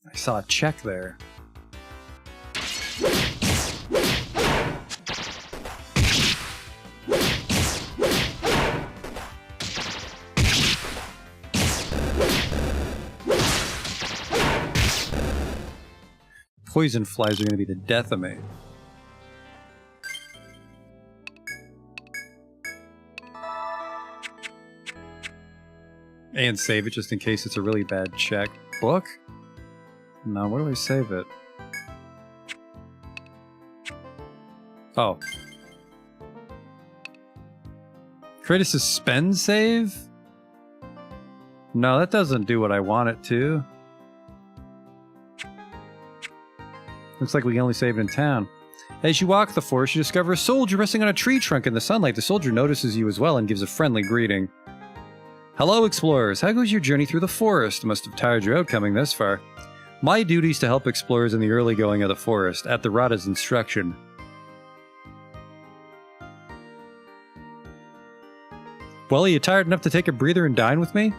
I saw a check there. Poison flies are going to be the death of me. And save it just in case it's a really bad check. Book? No, where do I save it? Oh. Create a suspend save? No, that doesn't do what I want it to. Looks like we can only save it in town. As you walk the forest, you discover a soldier resting on a tree trunk in the sunlight. The soldier notices you as well and gives a friendly greeting. Hello, explorers. How goes your journey through the forest? Must have tired you out coming this far. My duty is to help explorers in the early going of the forest, at the Rada's instruction. Well, are you tired enough to take a breather and dine with me?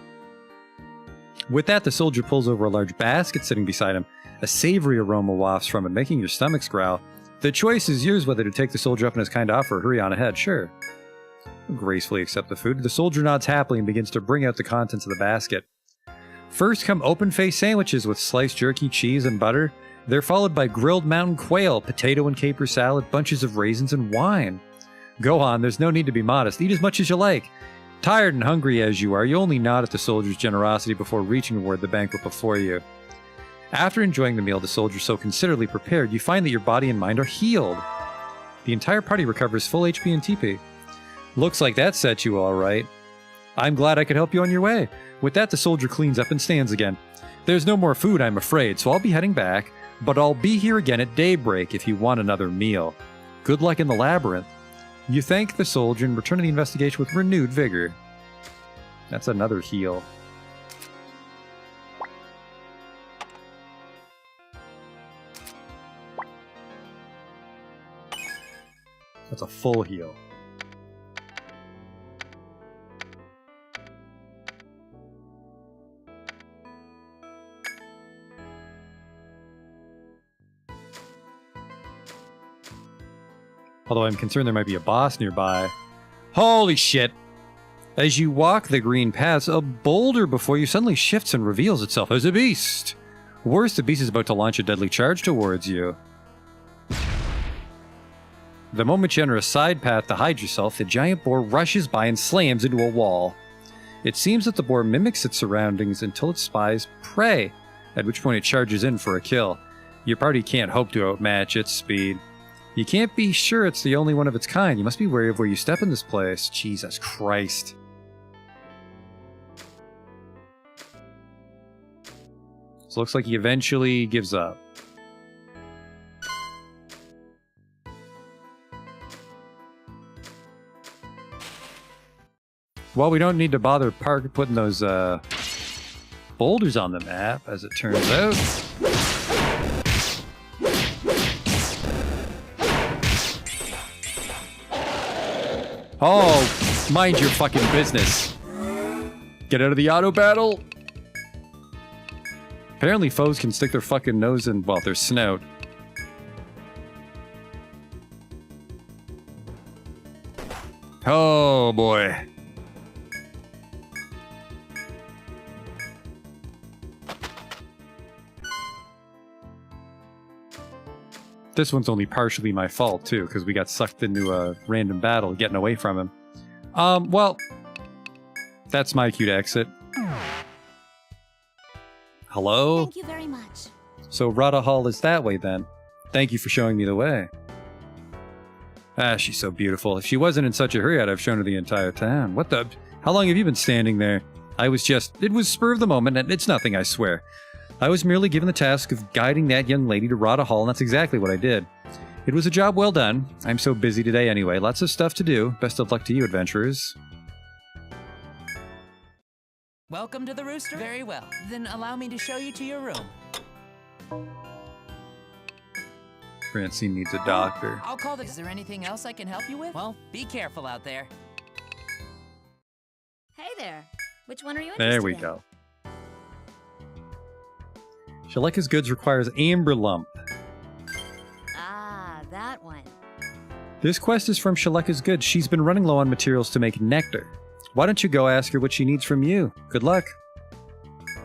With that, the soldier pulls over a large basket sitting beside him. A savory aroma wafts from it, making your stomachs growl. The choice is yours whether to take the soldier up in his kind offer or hurry on ahead, sure. Gracefully accept the food. The soldier nods happily and begins to bring out the contents of the basket. First come open-faced sandwiches with sliced jerky, cheese, and butter. They're followed by grilled mountain quail, potato and caper salad, bunches of raisins, and wine. Go on, there's no need to be modest. Eat as much as you like. Tired and hungry as you are, you only nod at the soldier's generosity before reaching toward the banquet before you. After enjoying the meal the soldier's so considerately prepared, you find that your body and mind are healed. The entire party recovers full HP and TP. Looks like that set you all right. I'm glad I could help you on your way. With that, the soldier cleans up and stands again. There's no more food, I'm afraid, so I'll be heading back, but I'll be here again at daybreak if you want another meal. Good luck in the labyrinth. You thank the soldier and return to the investigation with renewed vigor. That's another heal. That's a full heal. Although I'm concerned there might be a boss nearby. Holy shit! As you walk the green paths, a boulder before you suddenly shifts and reveals itself as a beast. Worse, the beast is about to launch a deadly charge towards you. The moment you enter a side path to hide yourself, the giant boar rushes by and slams into a wall. It seems that the boar mimics its surroundings until it spies prey, at which point it charges in for a kill. Your party can't hope to outmatch its speed. You can't be sure it's the only one of its kind. You must be wary of where you step in this place. Jesus Christ. So it looks like he eventually gives up. Well, we don't need to bother putting those boulders on the map, as it turns out. Oh, mind your fucking business. Get out of the auto battle. Apparently foes can stick their fucking nose in, well, their snout. Oh boy. This one's only partially my fault, too, because we got sucked into a random battle getting away from him. Well, that's my cue to exit. Hello? Thank you very much. So Rada Hall is that way, then. Thank you for showing me the way. Ah, she's so beautiful. If she wasn't in such a hurry, I'd have shown her the entire town. What the... How long have you been standing there? It was spur of the moment, and it's nothing, I swear. I was merely given the task of guiding that young lady to Rada Hall, and that's exactly what I did. It was a job well done. I'm so busy today anyway. Lots of stuff to do. Best of luck to you, adventurers. Welcome to the Rooster. Very well. Then allow me to show you to your room. Francine needs a doctor. I'll call the... Is there anything else I can help you with? Well, be careful out there. Hey there. Which one are you interested in? There we go. Shaleka's Goods requires Amber Lump. Ah, that one. This quest is from Shaleka's Goods. She's been running low on materials to make nectar. Why don't you go ask her what she needs from you? Good luck.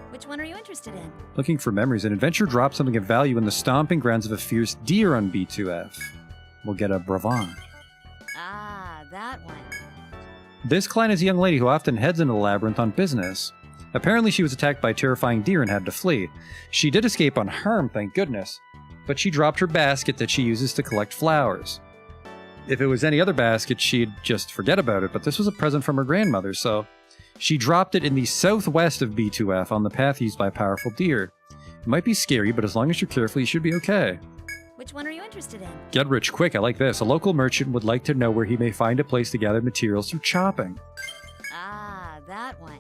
Which one are you interested in? Looking for memories. An adventure drops something of value in the stomping grounds of a fierce deer on B2F. We'll get a bravant. Ah, that one. This client is a young lady who often heads into the labyrinth on business. Apparently she was attacked by a terrifying deer and had to flee. She did escape unharmed, thank goodness, but she dropped her basket that she uses to collect flowers. If it was any other basket, she'd just forget about it, but this was a present from her grandmother, so she dropped it in the southwest of B2F on the path used by powerful deer. It might be scary, but as long as you're careful, you should be okay. Which one are you interested in? Get rich quick, I like this. A local merchant would like to know where he may find a place to gather materials through chopping. Ah, that one.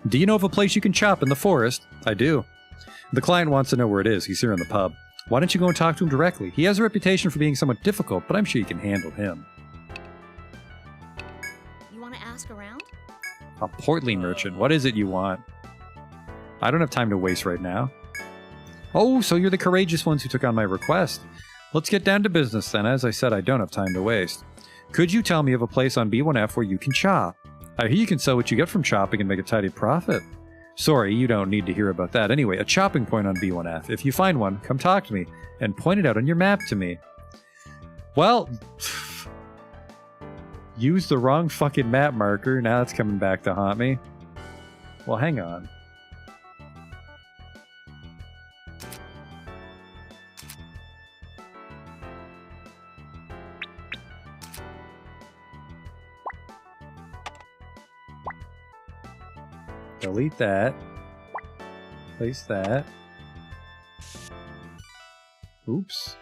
Do you know of a place you can chop in the forest? I do. The client wants to know where it is. He's here in the pub. Why don't you go and talk to him directly? He has a reputation for being somewhat difficult, but I'm sure you can handle him. You want to ask around? A portly merchant. What is it you want? I don't have time to waste right now. Oh, so you're the courageous ones who took on my request. Let's get down to business then. As I said, I don't have time to waste. Could you tell me of a place on B1F where you can chop? I hear you can sell what you get from chopping and make a tidy profit. Sorry, you don't need to hear about that. Anyway, a chopping point on B1F. If you find one, come talk to me and point it out on your map to me. Well, use the wrong fucking map marker. Now it's coming back to haunt me. Well, hang on. Delete that. Place that. Oops.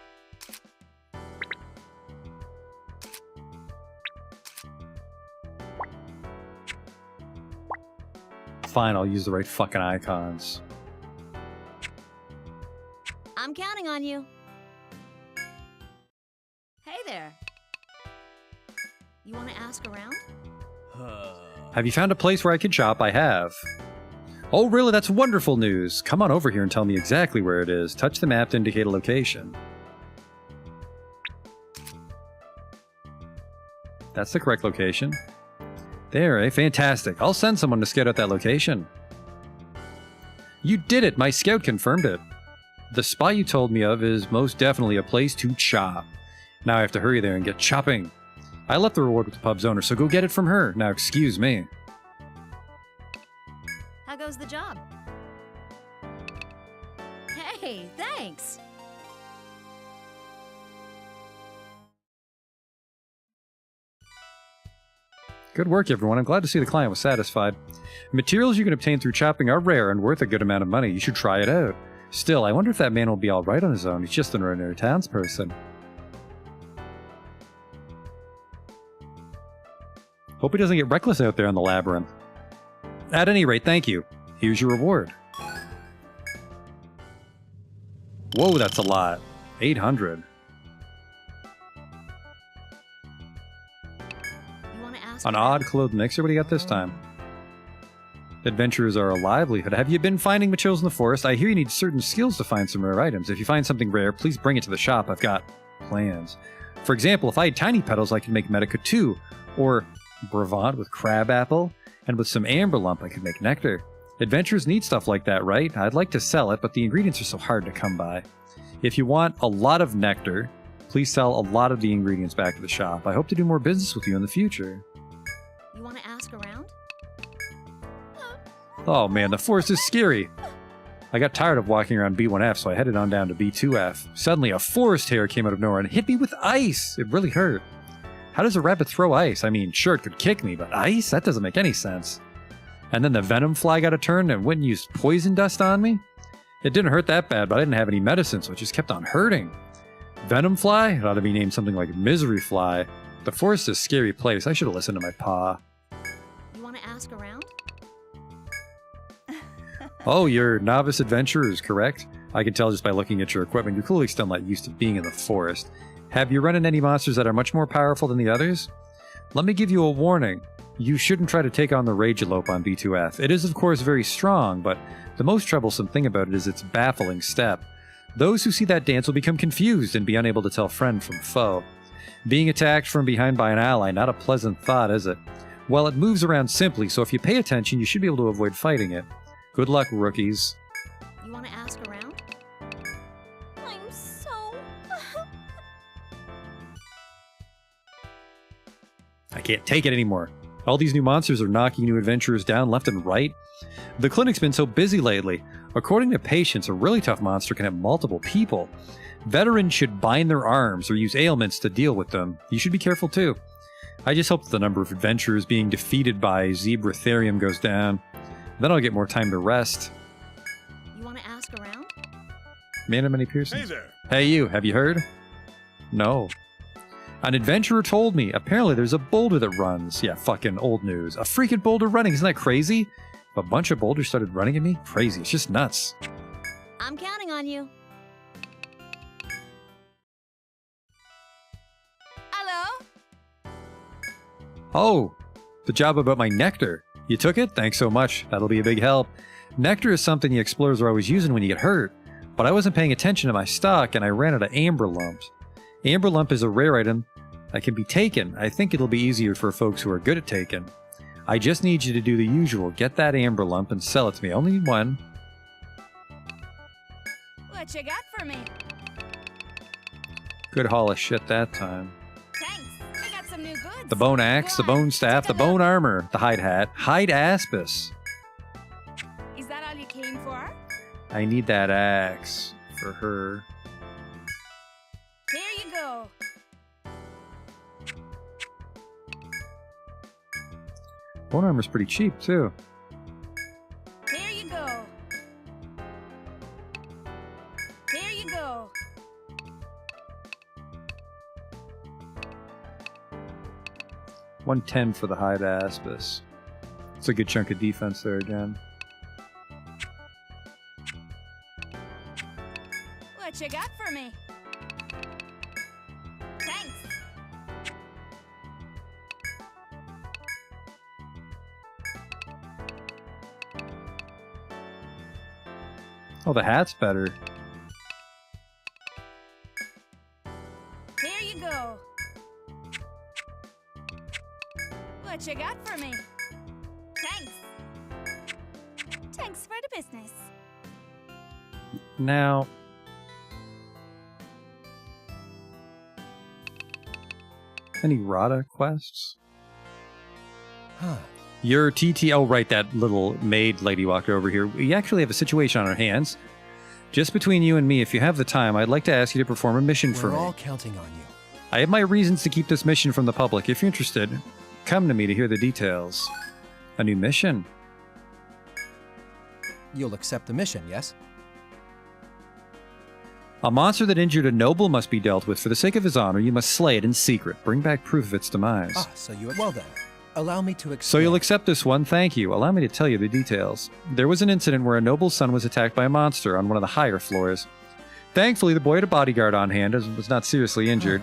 Fine, I'll use the right fucking icons. I'm counting on you. Hey there. You want to ask around? Have you found a place where I can chop? I have. Oh, really? That's wonderful news. Come on over here and tell me exactly where it is. Touch the map to indicate a location. That's the correct location. There, eh? Fantastic. I'll send someone to scout out that location. You did it! My scout confirmed it. The spot you told me of is most definitely a place to chop. Now I have to hurry there and get chopping. I left the reward with the pub's owner, so go get it from her. Now excuse me. How goes the job? Hey, thanks. Good work, everyone. I'm glad to see the client was satisfied. Materials you can obtain through chopping are rare and worth a good amount of money. You should try it out. Still, I wonder if that man will be alright on his own. He's just an ordinary townsperson. Hope he doesn't get reckless out there in the labyrinth. At any rate, thank you. Here's your reward. Whoa, that's a lot. 800. You want to ask An around? odd clothed mixer? What do you got this time? Adventurers are a livelihood. Have you been finding materials in the forest? I hear you need certain skills to find some rare items. If you find something rare, please bring it to the shop. I've got plans. For example, if I had tiny petals, I could make Medica 2, or Bravant with crab apple, and with some amber lump I could make nectar. Adventurers need stuff like that, right? I'd like to sell it, but the ingredients are so hard to come by. If you want a lot of nectar, please sell a lot of the ingredients back to the shop. I hope to do more business with you in the future. You want to ask around? Oh man, the forest is scary. I got tired of walking around B1F, so I headed on down to B2F. Suddenly, a forest hare came out of nowhere and hit me with ice. It really hurt. How does a rabbit throw ice? I mean, sure, it could kick me, but ice? That doesn't make any sense. And then the venom fly got a turn and went and used poison dust on me? It didn't hurt that bad, but I didn't have any medicine, so it just kept on hurting. Venom fly? It ought to be named something like misery fly. The forest is a scary place. I should have listened to my pa. You want to ask around? Oh, you're novice adventurers, correct? I can tell just by looking at your equipment. You're clearly still not used to being in the forest. Have you run into any monsters that are much more powerful than the others? Let me give you a warning. You shouldn't try to take on the Ragealope on B2F. It is, of course, very strong, but the most troublesome thing about it is its baffling step. Those who see that dance will become confused and be unable to tell friend from foe. Being attacked from behind by an ally, not a pleasant thought, is it? Well, it moves around simply, so if you pay attention, you should be able to avoid fighting it. Good luck, rookies. You want to ask around? I'm so... I can't take it anymore. All these new monsters are knocking new adventurers down left and right. The clinic's been so busy lately. According to Patience, a really tough monster can have multiple people. Veterans should bind their arms or use ailments to deal with them. You should be careful too. I just hope that the number of adventurers being defeated by Zebratherium goes down. Then I'll get more time to rest. You want to ask around? Man of many Pearsons. Hey there. Hey you, have you heard? No. An adventurer told me, apparently there's a boulder that runs. Yeah, fucking old news. A freaking boulder running, isn't that crazy? If a bunch of boulders started running at me? Crazy, it's just nuts. I'm counting on you. Hello? Oh, the job about my nectar. You took it? Thanks so much. That'll be a big help. Nectar is something the explorers are always using when you get hurt, but I wasn't paying attention to my stock and I ran out of amber lumps. Amber lump is a rare item that can be taken. I think it'll be easier for folks who are good at taking. I just need you to do the usual. Get that amber lump and sell it to me. Only one. What you got for me? Good haul of shit that time. Thanks. I got some new goods. The bone axe, the Go on, bone staff, the take a bone look. armor, the hide hat, hide aspis. Is that all you came for? I need that axe for her. Here you go. Bone armor's pretty cheap too. Here you go. Here you go. 110 for the hide aspis. It's a good chunk of defense there again. What you got for me? Thanks. Oh, the hat's better. Here you go. What you got for me? Thanks. Thanks for the business. Now, any Rada quests? Huh. Your TT, oh right, that little maid lady walked over here. We actually have a situation on our hands. Just between you and me, if you have the time, I'd like to ask you to perform a mission for We're me. all counting on you. I have my reasons to keep this mission from the public. If you're interested, come to me to hear the details. A new mission. You'll accept the mission, yes? A monster that injured a noble must be dealt with. For the sake of his honor, you must slay it in secret. Bring back proof of its demise. Ah, so you... Well then, allow me to explain. So you'll accept this one, thank you. Allow me to tell you the details. There was an incident where a noble's son was attacked by a monster on one of the higher floors. Thankfully, the boy had a bodyguard on hand and was not seriously injured.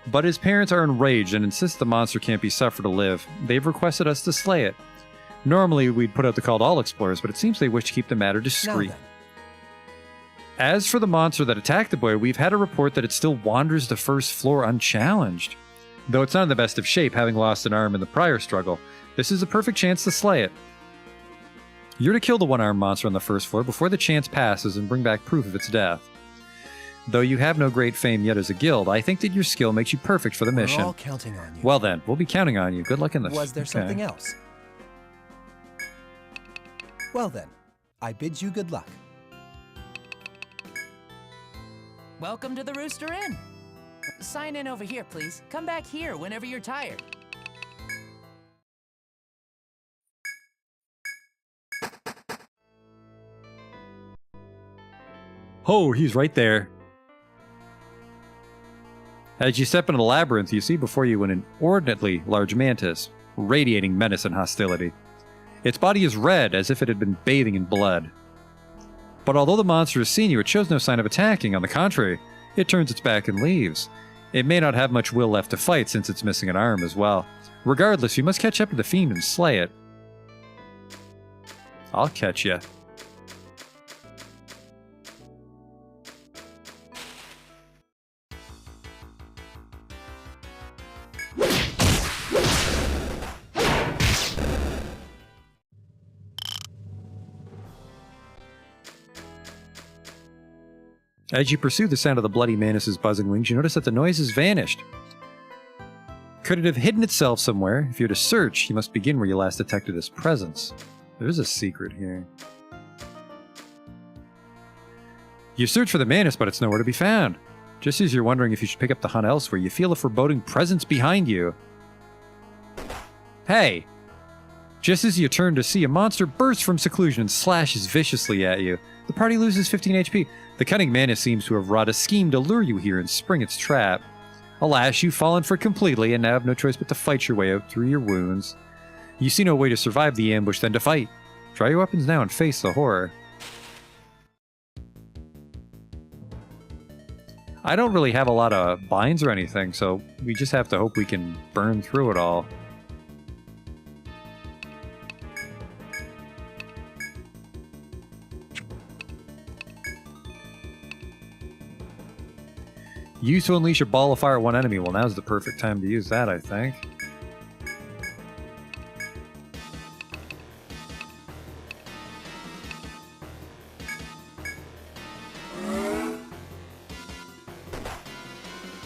But his parents are enraged and insist the monster can't be suffered to live. They've requested us to slay it. Normally, we'd put out the call to all explorers, but it seems they wish to keep the matter Now discreet. then, As for the monster that attacked the boy, we've had a report that it still wanders the first floor unchallenged. Though it's not in the best of shape, having lost an arm in the prior struggle, this is a perfect chance to slay it. You're to kill the one-armed monster on the first floor before the chance passes and bring back proof of its death. Though you have no great fame yet as a guild, I think that your skill makes you perfect for the we're mission. all counting on you. Well then, we'll be counting on you. Good luck in this. Was there Okay. something else? Well then, I bid you good luck. Welcome to the Rooster Inn. Sign in over here, please. Come back here whenever you're tired. Oh, he's right there. As you step into the labyrinth, you see before you an inordinately large mantis, radiating menace and hostility. Its body is red, as if it had been bathing in blood. But although the monster has seen you, it shows no sign of attacking. On the contrary, it turns its back and leaves. It may not have much will left to fight, since it's missing an arm as well. Regardless, you must catch up to the fiend and slay it. I'll catch ya. As you pursue the sound of the bloody mantis's buzzing wings, you notice that the noise has vanished. Could it have hidden itself somewhere? If you're to search, you must begin where you last detected its presence. There's a secret here. You search for the mantis, but it's nowhere to be found. Just as you're wondering if you should pick up the hunt elsewhere, you feel a foreboding presence behind you. Hey! Just as you turn to see, a monster bursts from seclusion and slashes viciously at you. The party loses 15 HP. The cunning mantis seems to have wrought a scheme to lure you here and spring its trap. Alas, you've fallen for it completely and now have no choice but to fight your way out through your wounds. You see no way to survive the ambush than to fight. Try your weapons now and face the horror. I don't really have a lot of binds or anything, so we just have to hope we can burn through it all. Use to unleash a ball of fire at one enemy. Well, now's the perfect time to use that, I think.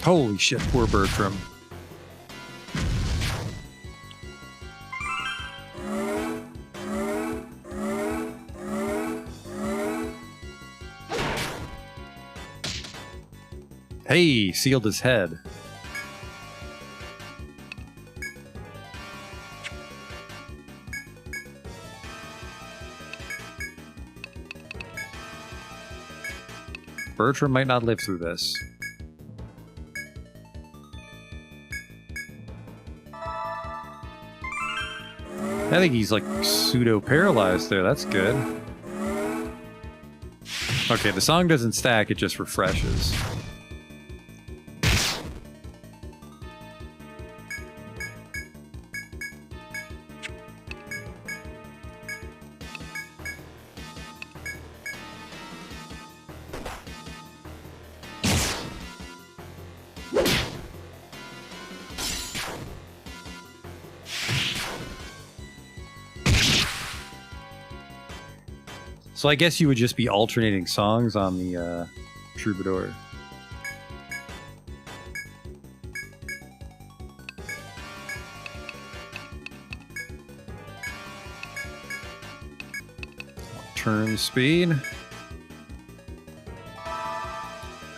Holy shit, poor Bertram. Hey, sealed his head. Bertram might not live through this. I think he's like pseudo-paralyzed there, that's good. Okay, the song doesn't stack, it just refreshes. So I guess you would just be alternating songs on the Troubadour. Turn speed.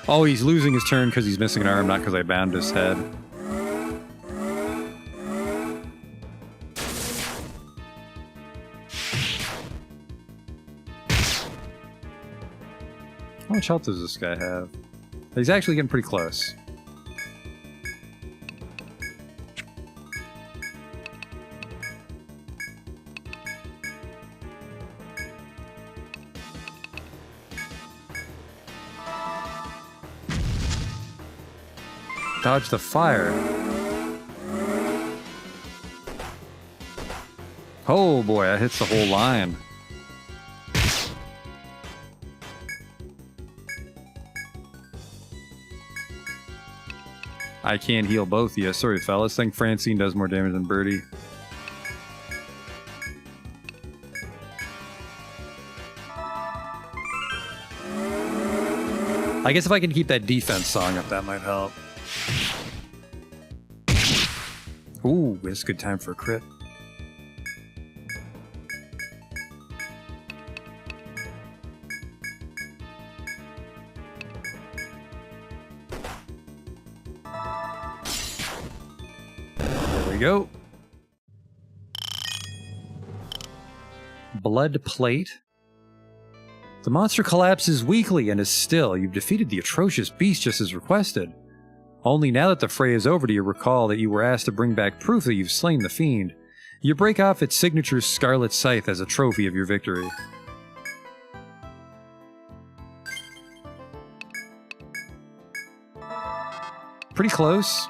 Oh, he's losing his turn because he's missing an arm, not because I bound his head. How much health does this guy have? He's actually getting pretty close. Dodge the fire. Oh boy, that hits the whole line. I can't heal both of you. Sorry, fellas. I think Francine does more damage than Birdie. I guess if I can keep that defense song up, that might help. Ooh, it's a good time for a crit. Go. Blood plate. The monster collapses weakly and is still. You've defeated the atrocious beast just as requested. Only now that the fray is over do you recall that you were asked to bring back proof that you've slain the fiend. You break off its signature scarlet scythe as a trophy of your victory. Pretty close.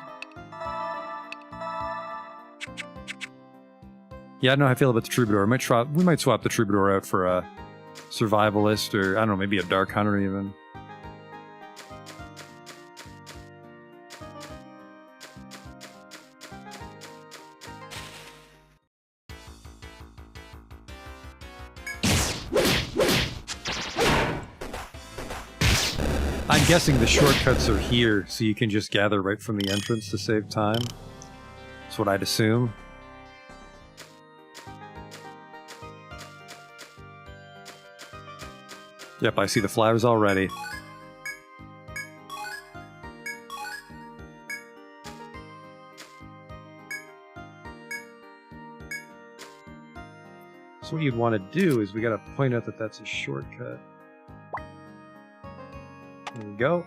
Yeah, I don't know how I feel about the Troubadour. We might swap the Troubadour out for a Survivalist, or I don't know, maybe a Dark Hunter even. I'm guessing the shortcuts are here, so you can just gather right from the entrance to save time. That's what I'd assume. Yep, I see the flowers already. So what you'd want to do is we got to point out that that's a shortcut. There we go.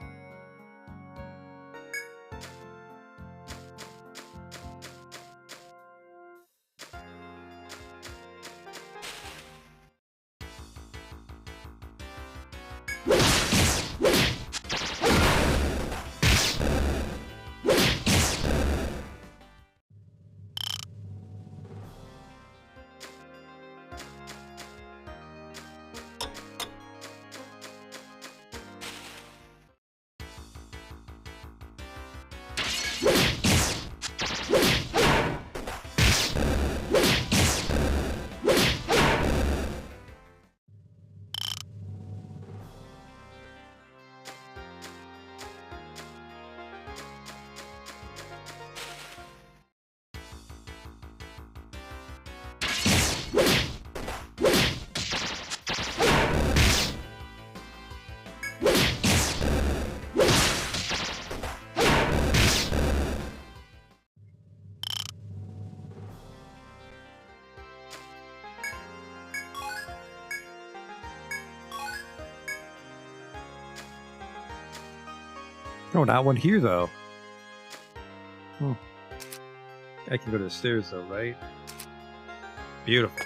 No, not one here, though. Oh. I can go to the stairs, though, right? Beautiful.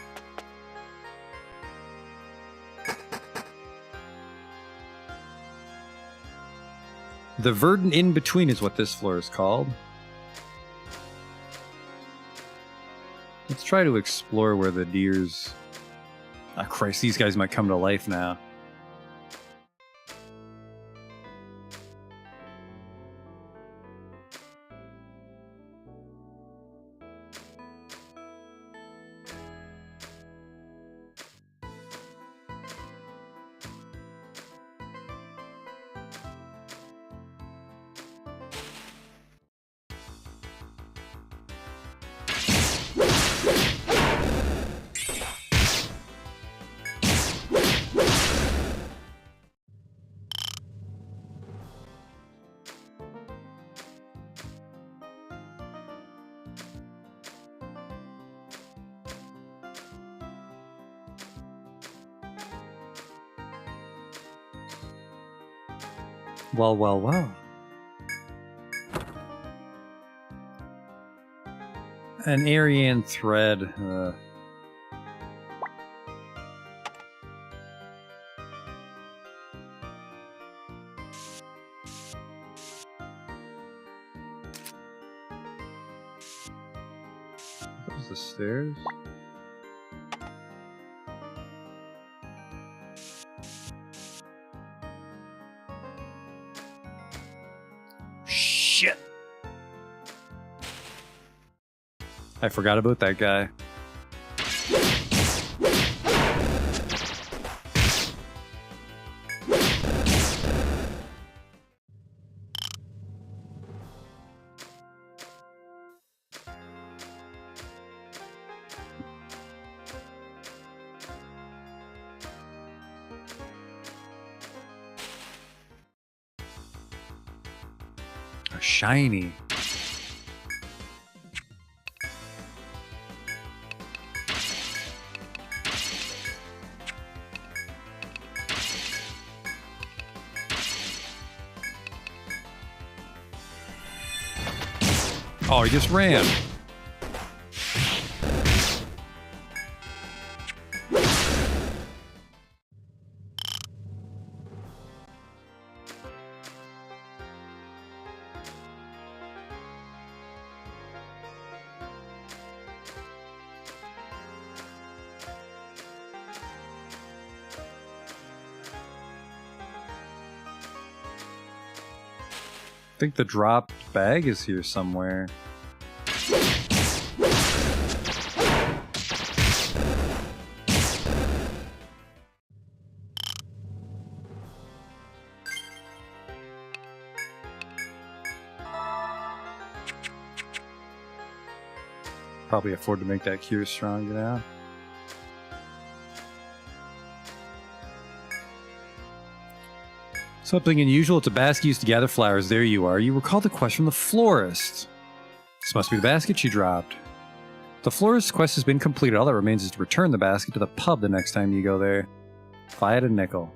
The verdant in-between is what this floor is called. Let's try to explore where the deers... Ah, Christ, these guys might come to life now. Well, well, well. An Etrian thread. There's the stairs. Shit. I forgot about that guy. Shiny. Oh, he just ran. I think the dropped bag is here somewhere. Probably afford to make that cure stronger now. Something unusual. It's a basket used to gather flowers. There you are. You recall the question from the florist. This must be the basket she dropped. The florist's quest has been completed. All that remains is to return the basket to the pub the next time you go there. If I had a nickel.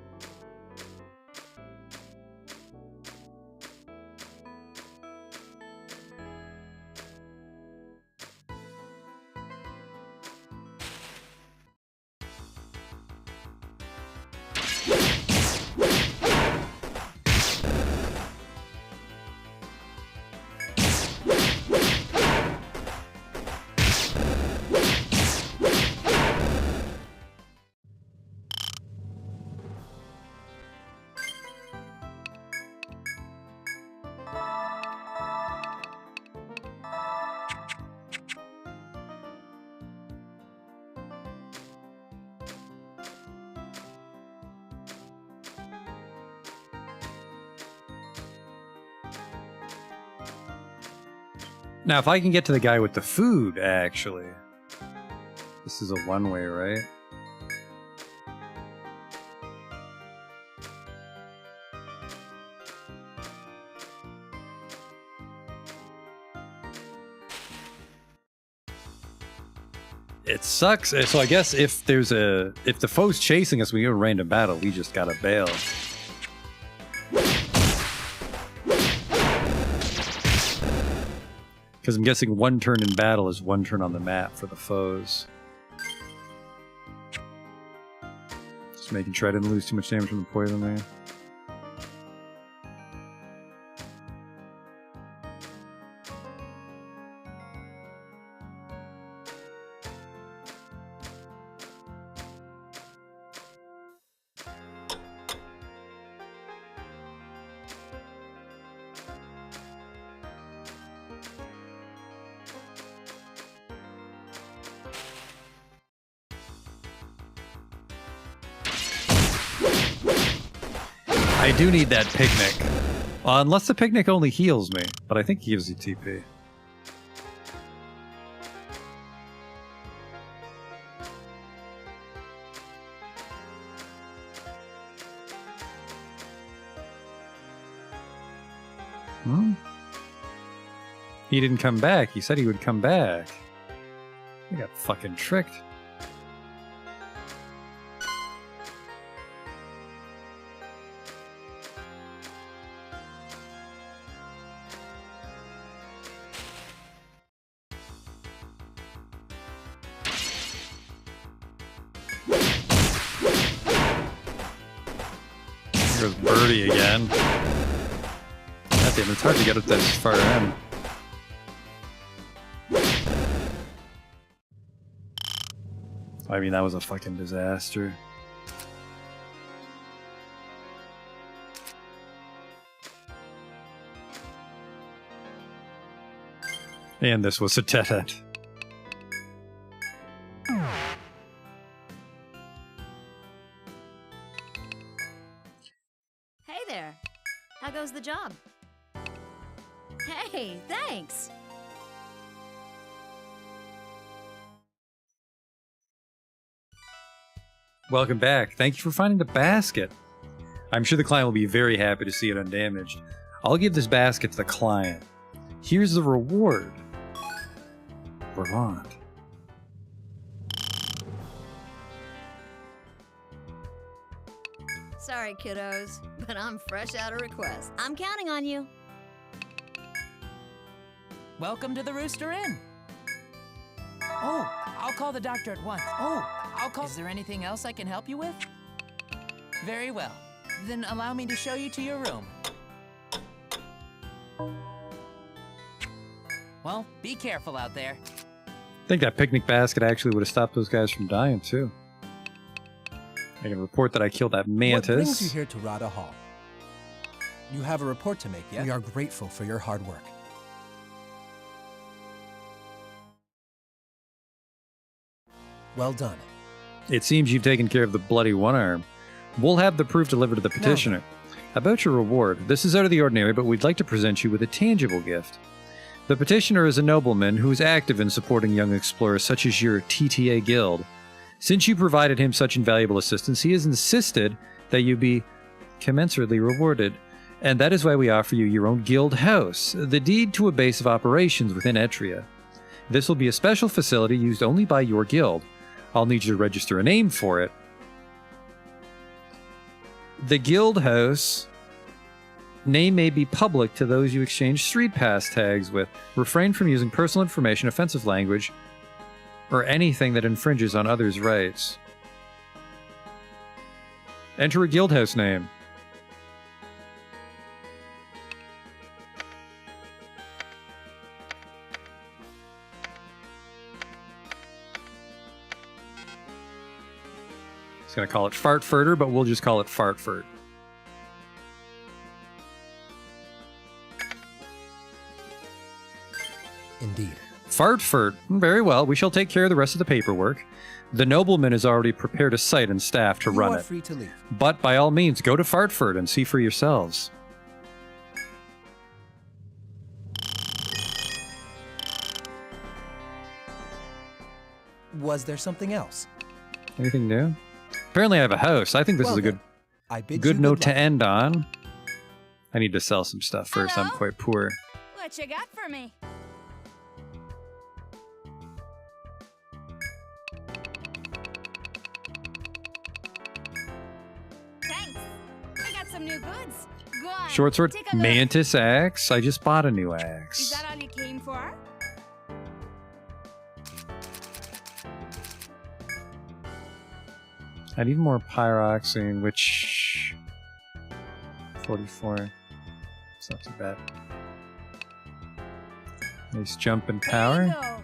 Now, if I can get to the guy with the food, actually. This is a one-way, right? It sucks. So I guess if the foe's chasing us, we get a random battle, we just gotta bail. Because I'm guessing one turn in battle is one turn on the map for the foes. Just making sure I didn't lose too much damage from the poison there. I do need that picnic. Unless the picnic only heals me, but I think he gives you TP. He didn't come back. He said he would come back. I got fucking tricked. There's Birdie again. God damn, it's hard to get up this far in. I mean, that was a fucking disaster. And this was a dead end. Hey there. How goes the job? Hey, thanks. Welcome back. Thank you for finding the basket. I'm sure the client will be very happy to see it undamaged. I'll give this basket to the client. Here's the reward. Vermont. Sorry, kiddos, but I'm fresh out of request. I'm counting on you. Welcome to the Rooster Inn. Oh, I'll call the doctor at once. Is there anything else I can help you with? Very well. Then allow me to show you to your room. Well, be careful out there. I think that picnic basket actually would have stopped those guys from dying, too. I can report that I killed that mantis. What brings you here to Rada Hall? You have a report to make, yes? We are grateful for your hard work. Well done. It seems you've taken care of the bloody one-arm. We'll have the proof delivered to the petitioner. About your reward, this is out of the ordinary, but we'd like to present you with a tangible gift. The petitioner is a nobleman who is active in supporting young explorers such as your TTA guild. Since you provided him such invaluable assistance, he has insisted that you be commensurately rewarded, and that is why we offer you your own guild house, the deed to a base of operations within Etria. This will be a special facility used only by your guild. I'll need you to register a name for it. The guild house name may be public to those you exchange street pass tags with. Refrain from using personal information, offensive language, or anything that infringes on others' rights. Enter a guild house name. It's going to call it Fartfurter, but we'll just call it Fartfurt. Indeed. Fartfurt. Very well. We shall take care of the rest of the paperwork. The nobleman has already prepared a site and staff to run You are it. free to leave. But by all means, go to Fartfurt and see for yourselves. Was there something else? Anything new? Apparently I have a house. I think this Well is a then, I bid good you note to luck. end on. I need to sell some stuff first. I'm Hello? quite poor. What you got for me? Thanks. I got some new goods. Go on. Short sword, take a look. mantis axe. I just bought a new Is axe. that all you came for? I need more pyroxene, which 44. It's not too bad. Nice jump in There you power. go.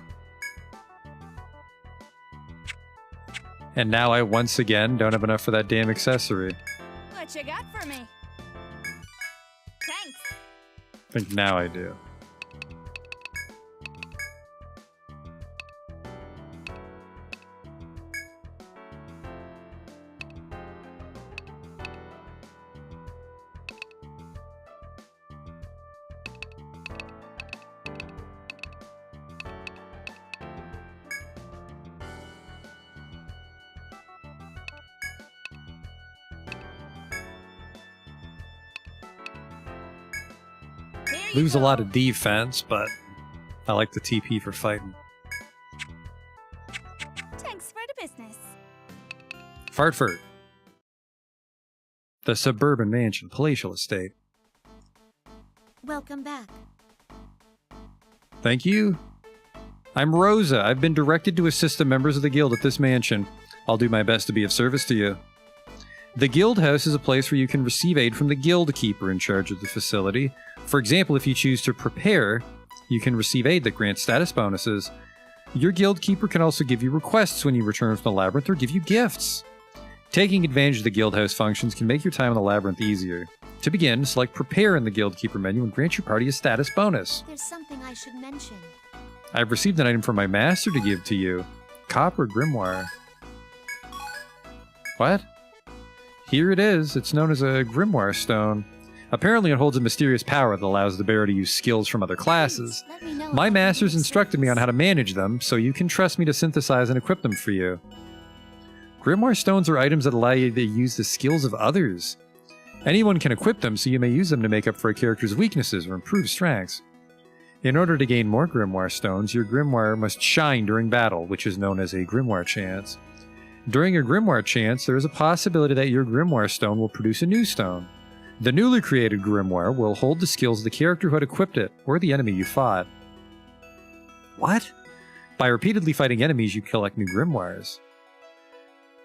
And now I once again don't have enough for that damn accessory. What you got for me? Thanks. I think now I do. Here you Lose a lot go. of defense, but I like the TP for fighting. Thanks for the business. Fartfurt. The suburban mansion, palatial estate. Welcome back. Thank you. I'm Rosa. I've been directed to assist the members of the guild at this mansion. I'll do my best to be of service to you. The guild house is a place where you can receive aid from the guild keeper in charge of the facility. For example, if you choose to prepare, you can receive aid that grants status bonuses. Your guild keeper can also give you requests when you return from the labyrinth or give you gifts. Taking advantage of the guild house functions can make your time in the labyrinth easier. To begin, select Prepare in the guild keeper menu and grant your party a status bonus. There's something I should mention. I've received an item from my master to give to you. Copper Grimoire. What? Here it is. It's known as a Grimoire Stone. Apparently it holds a mysterious power that allows the bearer to use skills from other classes. Let me know My if I masters need instructed me on how to manage them, so you can trust me to synthesize and equip them for you. Grimoire Stones are items that allow you to use the skills of others. Anyone can equip them, so you may use them to make up for a character's weaknesses or improve strengths. In order to gain more Grimoire Stones, your Grimoire must shine during battle, which is known as a Grimoire Chance. During a Grimoire Chance, there is a possibility that your Grimoire Stone will produce a new stone. The newly created Grimoire will hold the skills of the character who had equipped it, or the enemy you fought. What? By repeatedly fighting enemies, you collect new Grimoires.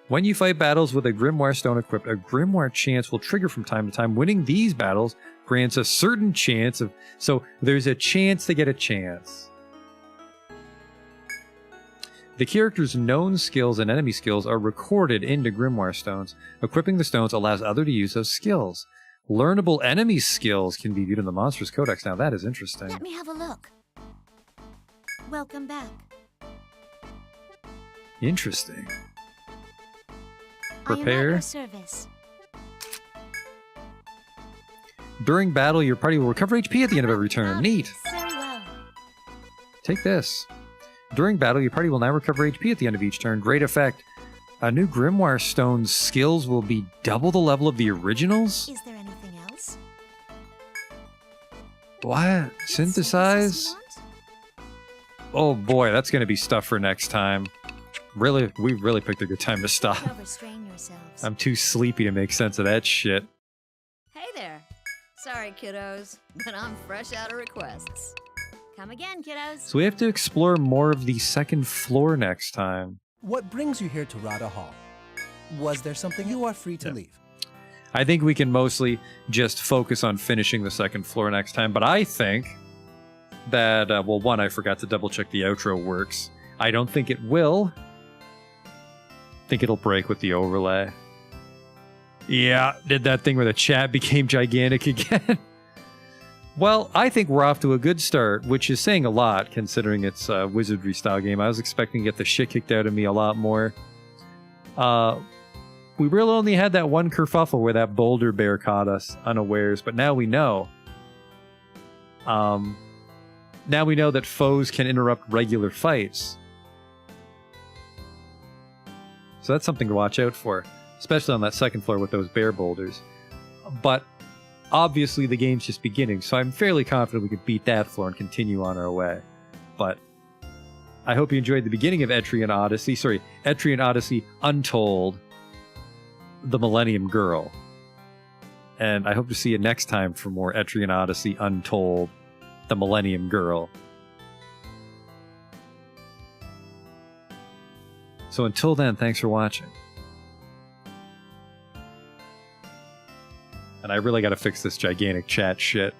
When you fight battles with a Grimoire Stone equipped, a Grimoire Chance will trigger from time to time. Winning these battles grants a certain chance of... So, there's a chance to get a chance. The character's known skills and enemy skills are recorded into Grimoire Stones. Equipping the stones allows others to use those skills. Learnable enemy skills can be viewed in the Monsters Codex. Now that is interesting. Let me have a look. Welcome back. Interesting. I am at Prepare. your service. During battle, your party will recover HP at the end of every turn. Neat. Very well. Take this. During battle, your party will now recover HP at the end of each turn. Great effect. A new Grimoire Stone's skills will be double the level of the originals? Is there anything else? What? Synthesize? Synthesis you want? Oh boy, that's going to be stuff for next time. Really, we really picked a good time to stop. Don't overstrain yourselves. I'm too sleepy to make sense of that shit. Hey there. Sorry, kiddos, but I'm fresh out of requests. Come again, kiddos. So we have to explore more of the second floor next time. What brings you here to Rada Hall? Was there something? You are free to leave. I think we can mostly just focus on finishing the second floor next time, but I think that, well, one, I forgot to double check the outro works. I don't think it will. I think it'll break with the overlay. Yeah, did that thing where the chat became gigantic again. Well, I think we're off to a good start, which is saying a lot considering it's a wizardry style game. I was expecting to get the shit kicked out of me a lot more. We really only had that one kerfuffle where that boulder bear caught us unawares, but now we know. Now we know that foes can interrupt regular fights. So that's something to watch out for, especially on that second floor with those bear boulders. But obviously the game's just beginning, so I'm fairly confident we can beat that floor and continue on our way. But I hope you enjoyed the beginning of Etrian Odyssey. Sorry, Etrian Odyssey Untold, the Millennium Girl. And I hope to see you next time for more Etrian Odyssey Untold, the Millennium Girl. So until then, thanks for watching. And I really gotta fix this gigantic chat shit.